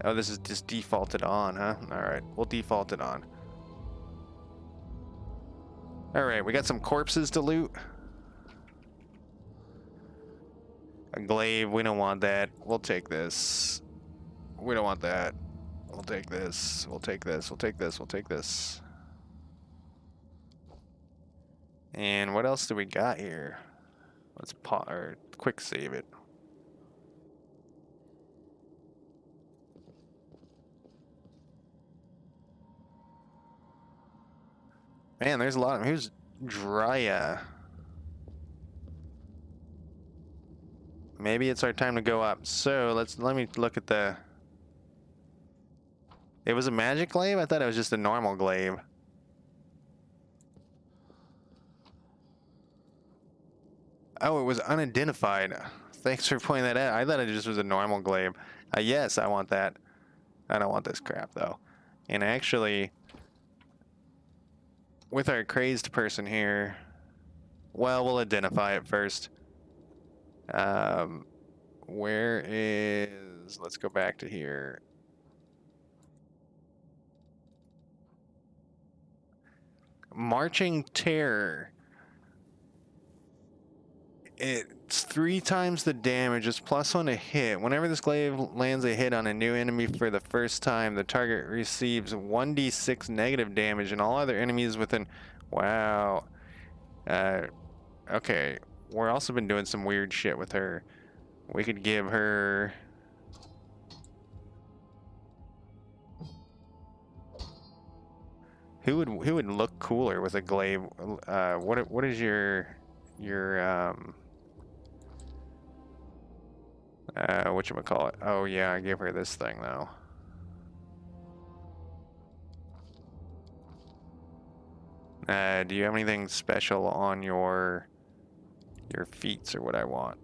Oh, this is just defaulted on, huh? Alright, we'll default it on. Alright, we got some corpses to loot. A glaive, we don't want that. We'll take this. We don't want that. We'll take this. We'll take this. We'll take this. We'll take this. And what else do we got here? Let's quick save it. Man, there's a lot of them. Who's Drya? Maybe it's our time to go up. So let me look at the. It was a magic glaive? I thought it was just a normal glaive. Oh, it was unidentified. Thanks for pointing that out. I thought it just was a normal glaive. Yes, I want that. I don't want this crap, though. And actually, with our crazed person here, well, we'll identify it first. Where is... Let's go back to here. Marching Terror. It's 3 times the damage. It's +1 to hit. Whenever this glaive lands a hit on a new enemy for the first time, the target receives 1d6 negative damage, and all other enemies within. Wow. Okay. We're also been doing some weird shit with her. We could give her. Who would look cooler with a glaive? What is your whatchamacallit? Oh yeah, I gave her this thing though. Do you have anything special on your feats or what I want?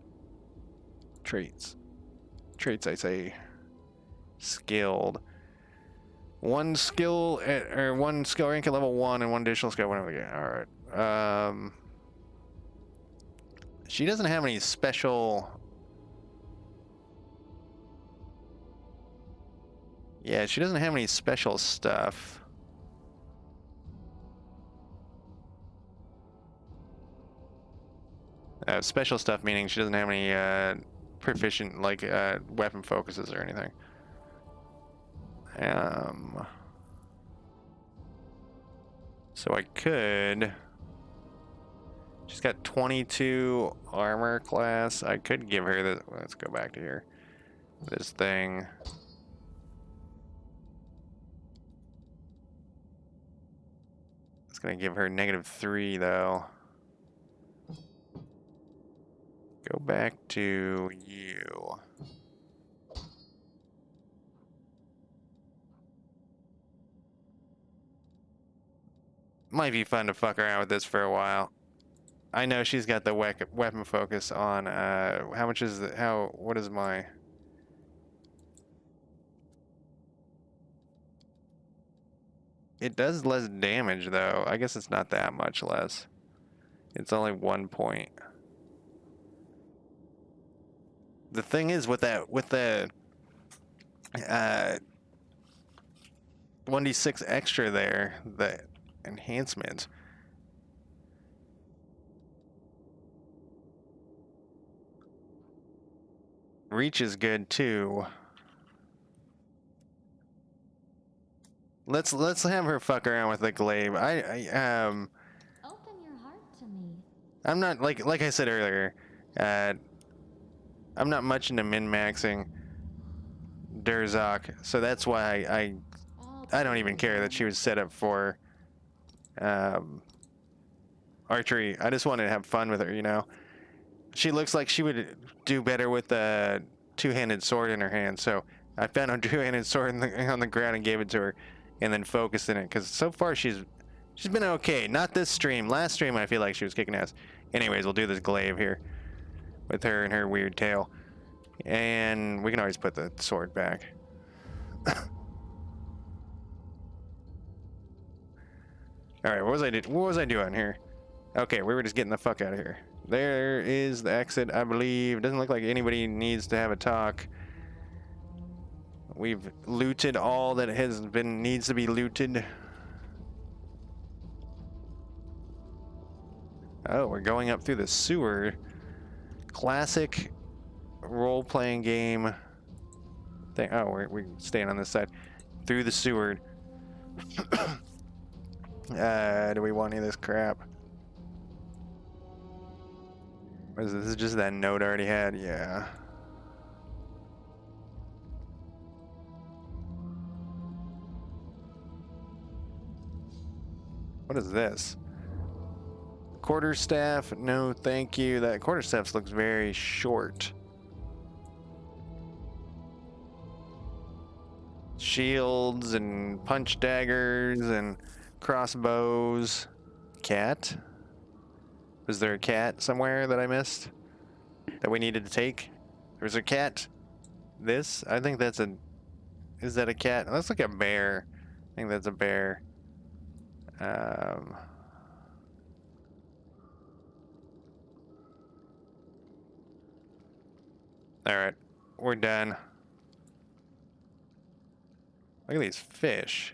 Traits. Traits, I say. Skilled. One skill or one skill rank at level 1 and one additional skill whenever again. Alright. She doesn't have any special. Yeah, she doesn't have any special stuff. Special stuff meaning she doesn't have any proficient like weapon focuses or anything. So I could. She's got 22 armor class. I could give her the. Let's go back to here. This thing. It's gonna give her -3 though. Go back to you. Might be fun to fuck around with this for a while. I know she's got the weapon focus on. How much is it? What is my? It does less damage though. I guess it's not that much less. It's only 1 point. The thing is with the 1d6 extra there, the enhancement. Reach is good too. Let's have her fuck around with the glaive. Open your heart to me. I'm not like I said earlier. I'm not much into min-maxing Durzak, so that's why I don't even care that she was set up for archery. I just wanted to have fun with her, you know. She looks like she would do better with the two-handed sword in her hand. So I found a two-handed sword on the ground and gave it to her, and then focused in it. Because so far she's been okay. Not this stream. Last stream I feel like she was kicking ass. Anyways, we'll do this glaive here with her and her weird tail, and we can always put the sword back. All right, what was I doing here? Okay, we were just getting the fuck out of here. There is the exit, I believe. Doesn't look like anybody needs to have a talk. We've looted all that needs to be looted. Oh, we're going up through the sewer. Classic role-playing game thing. Oh, we're staying on this side. Through the sewer. Do we want any of this crap? What is this? This is just that note I already had? Yeah. What is this? Quarterstaff? No, thank you. That quarterstaff looks very short. Shields and punch daggers and crossbows. Cat? Was there a cat somewhere that I missed that we needed to take? There's a cat. This? I think that's a... Is that a cat? That's like a bear. I think that's a bear. Alright. We're done. Look at these fish.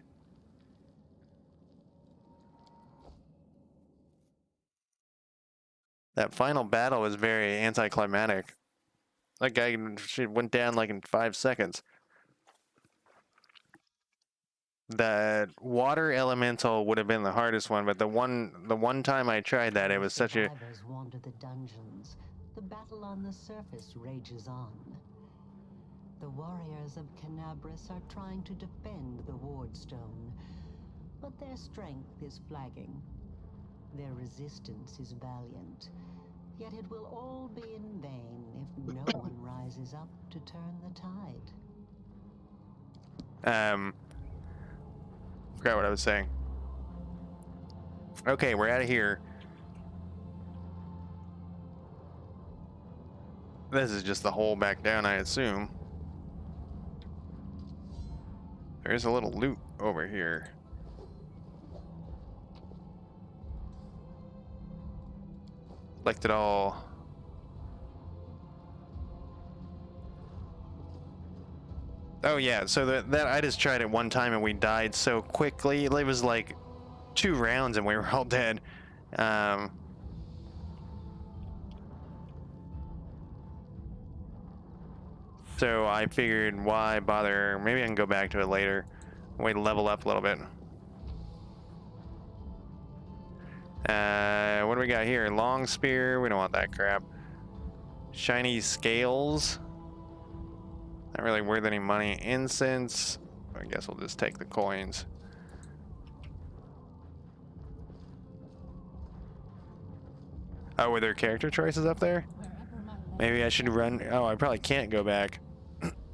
That final battle was very anticlimactic. That guy went down like in 5 seconds. The water elemental would have been the hardest one, but the one time I tried that, it was such a... Survivors wander the dungeons. The battle on the surface rages on. The warriors of Canabras are trying to defend the wardstone, but their strength is flagging. Their resistance is valiant, yet it will all be in vain if no one rises up to turn the tide. Forgot what I was saying. Okay, we're out of here. This is just the hole back down, I assume. There's a little loot over here. Collect it all. Oh yeah, so that I just tried it one time and we died so quickly. It was like 2 rounds and we were all dead. So I figured, why bother? Maybe I can go back to it later. Wait, level up a little bit. What do we got here? Long spear. We don't want that crap. Shiny scales. Not really worth any money. Incense. I guess we'll just take the coins. Oh, were there character choices up there? Maybe I should run. Oh, I probably can't go back.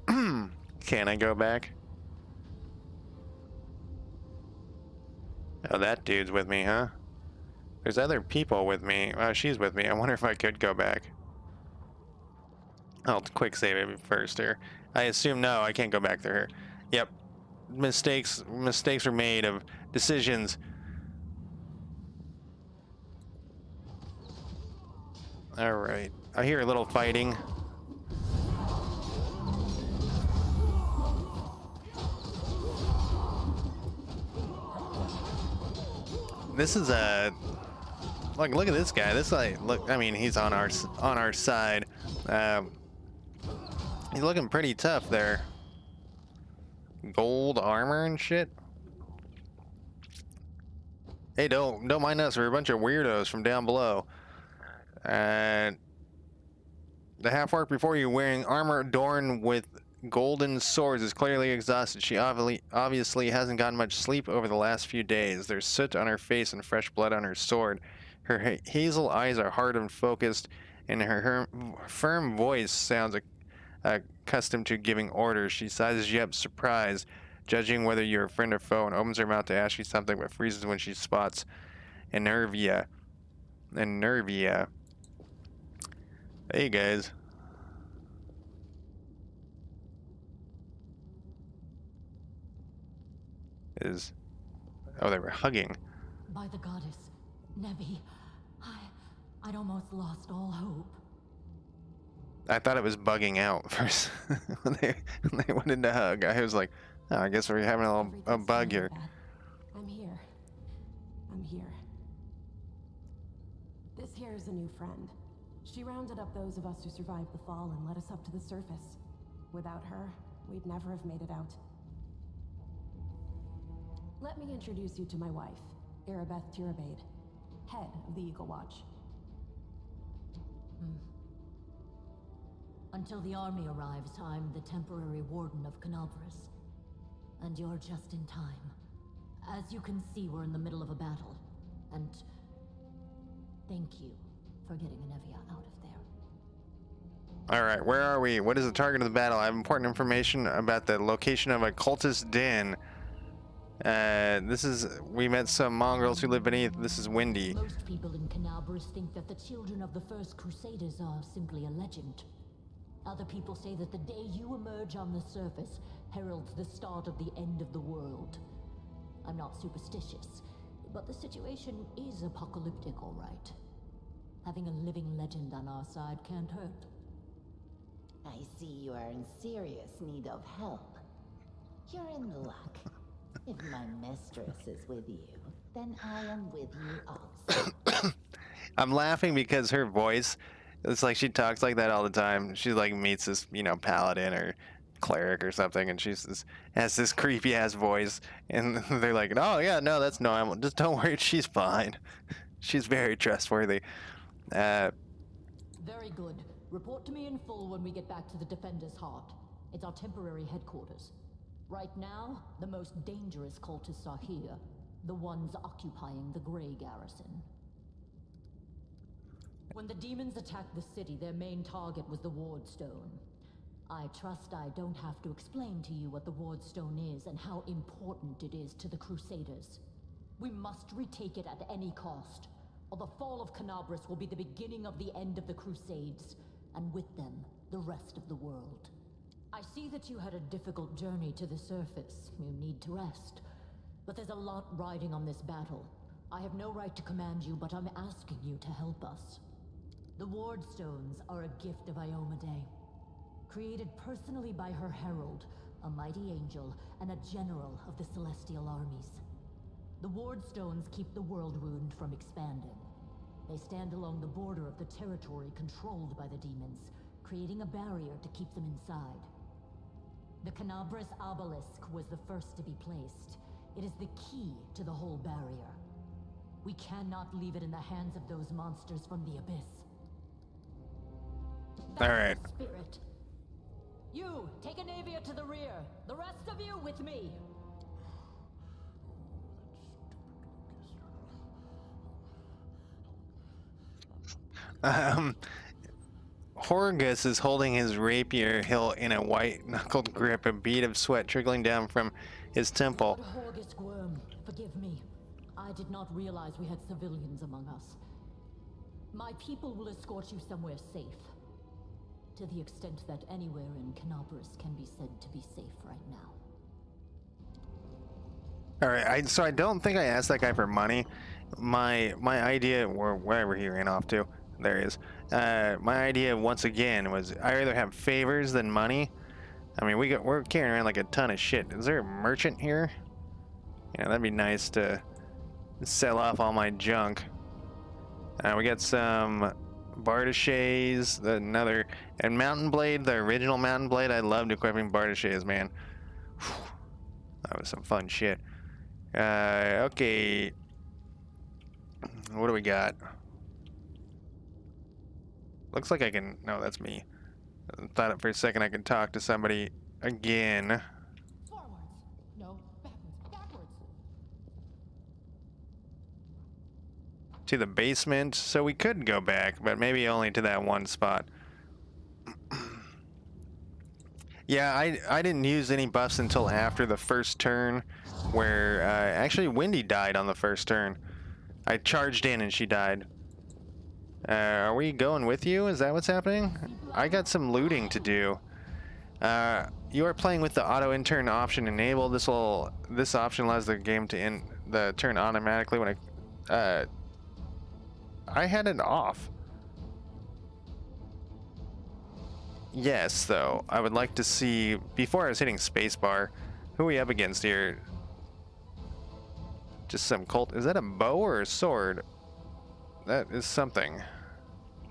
Can I go back? Oh, that dude's with me, huh? There's other people with me. Oh, she's with me. I wonder if I could go back. I'll quick save it first here. I assume no, I can't go back there. Yep. Mistakes were made of decisions. All right. I hear a little fighting. This is a look at this guy. This guy, look, I mean, he's on our side. He's looking pretty tough there. Gold armor and shit. Hey, don't mind us. We're a bunch of weirdos from down below. And the half-orc before you, wearing armor adorned with golden swords, is clearly exhausted. She obviously hasn't gotten much sleep over the last few days. There's soot on her face and fresh blood on her sword. Her hazel eyes are hard and focused, and her firm voice sounds accustomed to giving orders. She sizes you up, surprised, judging whether you're a friend or foe, and opens her mouth to ask you something, but freezes when she spots Enervia. Enervia. Hey, guys. Oh, they were hugging. By the goddess, Nevi, I'd almost lost all hope. I thought it was bugging out first when they went into hug. I was like, oh, I guess we're having a bug here. I'm here. I'm here. This here is a new friend. She rounded up those of us who survived the fall and led us up to the surface. Without her, we'd never have made it out. Let me introduce you to my wife, Arabeth Tirabade, head of the Eagle Watch. Until the army arrives, I'm the temporary warden of Canabras. And you're just in time. As you can see, we're in the middle of a battle. And thank you for getting Anevia out of there. Alright, where are we? What is the target of the battle? I have important information about the location of a cultist den. We met some mongrels who live beneath. This is Windy. Most people in Canabras think that the children of the first Crusaders are simply a legend. Other people say that the day you emerge on the surface heralds the start of the end of the world. I'm not superstitious, but the situation is apocalyptic, all right. Having a living legend on our side can't hurt. I see you are in serious need of help. You're in luck. If my mistress is with you, then I am with you also. I'm laughing because her voice, it's like she talks like that all the time. She like meets this, paladin or cleric or something, and has this creepy ass voice, and they're like, oh yeah, no, that's normal. Just don't worry, she's fine. She's very trustworthy. Very good. Report to me in full when we get back to the Defender's Heart. It's our temporary headquarters. Right now, the most dangerous cultists are here. The ones occupying the Grey Garrison. When the demons attacked the city, their main target was the Ward Stone. I trust I don't have to explain to you what the Ward Stone is and how important it is to the Crusaders. We must retake it at any cost, or the fall of Canabras will be the beginning of the end of the Crusades, and with them, the rest of the world. I see that you had a difficult journey to the surface. You need to rest. But there's a lot riding on this battle. I have no right to command you, but I'm asking you to help us. The Ward Stones are a gift of Iomedae, created personally by her herald, a mighty angel, and a general of the Celestial armies. The Ward Stones keep the World Wound from expanding. They stand along the border of the territory controlled by the demons, creating a barrier to keep them inside. The Canabras Obelisk was the first to be placed. It is the key to the whole barrier. We cannot leave it in the hands of those monsters from the abyss. All right. Spirit. You, take Anevia to the rear. The rest of you with me. Horgus is holding his rapier hilt in a white-knuckled grip, a bead of sweat trickling down from his temple. Lord Horgus Worm, forgive me. I did not realize we had civilians among us. My people will escort you somewhere safe. To the extent that anywhere in Canabras can be said to be safe right now. Alright, so I don't think I asked that guy for money. My idea, or wherever he ran off to, there he is. My idea, once again, was I rather have favors than money. I mean, we're carrying around like a ton of shit. Is there a merchant here? Yeah, that'd be nice to sell off all my junk. We got some Bardaches, and Mountain Blade, the original Mountain Blade. I loved equipping Bardaches, man. Whew, that was some fun shit. Okay. What do we got? Looks like I can... No, that's me. I thought for a second I could talk to somebody again. Forwards. No, backwards. To the basement, so we could go back, but maybe only to that one spot. Yeah, I didn't use any buffs until after the first turn, where actually Wendy died on the first turn. I charged in and she died. Are we going with you? Is that what's happening? I got some looting to do. You are playing with the auto intern option enabled. This option allows the game to end the turn automatically when I had it off. Yes, though. I would like to see, before I was hitting spacebar, who are we up against here? Just some cult. Is that a bow or a sword? That is something.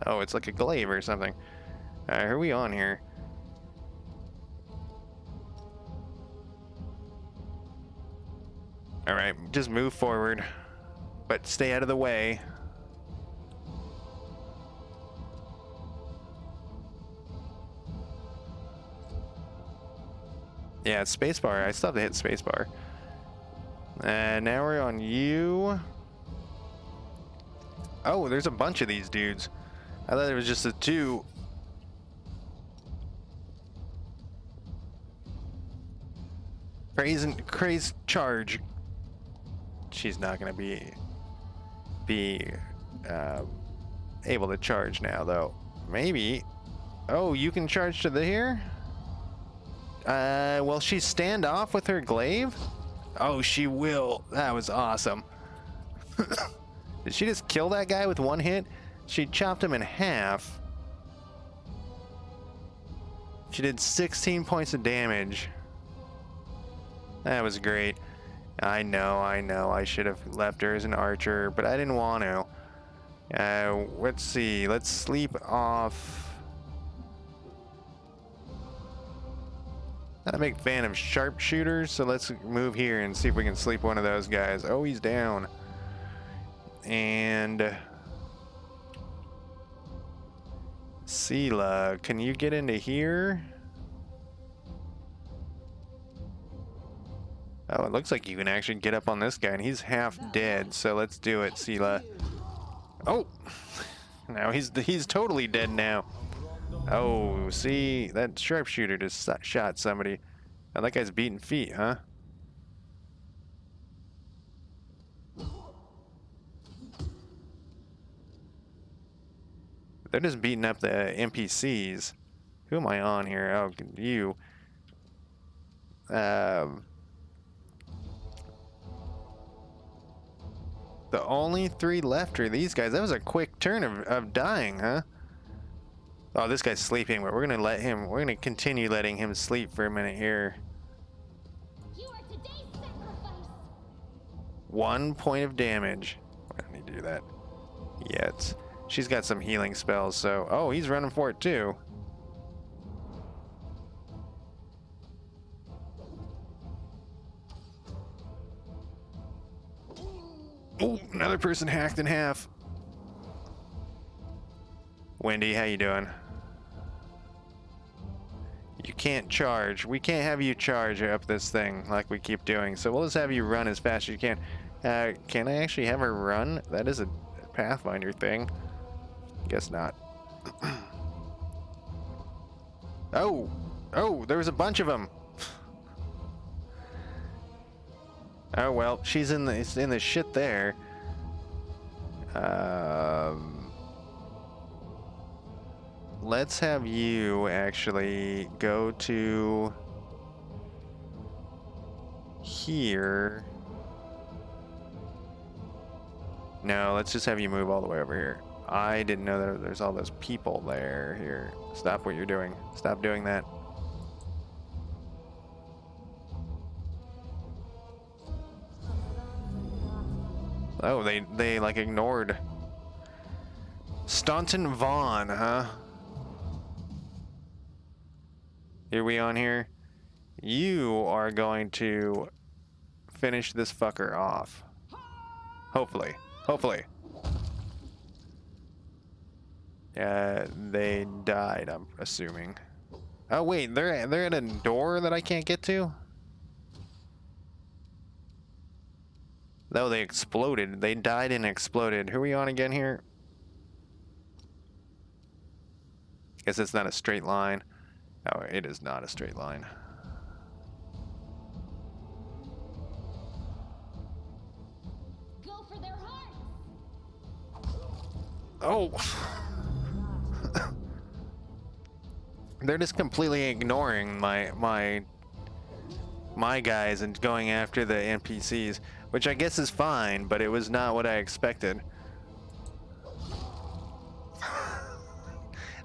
Oh, it's like a glaive or something. Who are we on here? Alright, just move forward, but stay out of the way. Yeah, it's spacebar. I still have to hit spacebar. And now we're on you. Oh, there's a bunch of these dudes. I thought it was just the two. Craze charge. She's not gonna be able to charge now, though. Maybe. Oh, you can charge to the here? Will she stand off with her glaive? Oh, she will. That was awesome. Did she just kill that guy with one hit? She chopped him in half. She did 16 points of damage. That was great. I know. I should have left her as an archer, but I didn't want to. Let's see. Let's sleep off. Not a big fan of sharpshooters, so let's move here and see if we can sleep one of those guys. Oh, he's down. And Sela, can you get into here? Oh, it looks like you can actually get up on this guy, and he's half dead, so let's do it, Sela. Oh! Now he's totally dead now. Oh, see? That sharpshooter just shot somebody. Oh, that guy's beating feet, huh? They're just beating up the NPCs. Who am I on here? Oh, you. The only 3 left are these guys. That was a quick turn of dying, huh? Oh, this guy's sleeping, but we're gonna continue letting him sleep for a minute here. You are today's sacrifice. 1 point of damage. I don't need to do that yet. She's got some healing spells, so... Oh, he's running for it, too. Oh, another person hacked in half. Wendy, how you doing? You can't charge. We can't have you charge up this thing like we keep doing, so we'll just have you run as fast as you can. Can I actually have her run? That is a Pathfinder thing. Guess not. Oh! Oh, there was a bunch of them! Oh well, she's in the shit there. Let's have you actually go to here. No, let's just have you move all the way over here. I didn't know that there's all those people there. Here, stop what you're doing. Stop doing that. Oh, they like ignored Staunton Vaughn, huh? Here we on here. You are going to finish this fucker off. Hopefully. Hopefully. They died, I'm assuming. Oh wait, they're at a door that I can't get to? No, they exploded. They died and exploded. Who are we on again here? Guess it's not a straight line. Oh, it is not a straight line. Go for their hearts! Oh! They're just completely ignoring my guys and going after the NPCs, which I guess is fine, but it was not what I expected.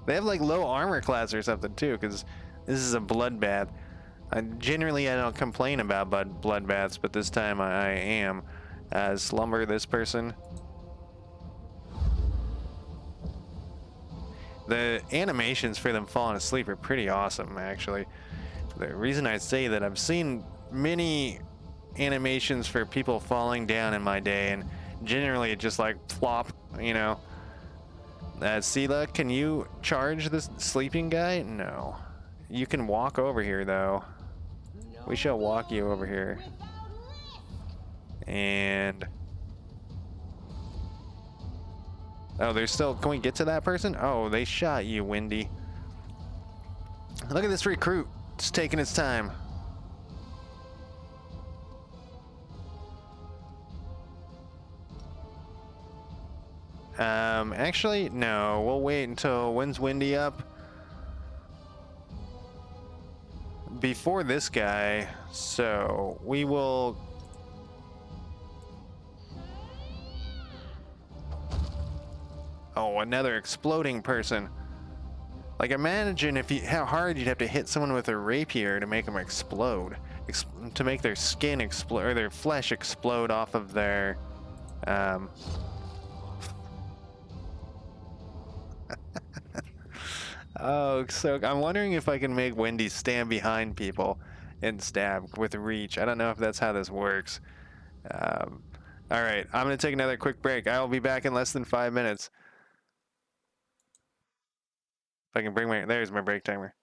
They have like low armor class or something too, because this is a bloodbath. Generally, I don't complain about bloodbaths, but this time I am. Slumber this person. The animations for them falling asleep are pretty awesome, actually. The reason I say that, I've seen many animations for people falling down in my day, and generally it just like plop, you know. Sela, can you charge this sleeping guy? No. You can walk over here, though. We shall walk you over here. And... oh, there's still... can we get to that person? Oh, they shot you, Wendy. Look at this recruit. It's taking its time. Actually, no. We'll wait until... when's Wendy up? Before this guy. So, we will... oh, another exploding person. Like, imagine if you... how hard you'd have to hit someone with a rapier to make them explode. To make their skin explode, or their flesh explode off of their... oh, so I'm wondering if I can make Wendy stand behind people and stab with reach. I don't know if that's how this works. All right, I'm going to take another quick break. I will be back in less than 5 minutes. If I can bring my... there's my break timer.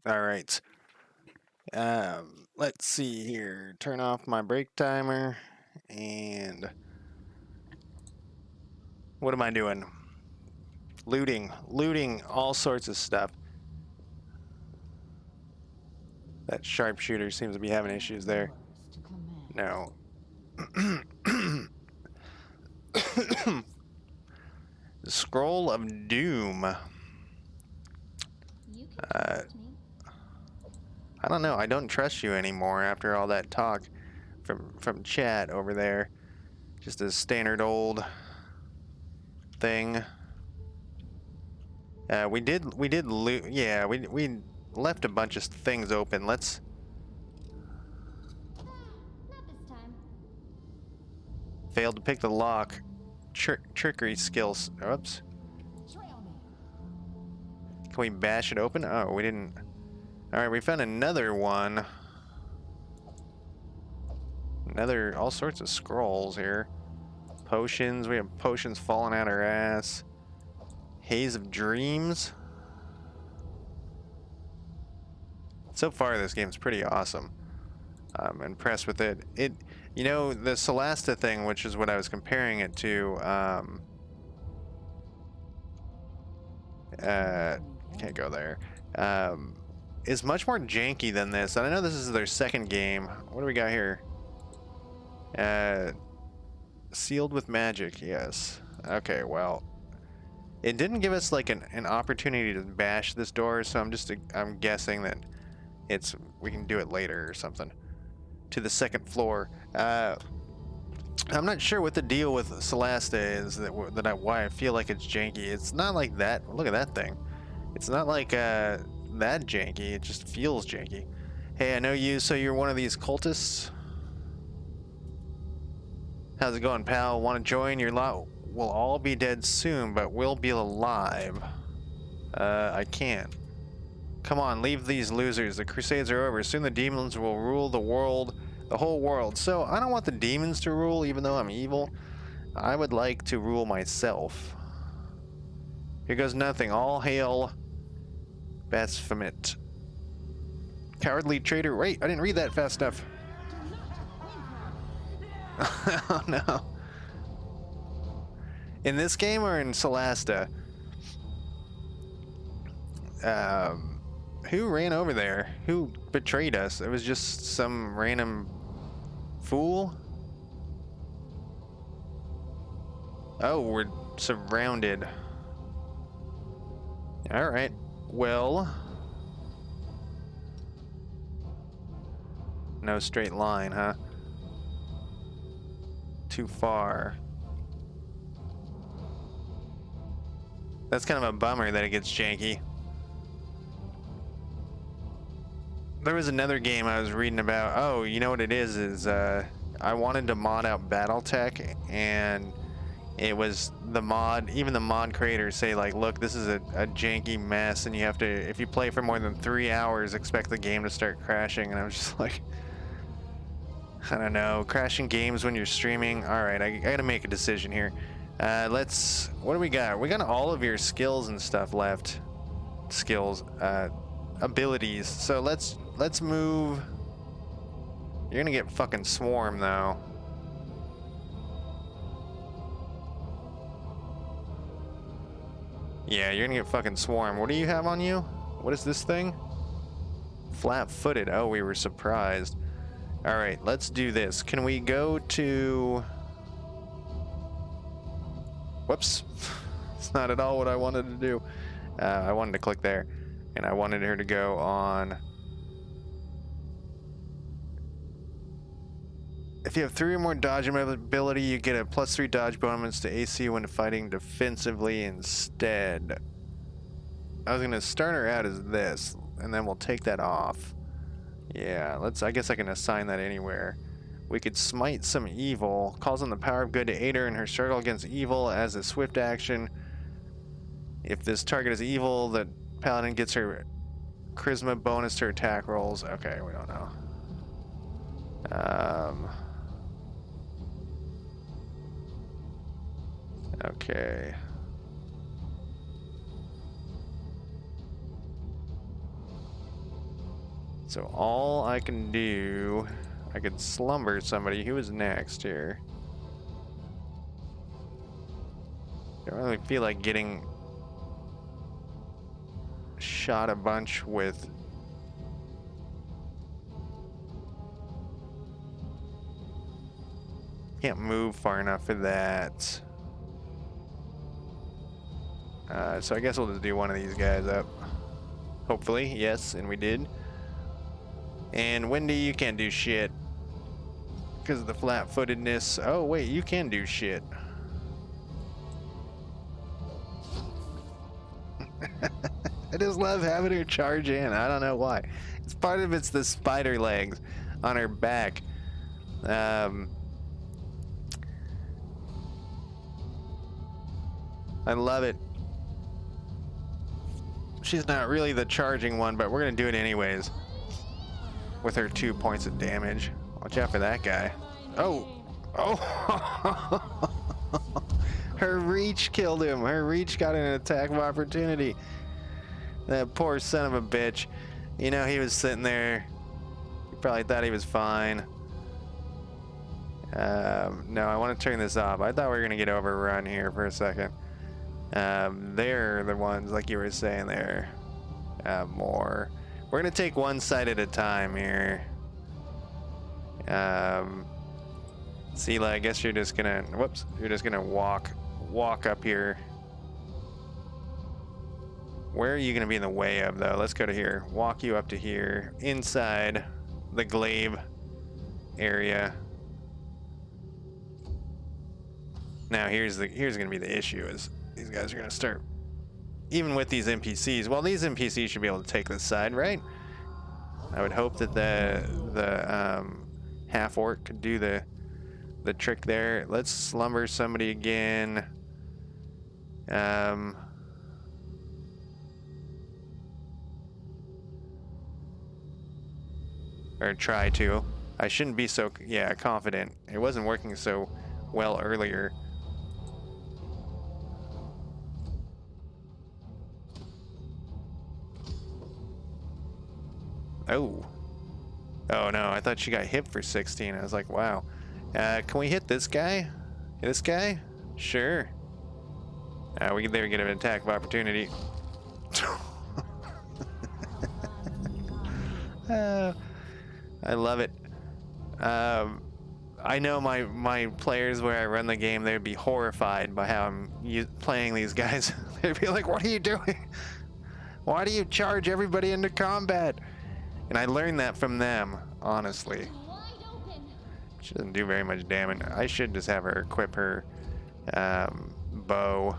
All right. Let's see here. Turn off my break timer. And what am I doing? Looting all sorts of stuff. That sharpshooter seems to be having issues there. Yours to command. No. The Scroll of Doom. You can trust me. I don't know. I don't trust you anymore after all that talk from chat over there. Just a standard old thing. We did loot. Yeah, we left a bunch of things open. Let's. Not this time. Failed to pick the lock. Trickery skills. Oops. Trail me. Can we bash it open? Oh, we didn't. All right, we found another one. All sorts of scrolls here. Potions. We have potions falling out our ass. Haze of Dreams. So far, this game's pretty awesome. I'm impressed with it. You know, the Solasta thing, which is what I was comparing it to. Can't go there. Is much more janky than this. And I know this is their second game. What do we got here? Sealed with magic. Yes. Okay. Well, it didn't give us like an opportunity to bash this door, so I'm guessing that we can do it later or something. To the second floor. I'm not sure what the deal with Solasta is why I feel like it's janky. It's not like that. Look at that thing. It's not like that janky. It just feels janky. Hey, I know you. So you're one of these cultists. How's it going, pal? Want to join? Your lot will all be dead soon, but we'll be alive. I can't. Come on, leave these losers. The Crusades are over. Soon the demons will rule the world, the whole world. So I don't want the demons to rule, even though I'm evil. I would like to rule myself. Here goes nothing. All hail Baphomet. Cowardly traitor. Wait, I didn't read that fast enough. Oh no. In this game or in Solasta? Who ran over there? Who betrayed us? It was just some random fool? Oh, we're surrounded. Alright. Well. No straight line, huh? Too far. That's kind of a bummer that it gets janky. There was another game I was reading about. Oh, you know what it is I wanted to mod out BattleTech, and it was the mod, even the mod creators say like, look, this is a janky mess, and you have to, if you play for more than 3 hours, expect the game to start crashing. And I was just like, I don't know, crashing games when you're streaming. All right, I gotta make a decision here. What do we got? We got all of your skills and stuff left. Abilities. So let's move. You're gonna get fucking swarmed though. Yeah, you're gonna get fucking swarmed. What do you have on you? What is this thing? Flat-footed. Oh, we were surprised. All right, let's do this. Can we go to... Whoops. It's not at all what I wanted to do. I wanted to click there, and I wanted her to go on... If you have 3 or more dodge ability, you get a +3 dodge bonus to AC when fighting defensively instead. I was gonna start her out as this, and then we'll take that off. Yeah, I guess I can assign that anywhere. We could smite some evil, calls on the power of good to aid her in her struggle against evil as a swift action. If this target is evil, the paladin gets her charisma bonus to her attack rolls. Okay, we don't know. Okay. So all I can do, I could slumber somebody. Who is next here? I don't really feel like getting shot a bunch with. Can't move far enough for that. So I guess we'll just do one of these guys up. Hopefully, yes, and we did. And Wendy, you can't do shit because of the flat-footedness. Oh wait, you can do shit. I just love having her charge in. I don't know why. It's part of it's the spider legs on her back. I love it. She's not really the charging one, but we're gonna do it anyways. With her 2 points of damage. Watch out for that guy. Oh! Oh! Her reach killed him. Her reach got an attack of opportunity. That poor son of a bitch. You know, he was sitting there. He probably thought he was fine. No, I want to turn this off. I thought we were going to get overrun here for a second. They're the ones, like you were saying there. More. We're going to take one side at a time here. Sela, I guess you're just going to... Whoops. You're just going to walk up here. Where are you going to be in the way of, though? Let's go to here. Walk you up to here. Inside the glaive area. Now, here's going to be the issue is these guys are going to start... Even with these NPCs, well, these NPCs should be able to take this side, right? I would hope that the half-orc could do the trick there. Let's slumber somebody again. Or try to. I shouldn't be so, yeah, confident. It wasn't working so well earlier. Oh. Oh no, I thought she got hit for 16. I was like, wow. Can we hit this guy? This guy? Sure. We can there get an attack of opportunity. I love it. I know my players where I run the game, they'd be horrified by how I'm playing these guys. They'd be like, what are you doing? Why do you charge everybody into combat? And I learned that from them, honestly. She doesn't do very much damage. I should just have her equip her bow.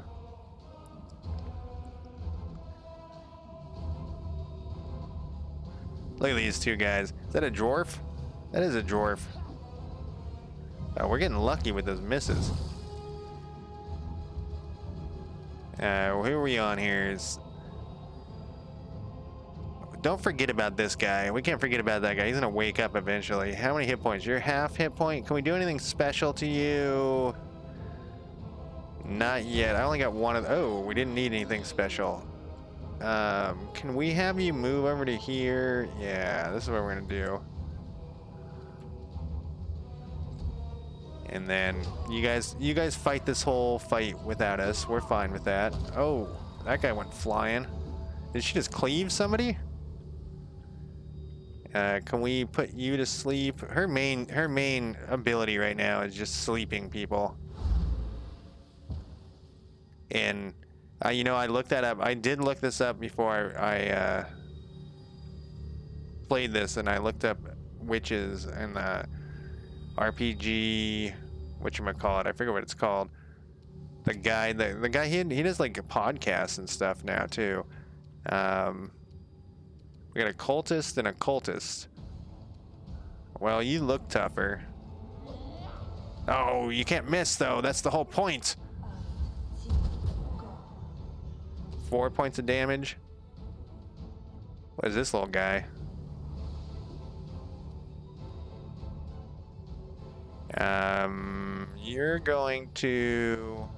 Look at these two guys. Is that a dwarf? That is a dwarf. Oh, we're getting lucky with those misses. Who are we on here? Don't forget about this guy. We can't forget about that guy. He's gonna wake up eventually. How many hit points? You're half hit point. Can we do anything special to you? Not yet. I only got one of... Oh, we didn't need anything special. Can we have you move over to here? Yeah, this is what we're gonna do. And then you guys fight this whole fight without us. We're fine with that. Oh, that guy went flying. Did she just cleave somebody? Can we put you to sleep? Her main ability right now is just sleeping people. And you know, I looked that up. I did look this up before I played this, and I looked up witches and RPG, whatchamacallit, I forget what it's called. The guy he does like podcasts and stuff now too. We got a cultist and a cultist. Well, you look tougher. Oh, you can't miss though. That's the whole point. 4 points of damage. What is this little guy? You're going to...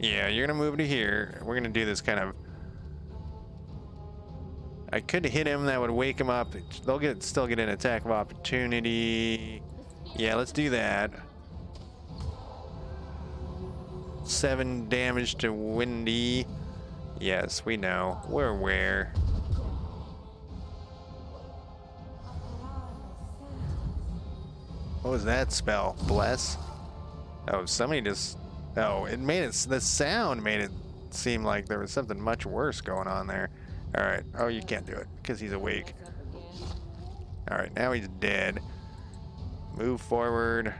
Yeah, you're gonna move to here. We're gonna do this kind of... I could hit him, that would wake him up. They'll still get an attack of opportunity. Yeah, let's do that. 7 damage to Windy. Yes, we know. We're aware. What was that spell? Bless? Oh, somebody just... Oh, it made it... The sound made it seem like there was something much worse going on there. Alright. Oh, you can't do it, because he's awake. Alright, now he's dead. Move forward.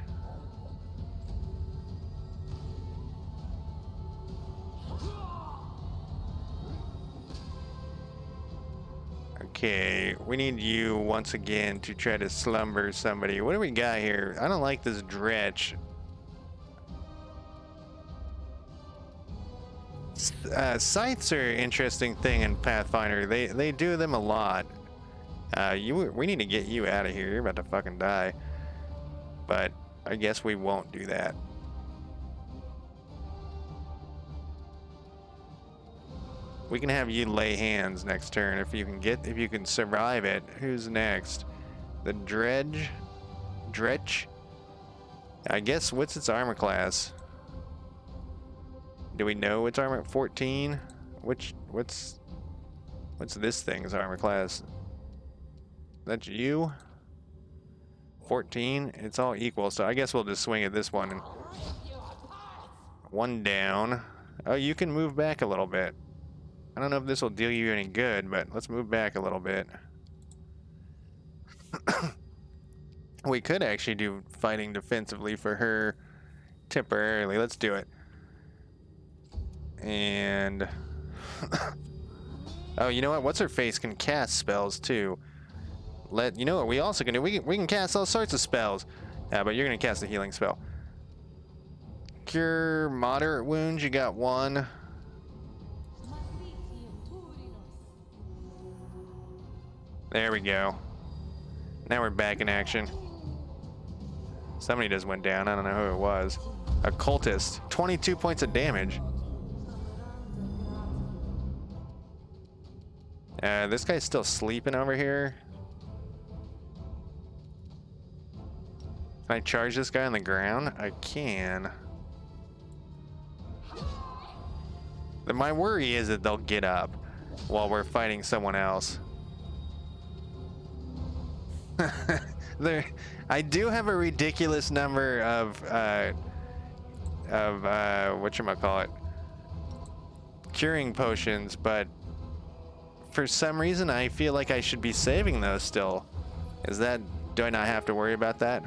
Okay, we need you once again to try to slumber somebody. What do we got here? I don't like this dretch. Scythes are an interesting thing in Pathfinder. They do them a lot. We need to get you out of here. You're about to fucking die. But I guess we won't do that. We can have you lay hands next turn if you can survive it. Who's next? The Dredge? I guess, what's its armor class? Do we know its armor? 14? What's this thing's armor class? That's you? 14? It's all equal, so I guess we'll just swing at this one. And 1 down. Oh, you can move back a little bit. I don't know if this will do you any good, but let's move back a little bit. We could actually do fighting defensively for her temporarily. Let's do it. And... oh, you know what? What's her face can cast spells too. You know what we also can do? We can cast all sorts of spells. Yeah, but you're gonna cast a healing spell. Cure moderate wounds. You got 1. There we go. Now we're back in action. Somebody just went down. I don't know who it was. A cultist. 22 points of damage. This guy's still sleeping over here. Can I charge this guy on the ground? I can. My worry is that they'll get up while we're fighting someone else. I do have a ridiculous number of whatchamacallit, curing potions, but for some reason I feel like I should be saving those still. Do I not have to worry about that?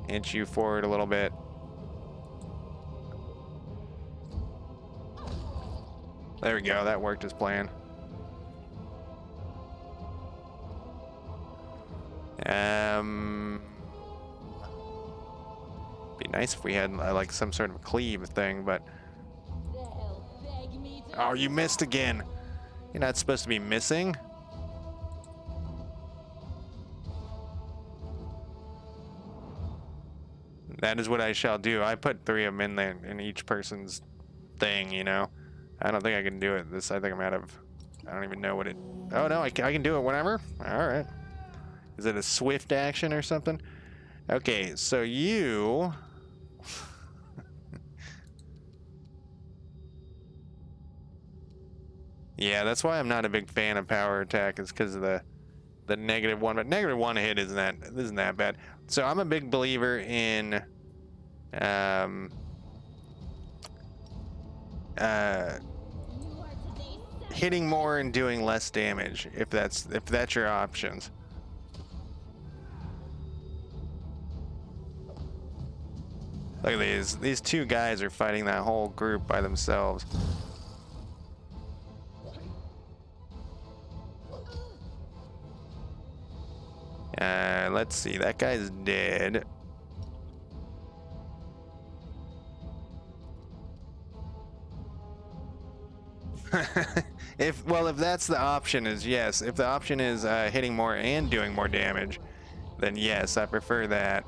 Inch you forward a little bit. There we go, that worked as planned. Be nice if we had like some sort of cleave thing, but... Oh, you missed again. You're not supposed to be missing. That is what I shall do. I put 3 of them in there in each person's thing, you know. I don't think I can do it. I think I'm out of... I don't even know what it... Oh, no, I can do it whenever? Alright. Is it a swift action or something? Okay, so you... Yeah, that's why I'm not a big fan of power attack, is because of the -1. But -1 hit isn't that bad. So I'm a big believer in... hitting more and doing less damage, if that's your options. Look at these 2 guys are fighting that whole group by themselves. Let's see, that guy's dead. If that's the option, is yes. If the option is hitting more and doing more damage, then yes, I prefer that.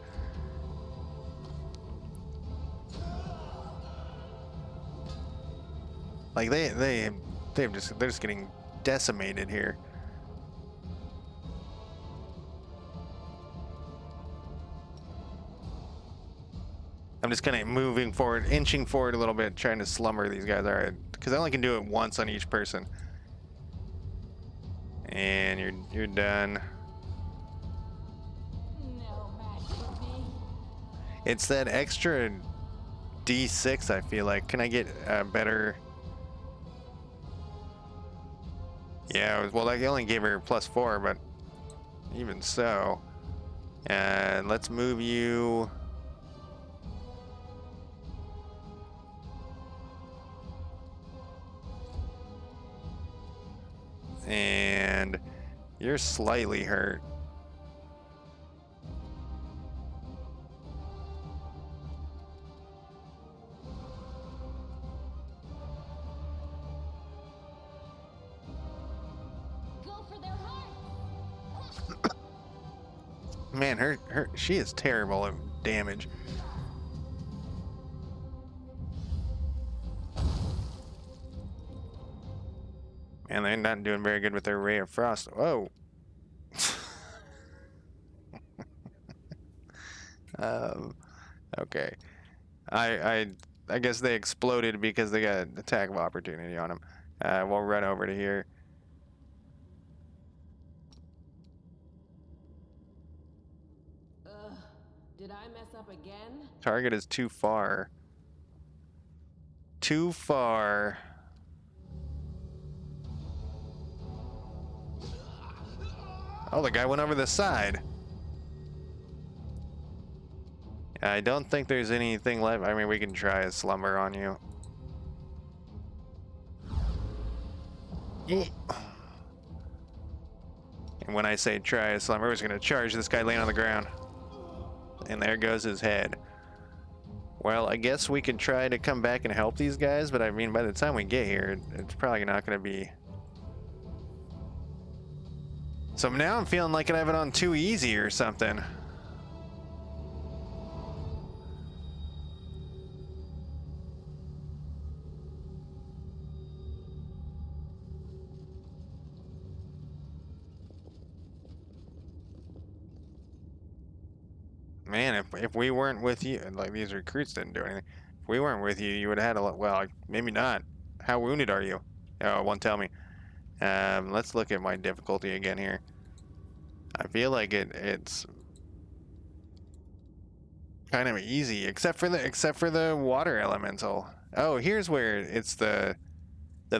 Like they're just getting decimated here. I'm just kind of moving forward, inching forward a little bit, trying to slumber these guys. All right, because I only can do it once on each person. And you're done. No match for me. It's that extra D6. I feel like. Can I get a better? Yeah. Well, I only gave her +4, but even so, and let's move you. And you're slightly hurt. Go for their hearts. Man, she is terrible at damage. And they're not doing very good with their Ray of Frost. Whoa. Okay. I guess they exploded because they got an attack of opportunity on them. We'll run over to here. Did I mess up again? Target is too far. Too far. Oh, the guy went over the side. I don't think there's anything left. I mean, we can try a slumber on you. And when I say try a slumber, we're just going to charge this guy laying on the ground. And there goes his head. Well, I guess we can try to come back and help these guys, but I mean, by the time we get here, it's probably not going to be... So now I'm feeling like I have it on too easy or something. Man, if we weren't with you, like these recruits didn't do anything. If we weren't with you, you would have had a lot. Well, maybe not. How wounded are you? Oh, it won't tell me. Let's look at my difficulty again here. I feel like it's kind of easy, except for the water elemental. Oh, here's where it's the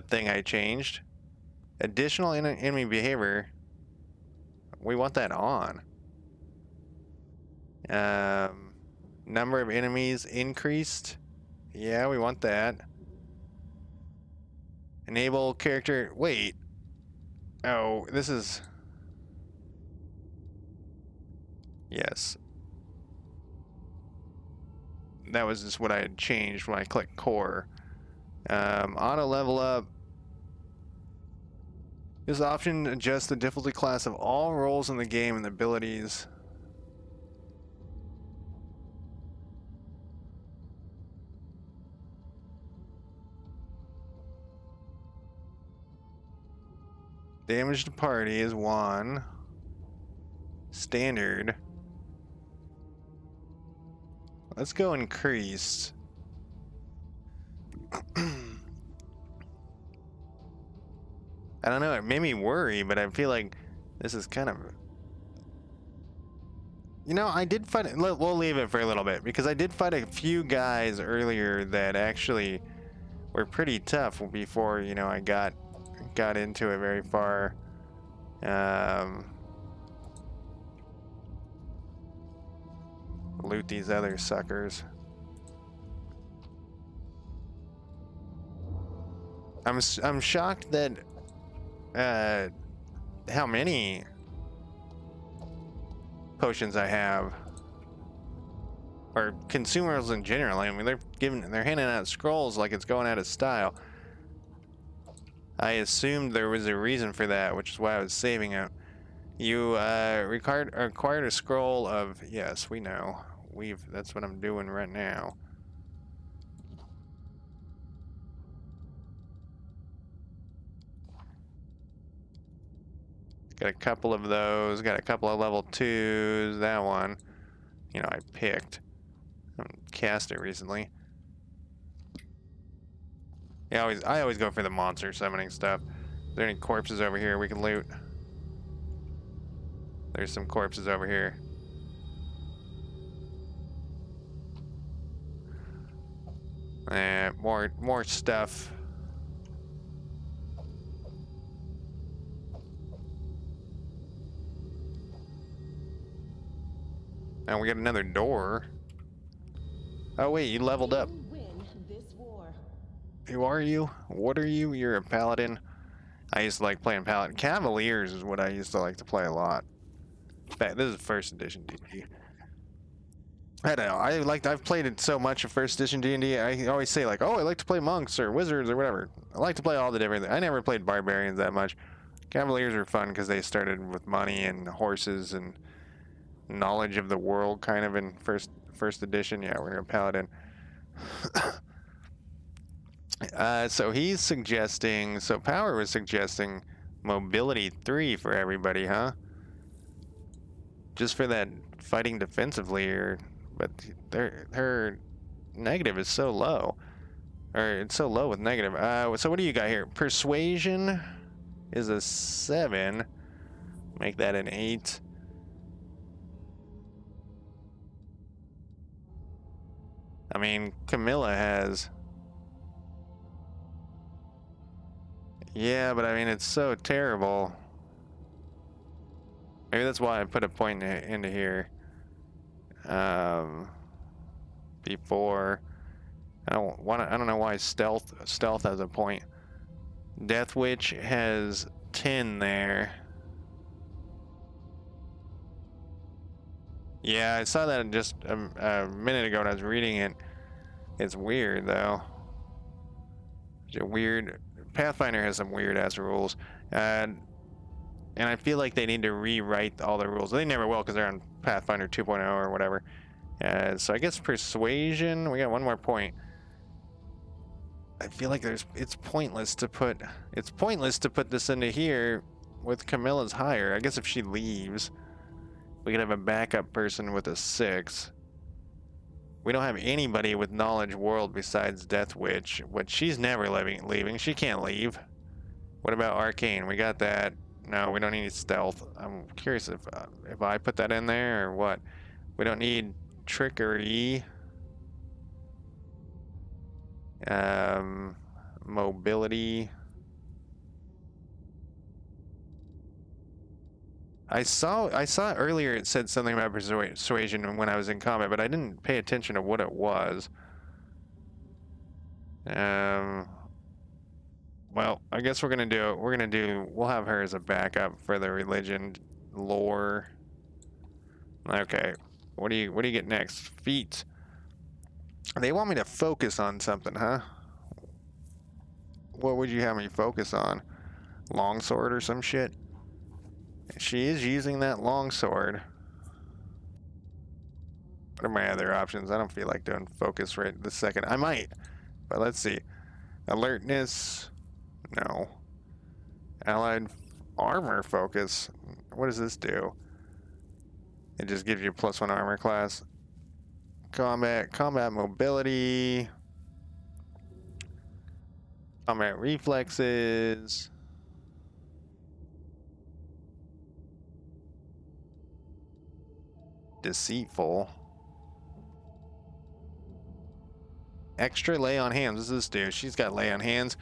thing I changed. Additional enemy behavior. We want that on. Number of enemies increased. Yeah, we want that. Enable character. Wait. Oh, this is. Yes. That was just what I had changed when I clicked core. Auto level up. This option adjusts the difficulty class of all roles in the game and the abilities. Damage to party is 1. Standard. Let's go increased. I don't know, it made me worry, but I feel like this is kind of... You know, I did fight... We'll leave it for a little bit, because I did fight a few guys earlier that actually were pretty tough before, you know, I got into it very far. Loot these other suckers. I'm shocked that how many potions I have, or consumers in general. I mean, they're handing out scrolls like it's going out of style. I assumed there was a reason for that, which is why I was saving it. You acquired a scroll of... Yes, we know. That's what I'm doing right now. Got a couple of those. Got a couple of level 2s. That one, you know, I picked. I haven't cast it recently. Yeah, I always go for the monster summoning stuff. Is there any corpses over here we can loot? There's some corpses over here. More stuff. And we got another door. Oh wait, you leveled up. Win this war. Who are you? What are you? You're a paladin. I used to like playing paladin. Cavaliers is what I used to like to play a lot. In fact, this is first edition D&D. I don't know. I've played it so much of first edition D&D. I always say like, oh, I like to play monks or wizards or whatever. I like to play all the different. I never played barbarians that much. Cavaliers are fun because they started with money and horses and knowledge of the world, kind of in first edition. Yeah, we're gonna paladin. So he's suggesting. So Power was suggesting mobility 3 for everybody, huh? Just for that fighting defensively, but her negative is so low, or it's so low with negative. So what do you got here? Persuasion is a 7. Make that an 8. I mean, Camilla has. Yeah, but I mean, it's so terrible. Maybe that's why I put a point into here. Before. I don't know why stealth has a point. Death Witch has 10 there. Yeah, I saw that just a minute ago when I was reading it. It's weird though. It's a weird. Pathfinder has some weird ass rules, and I feel like they need to rewrite all the rules. They never will because they're on Pathfinder 2.0 or whatever. So I guess persuasion. We got one more point. I feel like it's pointless to put this into here with Camilla's higher. I guess if she leaves, we could have a backup person with a 6. We don't have anybody with knowledge world besides Death Witch, which she's never leaving. She can't leave. What about arcane? We got that. No, we don't need stealth. I'm curious if I put that in there or what. We don't need trickery. Mobility. I saw earlier it said something about persuasion when I was in combat, but I didn't pay attention to what it was. Well, I guess we'll have her as a backup for the religion lore. Okay. What do you get next? Feet. They want me to focus on something, huh? What would you have me focus on? Longsword or some shit? She is using that longsword. What are my other options? I don't feel like doing focus right this second. I might, but let's see. Alertness. No. Allied armor focus. What does this do? It just gives you +1 armor class. Combat mobility. Combat reflexes. Deceitful. Extra lay on hands. What does this do? She's got lay on hands.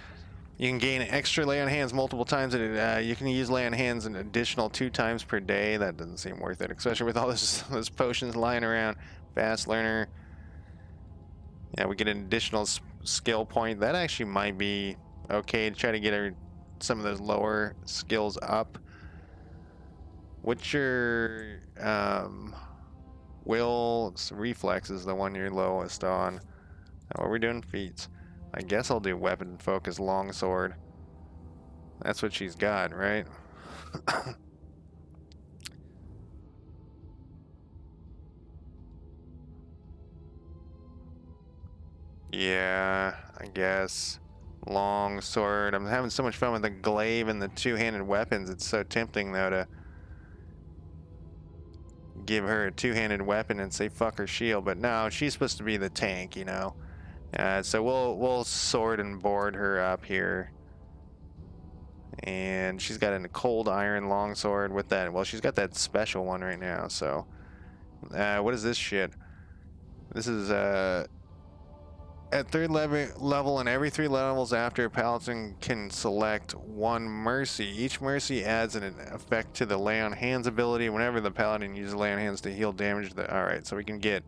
You can gain extra lay on hands multiple times. You can use lay on hands an additional 2 times per day. That doesn't seem worth it, especially with all those potions lying around. Fast learner. Yeah, we get an additional skill point. That actually might be okay to try to get some of those lower skills up. What's your will reflex is the one you're lowest on. What are we doing? Feats. I guess I'll do weapon focus longsword. That's what she's got, right? Yeah, I guess. long sword. I'm having so much fun with the glaive and the two-handed weapons. It's so tempting though to give her a two-handed weapon and say fuck her shield, but no, she's supposed to be the tank, you know. So we'll sword and board her up here. And she's got a cold iron longsword with that. Well, she's got that special one right now. So, what is this shit? This is at third level, and every 3 levels after, Paladin can select 1 mercy. Each mercy adds an effect to the lay on hands ability whenever the paladin uses lay on hands to heal damage. All right, so we can get.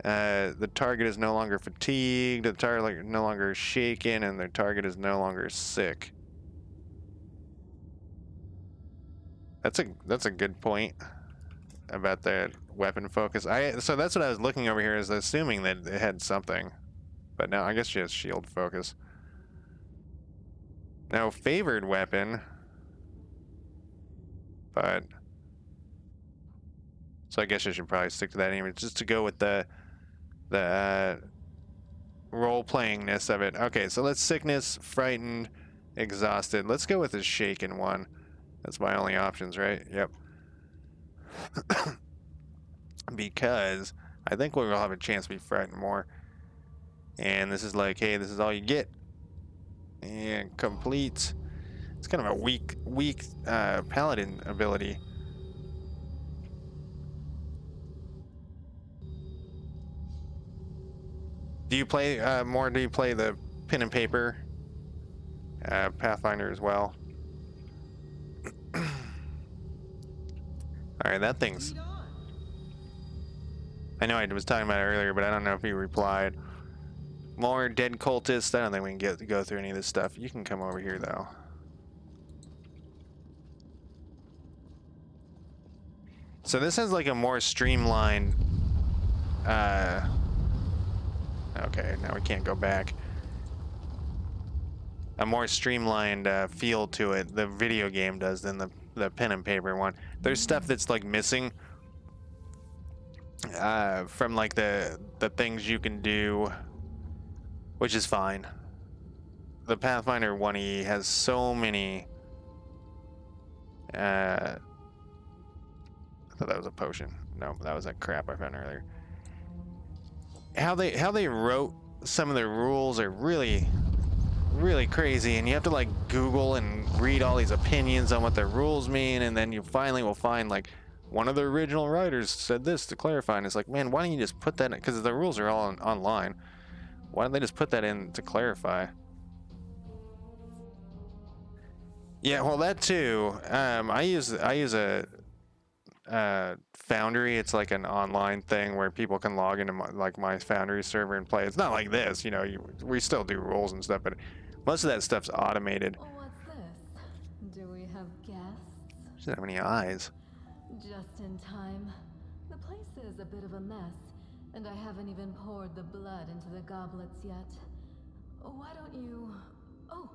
The target is no longer fatigued, the target is no longer shaken, and the target is no longer sick. That's a good point about the weapon focus. So that's what I was looking over here, is assuming that it had something. But no, I guess she has shield focus. Now, favored weapon. But so I guess I should probably stick to that anyway, just to go with the role-playingness of it. Okay, so let's sickness, frightened, exhausted. Let's go with the shaken one. That's my only options, right? Yep. Because I think we'll have a chance to be frightened more. And this is like, hey, this is all you get. And complete. It's kind of a weak paladin ability. Do you play more? Do you play the pen and paper Pathfinder as well? All right, that thing's. I know I was talking about it earlier, but I don't know if he replied. More dead cultists. I don't think we can go through any of this stuff. You can come over here though. So this has like a more streamlined. Okay, now we can't go back. A more streamlined feel to it, the video game does, than the pen and paper one. There's stuff that's like missing from like the things you can do, which is fine. The Pathfinder 1E has so many. I thought that was a potion. No, that was that crap I found earlier. How they wrote some of the rules are really crazy, and you have to like Google and read all these opinions on what the rules mean, and then you finally will find like one of the original writers said this to clarify, and it's like, man, why don't you just put that in? Because the rules are all online. Why don't they just put that in to clarify? Yeah, well, that too. I use a Foundry. It's like an online thing where people can log into my Foundry server and play. It's not like this, you know. We still do rules and stuff, but most of that stuff's automated. What's this? Do we have guests? She doesn't have any eyes. Just in time. The place is a bit of a mess, and I haven't even poured the blood into the goblets yet. Why don't you... Oh!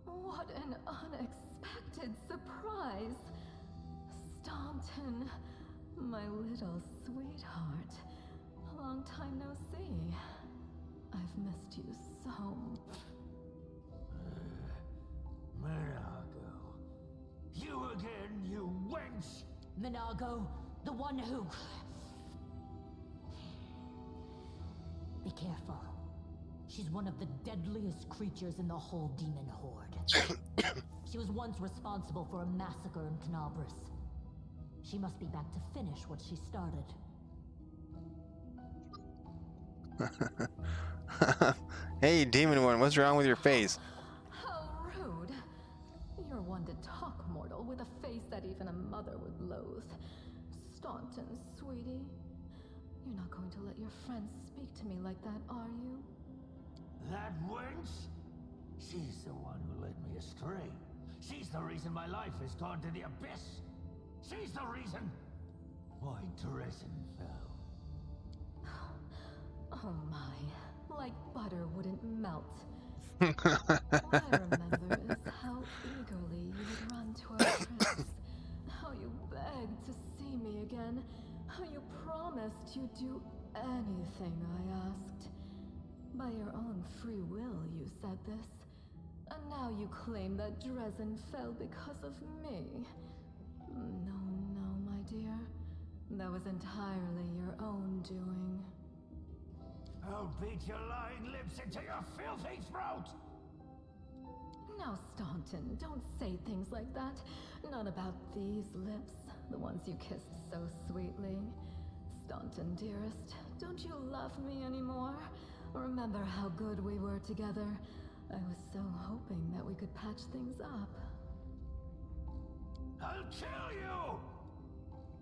What an unexpected surprise! Staunton, my little sweetheart. Long time no see. I've missed you so. Minago. You again, you wench! Minago, the one who... Be careful. She's one of the deadliest creatures in the whole demon horde. She was once responsible for a massacre in Canabris. She must be back to finish what she started. Hey, demon one, what's wrong with your face? How rude. You're one to talk, mortal, with a face that even a mother would loathe. Staunton, sweetie. You're not going to let your friends speak to me like that, are you? That wench? She's the one who led me astray. She's the reason my life has gone to the abyss. She's the reason my Dresden fell. Oh my, like butter wouldn't melt. What I remember is how eagerly you would run to our trips, how you begged to see me again, You promised you'd do anything I asked. By your own free will, you said this. And now you claim that Dresden fell because of me. No, my dear. That was entirely your own doing. I'll beat your lying lips into your filthy throat! Now, Staunton, don't say things like that. Not about these lips, the ones you kissed so sweetly. Staunton, dearest, don't you love me anymore? Remember how good we were together? I was so hoping that we could patch things up. I'll kill you!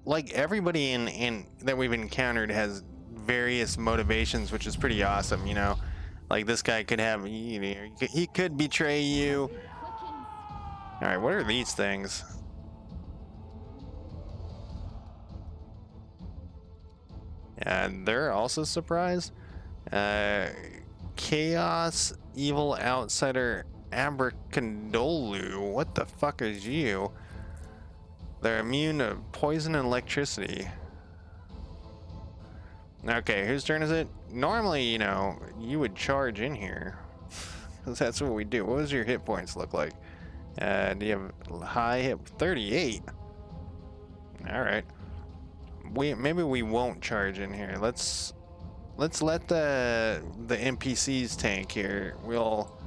Like everybody in that we've encountered has various motivations, which is pretty awesome, you know. Like this guy could have, you know, he could betray you. All right, what are these things? And they're also surprised. Chaos Evil Outsider Abracandolu. What the fuck is you? They're immune to poison and electricity. Okay, whose turn is it? Normally, you know, you would charge in here. Because that's what we do. What does your hit points look like? Do you have high hit? 38. Alright. Maybe we won't charge in here. Let's let the NPCs tank here. We'll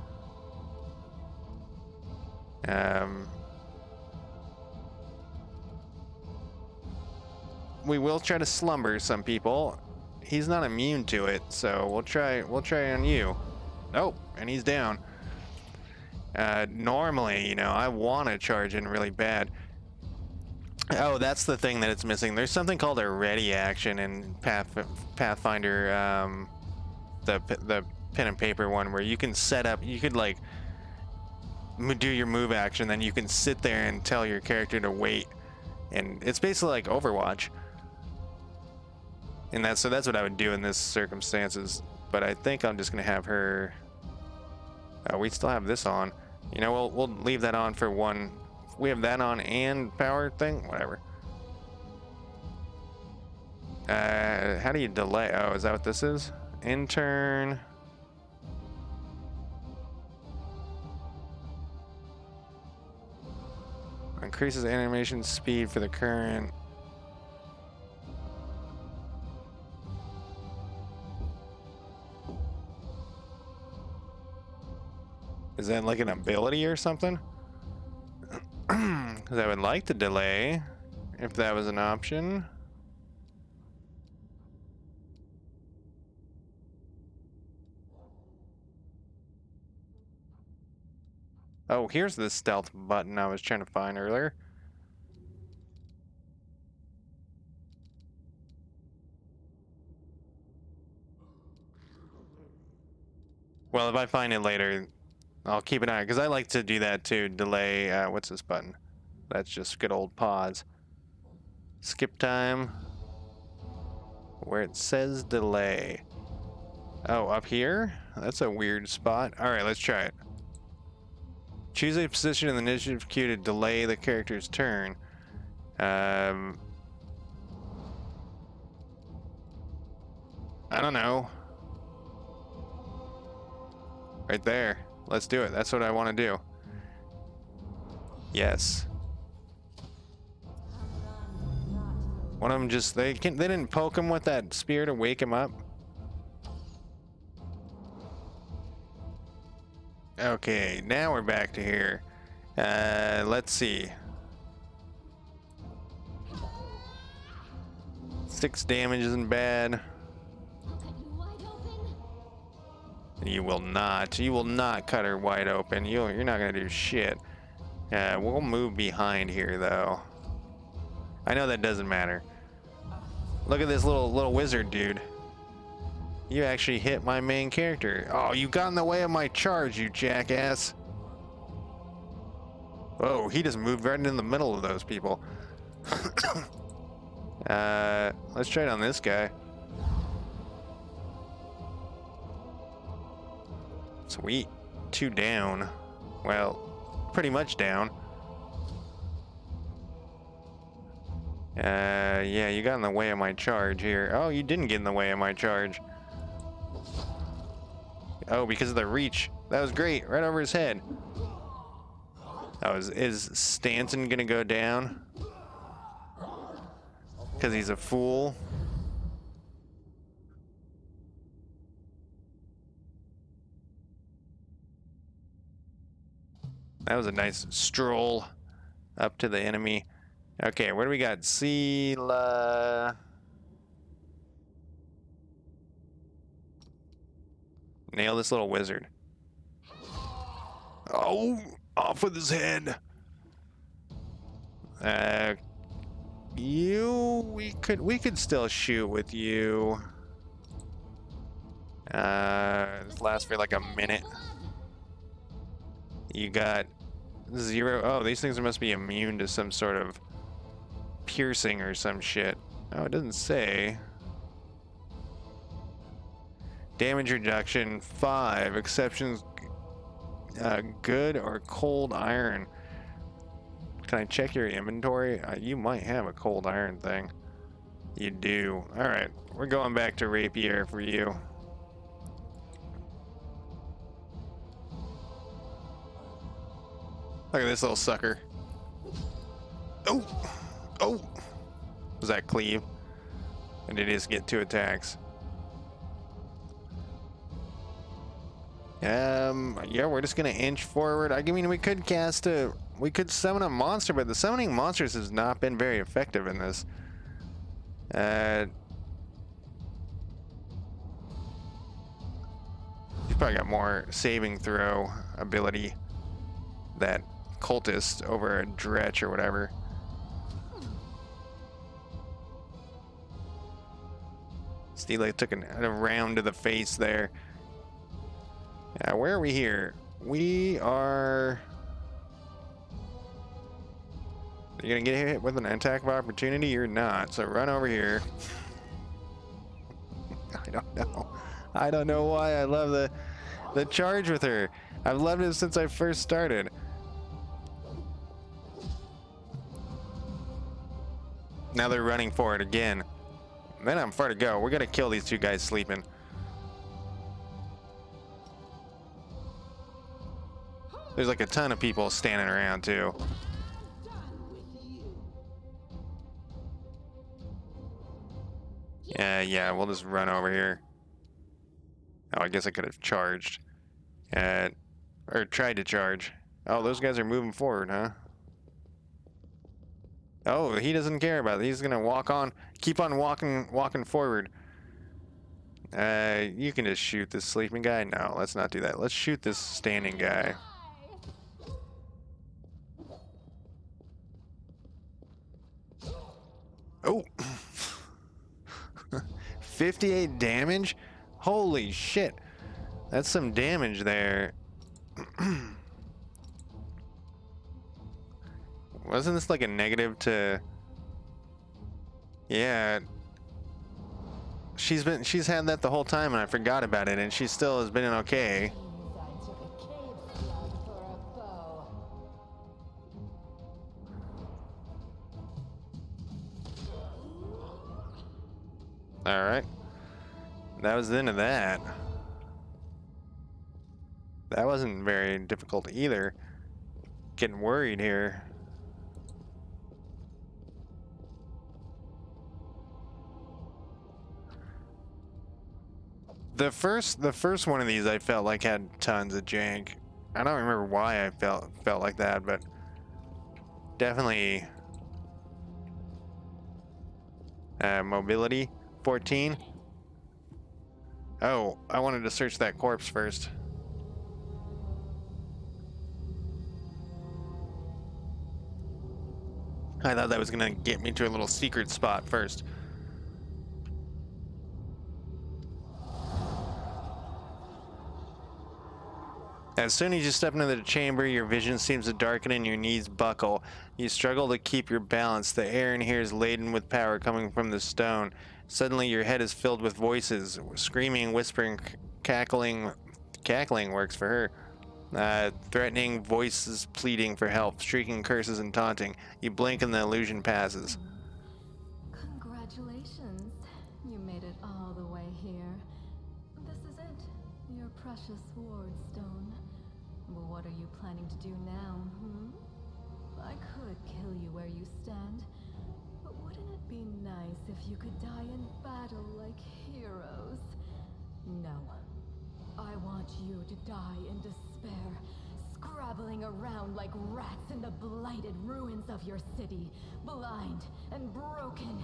we will try to slumber some people. He's not immune to it, so we'll try on you. Nope, and he's down. Normally, you know, I want to charge in really bad. Oh, that's the thing that it's missing. There's something called a ready action in Pathfinder, the pen and paper one, where you can set up, you could like do your move action, then you can sit there and tell your character to wait, and it's basically like Overwatch. And that's what I would do in this circumstances. But I think I'm just gonna have her. We still have this on. You know, we'll leave that on for one. We have that on and power thing, whatever. How do you delay? Oh, is that what this is? Intern. Increases animation speed for the current. Is that like an ability or something? Because I would like to delay, if that was an option. Oh, here's the stealth button I was trying to find earlier. Well, if I find it later, I'll keep an eye, because I like to do that too. Delay, what's this button? That's just good old pause. Skip time. Where it says delay. Oh, up here? That's a weird spot. Alright, let's try it. Choose a position in the initiative queue to delay the character's turn. I don't know. Right there. Let's do it. That's what I want to do. Yes. One of them just they didn't poke him with that spear to wake him up. Okay, now we're back to here. Let's see. 6 damage isn't bad. You will not cut her wide open. You're not gonna do shit. We'll move behind here though. I know that doesn't matter. Look at this little wizard dude. You actually hit my main character. Oh, you got in the way of my charge, you jackass. Oh, he just moved right into the middle of those people. Let's try it on this guy. Sweet. 2 down. Well, pretty much down. Yeah, you got in the way of my charge here. Oh, you didn't get in the way of my charge. Oh, because of the reach. That was great. Right over his head. Oh, is Stanton gonna go down? Because he's a fool? That was a nice stroll up to the enemy. Okay, what do we got? Sela. Nail this little wizard. Oh, off with his head. We could still shoot with you. This lasts for like a minute. You got 0. Oh, these things must be immune to some sort of piercing or some shit. Oh, it doesn't say. Damage reduction 5. Exceptions good or cold iron. Can I check your inventory? You might have a cold iron thing. You do. Alright, we're going back to rapier for you. Look at this little sucker. Oh! Oh! Was that cleave? And did he just get 2 attacks? Yeah, we're just gonna inch forward. I mean, we could summon a monster, but the summoning monsters has not been very effective in this. He's probably got more saving throw ability. That cultist over a dretch or whatever. Steel took a round to the face there. Where are we here? We are... You're gonna get hit with an attack of opportunity or not, so run over here. I don't know. I don't know why I love the charge with her. I've loved it since I first started. Now they're running for it again. Then I'm far to go. We're gonna kill these 2 guys sleeping. There's like a ton of people standing around too. Yeah, we'll just run over here. Oh, I guess I could have charged. Or tried to charge. Oh, those guys are moving forward, huh? Oh, he doesn't care about it. He's gonna walk on, keep on walking forward. You can just shoot this sleeping guy. No, let's not do that. Let's shoot this standing guy. Oh, 58 damage? Holy shit. That's some damage there. Wasn't this like a negative to... Yeah. She's had that the whole time and I forgot about it and she still has been okay. Alright. That was the end of that. That wasn't very difficult either. Getting worried here. The first one of these I felt like had tons of jank. I don't remember why I felt like that, but definitely mobility 14. Oh, I wanted to search that corpse first. I thought that was gonna get me to a little secret spot first. As soon as you step into the chamber, your vision seems to darken and your knees buckle. You struggle to keep your balance. The air in here is laden with power coming from the stone. Suddenly your head is filled with voices. Screaming, whispering, cackling. Cackling works for her. Threatening voices pleading for help, shrieking curses and taunting. You blink and the illusion passes. You made it all the way here. This is it, your precious ward stone. Well, what are you planning to do now, I could kill you where you stand, but wouldn't it be nice if you could die in battle like heroes? No. I want you to die in despair, scrabbling around like rats in the blighted ruins of your city, blind and broken,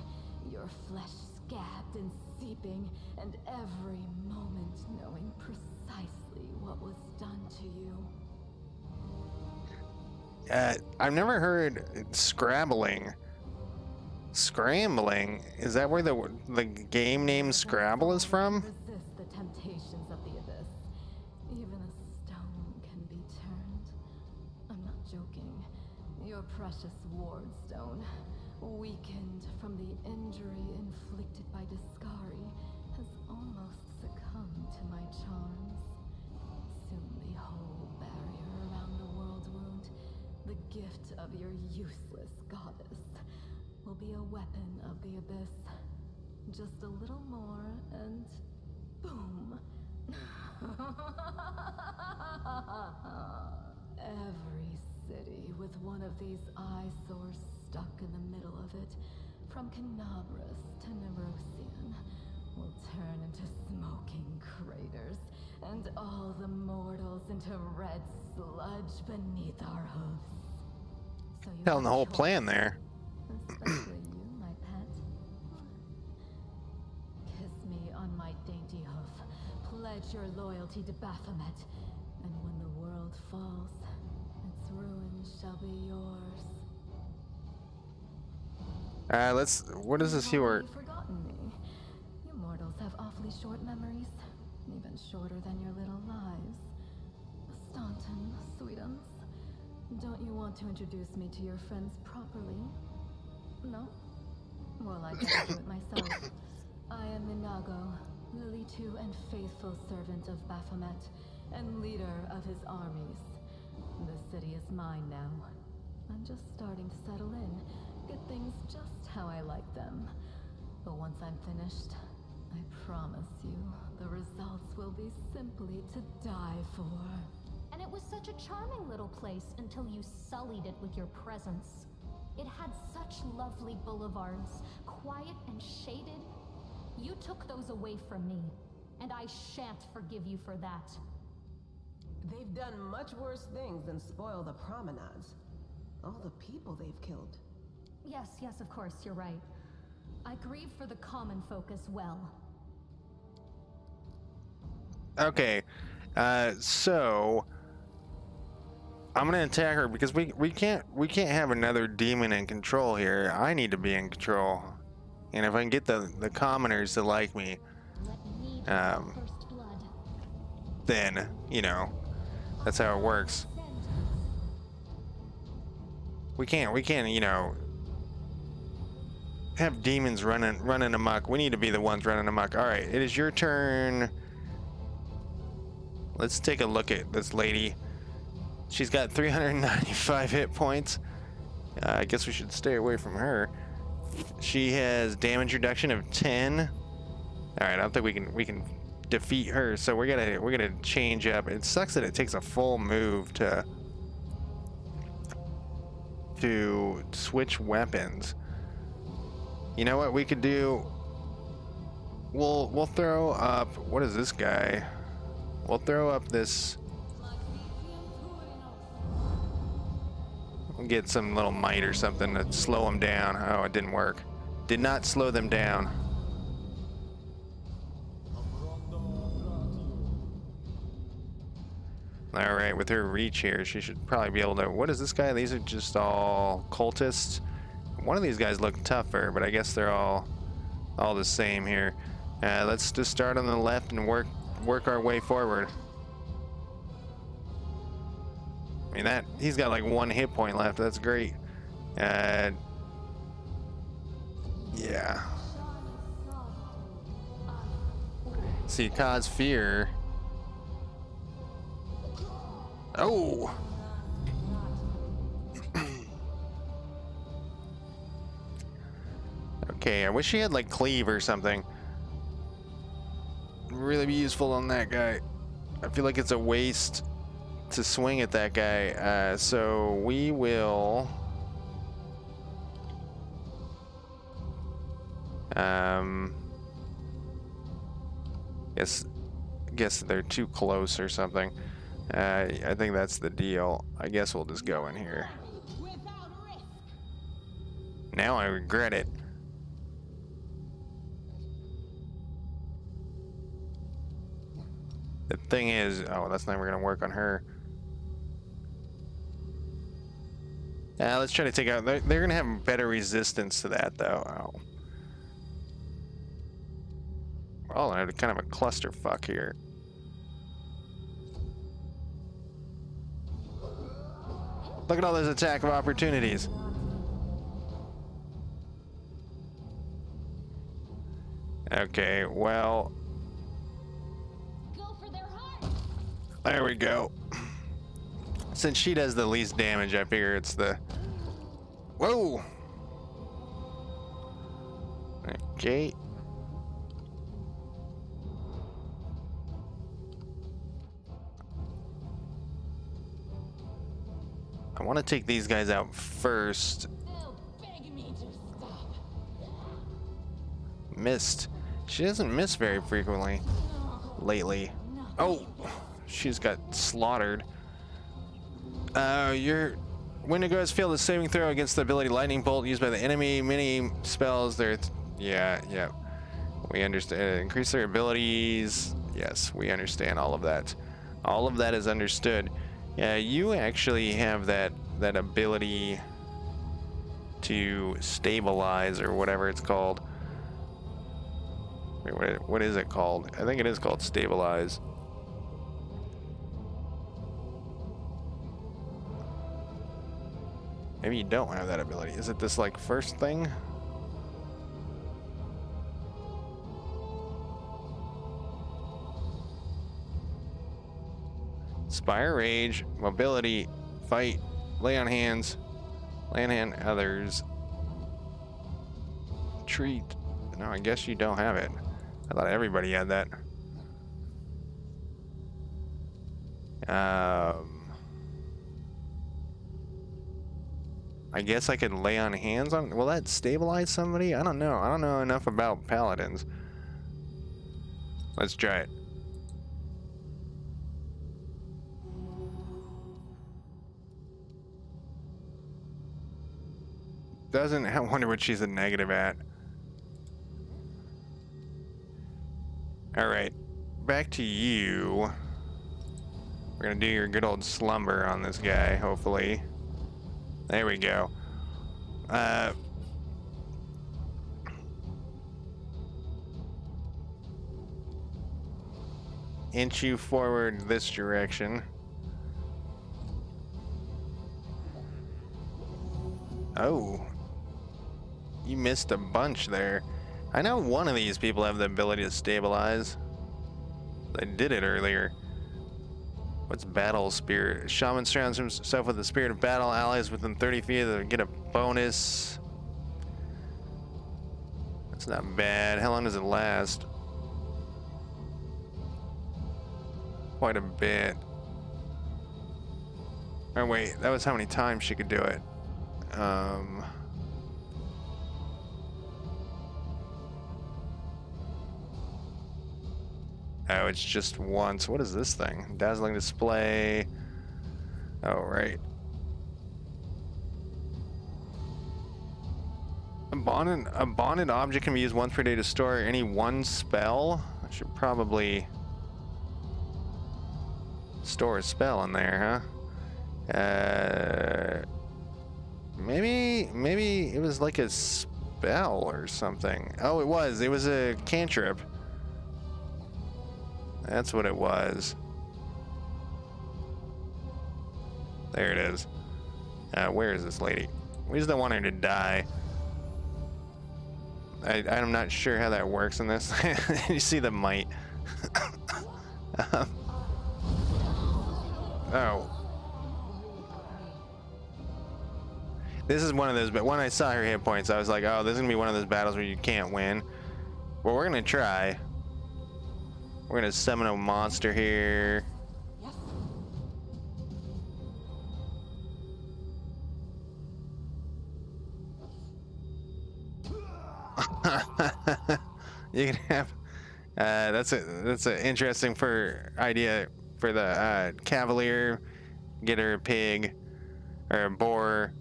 your flesh scabbed and seeping, and every moment knowing precisely what was done to you. I've never heard scrabbling. Scrambling? Is that where the game name Scrabble is from? Resist the temptations of the abyss. Even a stone can be turned. I'm not joking. Your precious ward stone, weakened from the injury inflicted by Discari, has almost succumbed to my charms. Soon the whole barrier around the world wound, the gift of your useless goddess, will be a weapon of the abyss. Just a little more and boom. Every city with one of these eyesores stuck in the middle of it, from Canabras to Nerosian, will turn into smoking craters, and all the mortals into red sludge beneath our hoofs. So you Telling the have a whole choice. plan there. Especially you, my pet. Kiss me on my dainty hoof. Pledge your loyalty to Baphomet. And when the world falls, its ruins shall be yours. What is this You've here? already forgotten me. You mortals have awfully short memories. Even shorter than your little lives. Staunton, sweetums. Don't you want to introduce me to your friends properly? No? Well, I'd better do it myself. I am Minago, Lily-2 and faithful servant of Baphomet, and leader of his armies. The city is mine now. I'm just starting to settle in, get things just how I like them. But once I'm finished, I promise you, the results will be simply to die for. And it was such a charming little place until you sullied it with your presence. It had such lovely boulevards, quiet and shaded. You took those away from me, and I shan't forgive you for that. They've done much worse things than spoil the promenades. All the people they've killed. Yes, of course, you're right. I grieve for the common folk as well. Okay, so I'm gonna attack her because we can't have another demon in control here. I need to be in control, and if I can get the commoners to like me, Let me draw first blood. then you know that's how it works. We can't you know have demons running amok. We need to be the ones running amok. All right, it is your turn. Let's take a look at this lady. She's got 395 hit points. I guess we should stay away from her. She has damage reduction of 10. All right, I don't think we can defeat her. So we're gonna change up. It sucks that it takes a full move to switch weapons. You know what we could do? We'll throw up. What is this guy? We'll throw up this. We'll get some little might or something to slow them down. Oh, it didn't work. Did not slow them down. All right, with her reach here, she should probably be able to. What is this guy? These are just all cultists. One of these guys look tougher, but I guess they're all the same here. Let's just start on the left and work our way forward. I mean, that he's got like 1 hit point left. That's great. Yeah. See, cause fear. Oh. Okay, I wish she had like cleave or something. really be useful on that guy. I feel like it's a waste to swing at that guy. So we will. Guess they're too close or something. I think that's the deal. I guess we'll just go in here. Now I regret it. The thing is, oh, that's never gonna work on her. Let's try to take out. They're gonna have better resistance to that, though. Oh. Oh, I have kind of a clusterfuck here. Look at all those attack of opportunities. Okay, well. Go for their heart. There we go. Since she does the least damage, I figure it's the... Whoa! Okay. I want to take these guys out first. They'll beg me to stop. Missed. She doesn't miss very frequently lately. Oh, she's got slaughtered. Your Wendigo has failed a saving throw against the ability Lightning Bolt used by the enemy. Many spells there. Yeah. We understand. Increase their abilities. Yes, we understand all of that. All of that is understood. Yeah, you actually have that ability to stabilize or whatever it's called. Wait, what is it called? I think it is called stabilize. Maybe you don't have that ability. Is it this like first thing? Inspire Rage, Mobility, Fight, Lay on Hands, Lay on Hand Others, Treat. No, I guess you don't have it. I thought everybody had that. I guess I could lay on hands on. Will that stabilize somebody? I don't know. I don't know enough about paladins. Let's try it. Doesn't. I wonder what she's a negative at. All right, back to you. We're gonna do your good old slumber on this guy, hopefully. There we go. Inch you forward this direction. Oh. You missed a bunch there. I know one of these people have the ability to stabilize. I did it earlier. What's battle spirit? Shaman surrounds himself with the spirit of battle. Allies within 30 feet of get a bonus. That's not bad. How long does it last? Quite a bit. Oh wait, that was how many times she could do it. Oh, it's just once. What is this thing? Dazzling display. Oh, right. A bonded object can be used once per day to store any one spell. I should probably store a spell in there, huh? Maybe it was like a spell or something. Oh, it was. It was a cantrip. That's what it was. There it is. Where is this lady? We just don't want her to die. I'm not sure how that works in this. You see the might. Oh. This is one of those, but when I saw her hit points, I was like, oh, this is gonna be one of those battles where you can't win. Well, we're gonna try. We're gonna summon a monster here. Yes. You can have that's an interesting idea for the cavalier. Get her a pig or a boar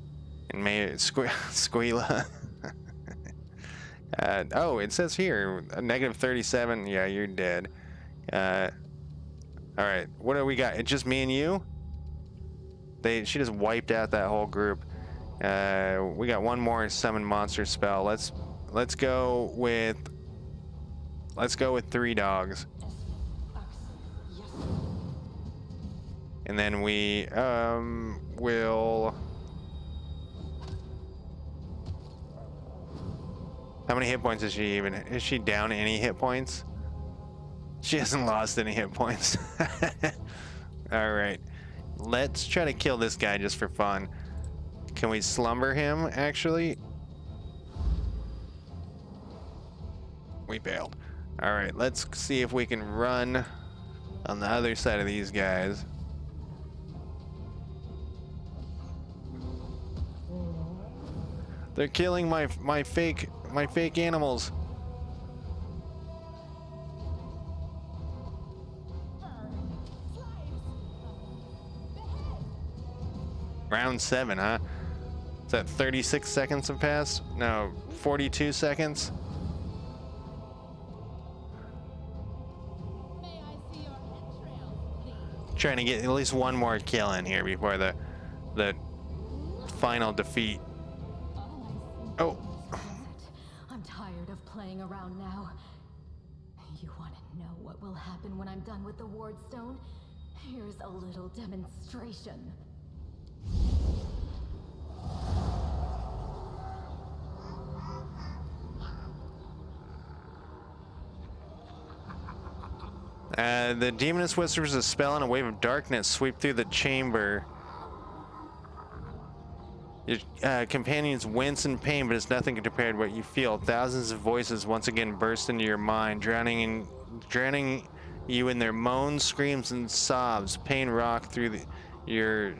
and maybe squeala. Oh, it says here a -37. Yeah, you're dead. All right, what do we got? It's just me and you. She just wiped out that whole group. We got one more summon monster spell. Let's go with 3 dogs. Yes. And then we will. How many hit points is she even? Is she down any hit points? She hasn't lost any hit points. All right, let's try to kill this guy just for fun. Can we slumber him? Actually, we bailed. All right, let's see if we can run on the other side of these guys. They're killing my fake animals. Round 7, huh? Is that 36 seconds have passed? No, 42 seconds. Trying to get at least one more kill in here before the final defeat. Oh. I'm tired of playing around now. You want to know what will happen when I'm done with the Wardstone? Here's a little demonstration. The Demoness whispers a spell and a wave of darkness sweep through the chamber. Your companions wince in pain, but it's nothing compared to what you feel. Thousands of voices once again burst into your mind, drowning you in their moans, screams, and sobs. Pain rocks through your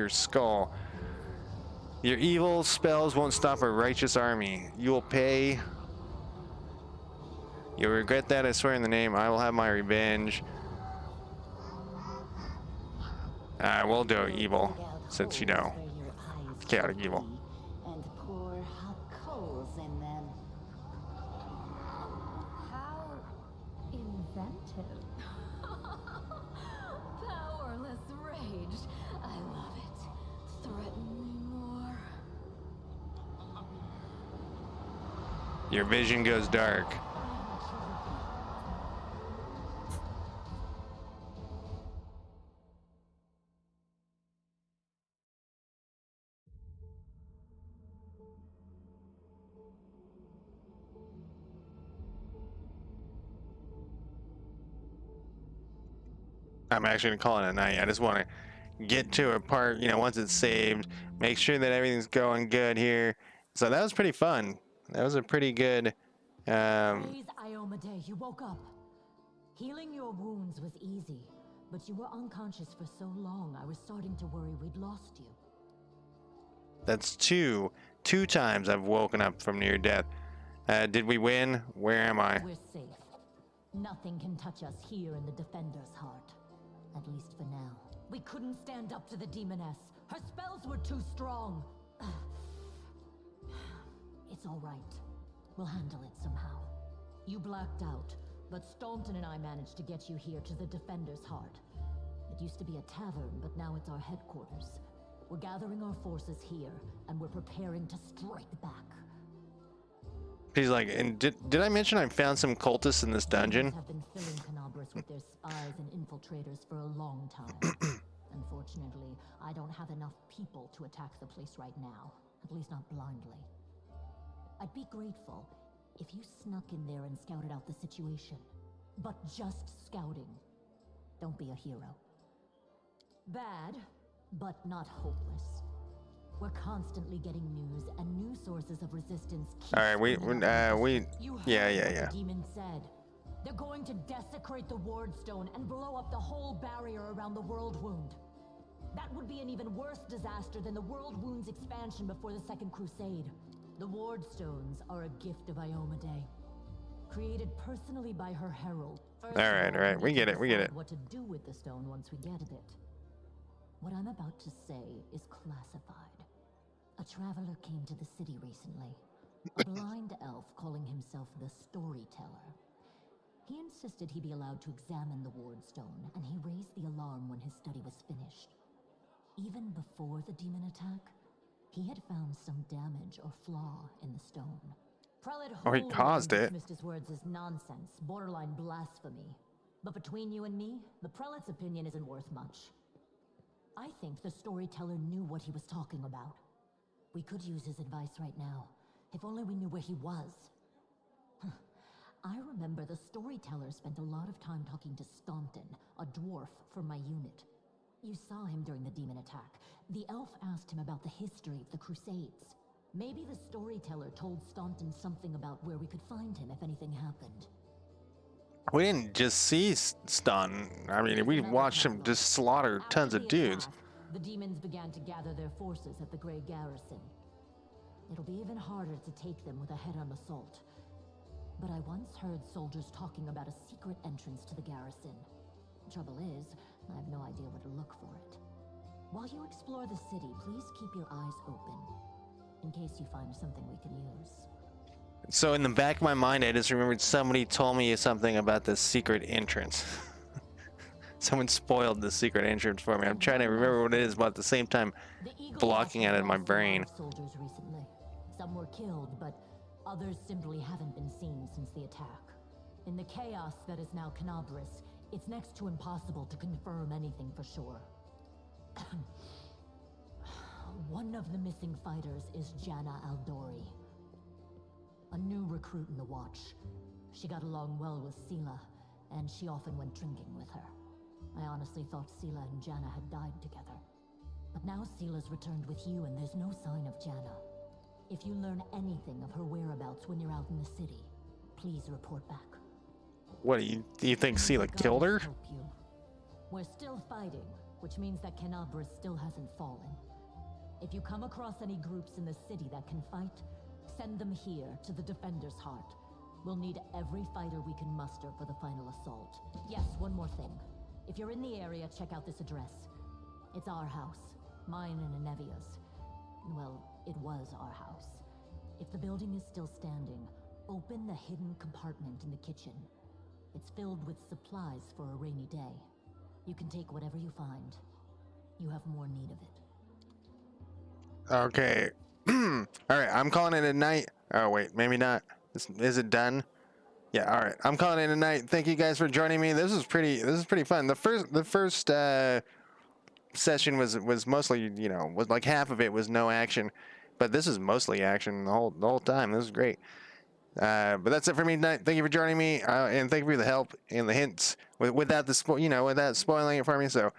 skull. Your evil spells won't stop a righteous army. You will pay. You'll regret that, I swear in the name. I will have my revenge. We'll do evil, since you know. Chaotic evil. And pour hot coals in them. How inventive. Powerless rage. I love it. Threaten me more. Your vision goes dark. I'm actually gonna call it a night. I just want to get to a part, once it's saved, make sure that everything's going good here. So that was pretty fun. That was a pretty good. Praise Iomade, you woke up. Healing your wounds was easy, but you were unconscious for so long, I was starting to worry we'd lost you. That's two times I've woken up from near death. Did we win? Where am I? We're safe. Nothing can touch us here in the Defender's heart. At least for now. We couldn't stand up to the Demoness. Her spells were too strong. It's all right. We'll handle it somehow. You blacked out, but Staunton and I managed to get you here to the Defender's heart. It used to be a tavern, but now it's our headquarters. We're gathering our forces here, and we're preparing to strike back. He's like, and did I mention I found some cultists in this dungeon? Have been filling Canabras with their spies and infiltrators for a long time. Unfortunately, I don't have enough people to attack the place right now, at least not blindly. I'd be grateful if you snuck in there and scouted out the situation. But just scouting. Don't be a hero. Bad, but not hopeless. We're constantly getting news, and new sources of resistance keep All right, springing up. we You heard yeah. what the demon said. They're going to desecrate the Ward Stone and blow up the whole barrier around the World Wound. That would be an even worse disaster than the World Wound's expansion before the Second Crusade. The Ward Stones are a gift of Iomedae, created personally by her herald. All right, we get it, we get it. What to do with the stone once we get it. What I'm about to say is classified. A traveler came to the city recently. A blind elf calling himself the Storyteller. He insisted he be allowed to examine the Ward Stone, and he raised the alarm when his study was finished. Even before the demon attack, he had found some damage or flaw in the stone. Prelate He caused it. dismissed his words as nonsense, borderline blasphemy. But between you and me, the prelate's opinion isn't worth much. I think the Storyteller knew what he was talking about. We could use his advice right now, if only we knew where he was. I remember the Storyteller spent a lot of time talking to Staunton, a dwarf from my unit. You saw him during the demon attack. The elf asked him about the history of the Crusades. Maybe the Storyteller told Staunton something about where we could find him if anything happened. We didn't just see Staunton. I mean, we watched him just slaughter tons of dudes. The demons began to gather their forces at the Grey Garrison. It'll be even harder to take them with a head-on assault. But I once heard soldiers talking about a secret entrance to the garrison. Trouble is, I have no idea where to look for it. While you explore the city, please keep your eyes open, in case you find something we can use. So in the back of my mind, I just remembered somebody told me something about this secret entrance. Someone spoiled the secret entrance for me. I'm trying to remember what it is, but at the same time, blocking it in my brain. Soldiers recently. Some were killed, but others simply haven't been seen since the attack. In the chaos that is now Canabris, it's next to impossible to confirm anything for sure. One of the missing fighters is Janna Aldori, a new recruit in the Watch. She got along well with Sela, and she often went drinking with her. I honestly thought Sela and Janna had died together. But now Sela's returned with you, and there's no sign of Janna. If you learn anything of her whereabouts when you're out in the city, please report back. What do you think Sela killed her? Help you. We're still fighting, which means that Canabris still hasn't fallen. If you come across any groups in the city that can fight, send them here to the Defender's Heart. We'll need every fighter we can muster for the final assault. Yes, one more thing. If you're in the area, check out this address. It's our house. Mine and Anevia's. Well, it was our house. If the building is still standing, open the hidden compartment in the kitchen. It's filled with supplies for a rainy day. You can take whatever you find. You have more need of it. Okay. All right, I'm calling it a night. Oh wait, maybe not. Is it done? Yeah. All right, I'm calling it a night. Thank you guys for joining me. This is pretty fun. The first session was mostly, was like half of it was no action, but this is mostly action the whole time. This is great. But that's it for me tonight. Thank you for joining me, and thank you for the help and the hints without without spoiling it for me. So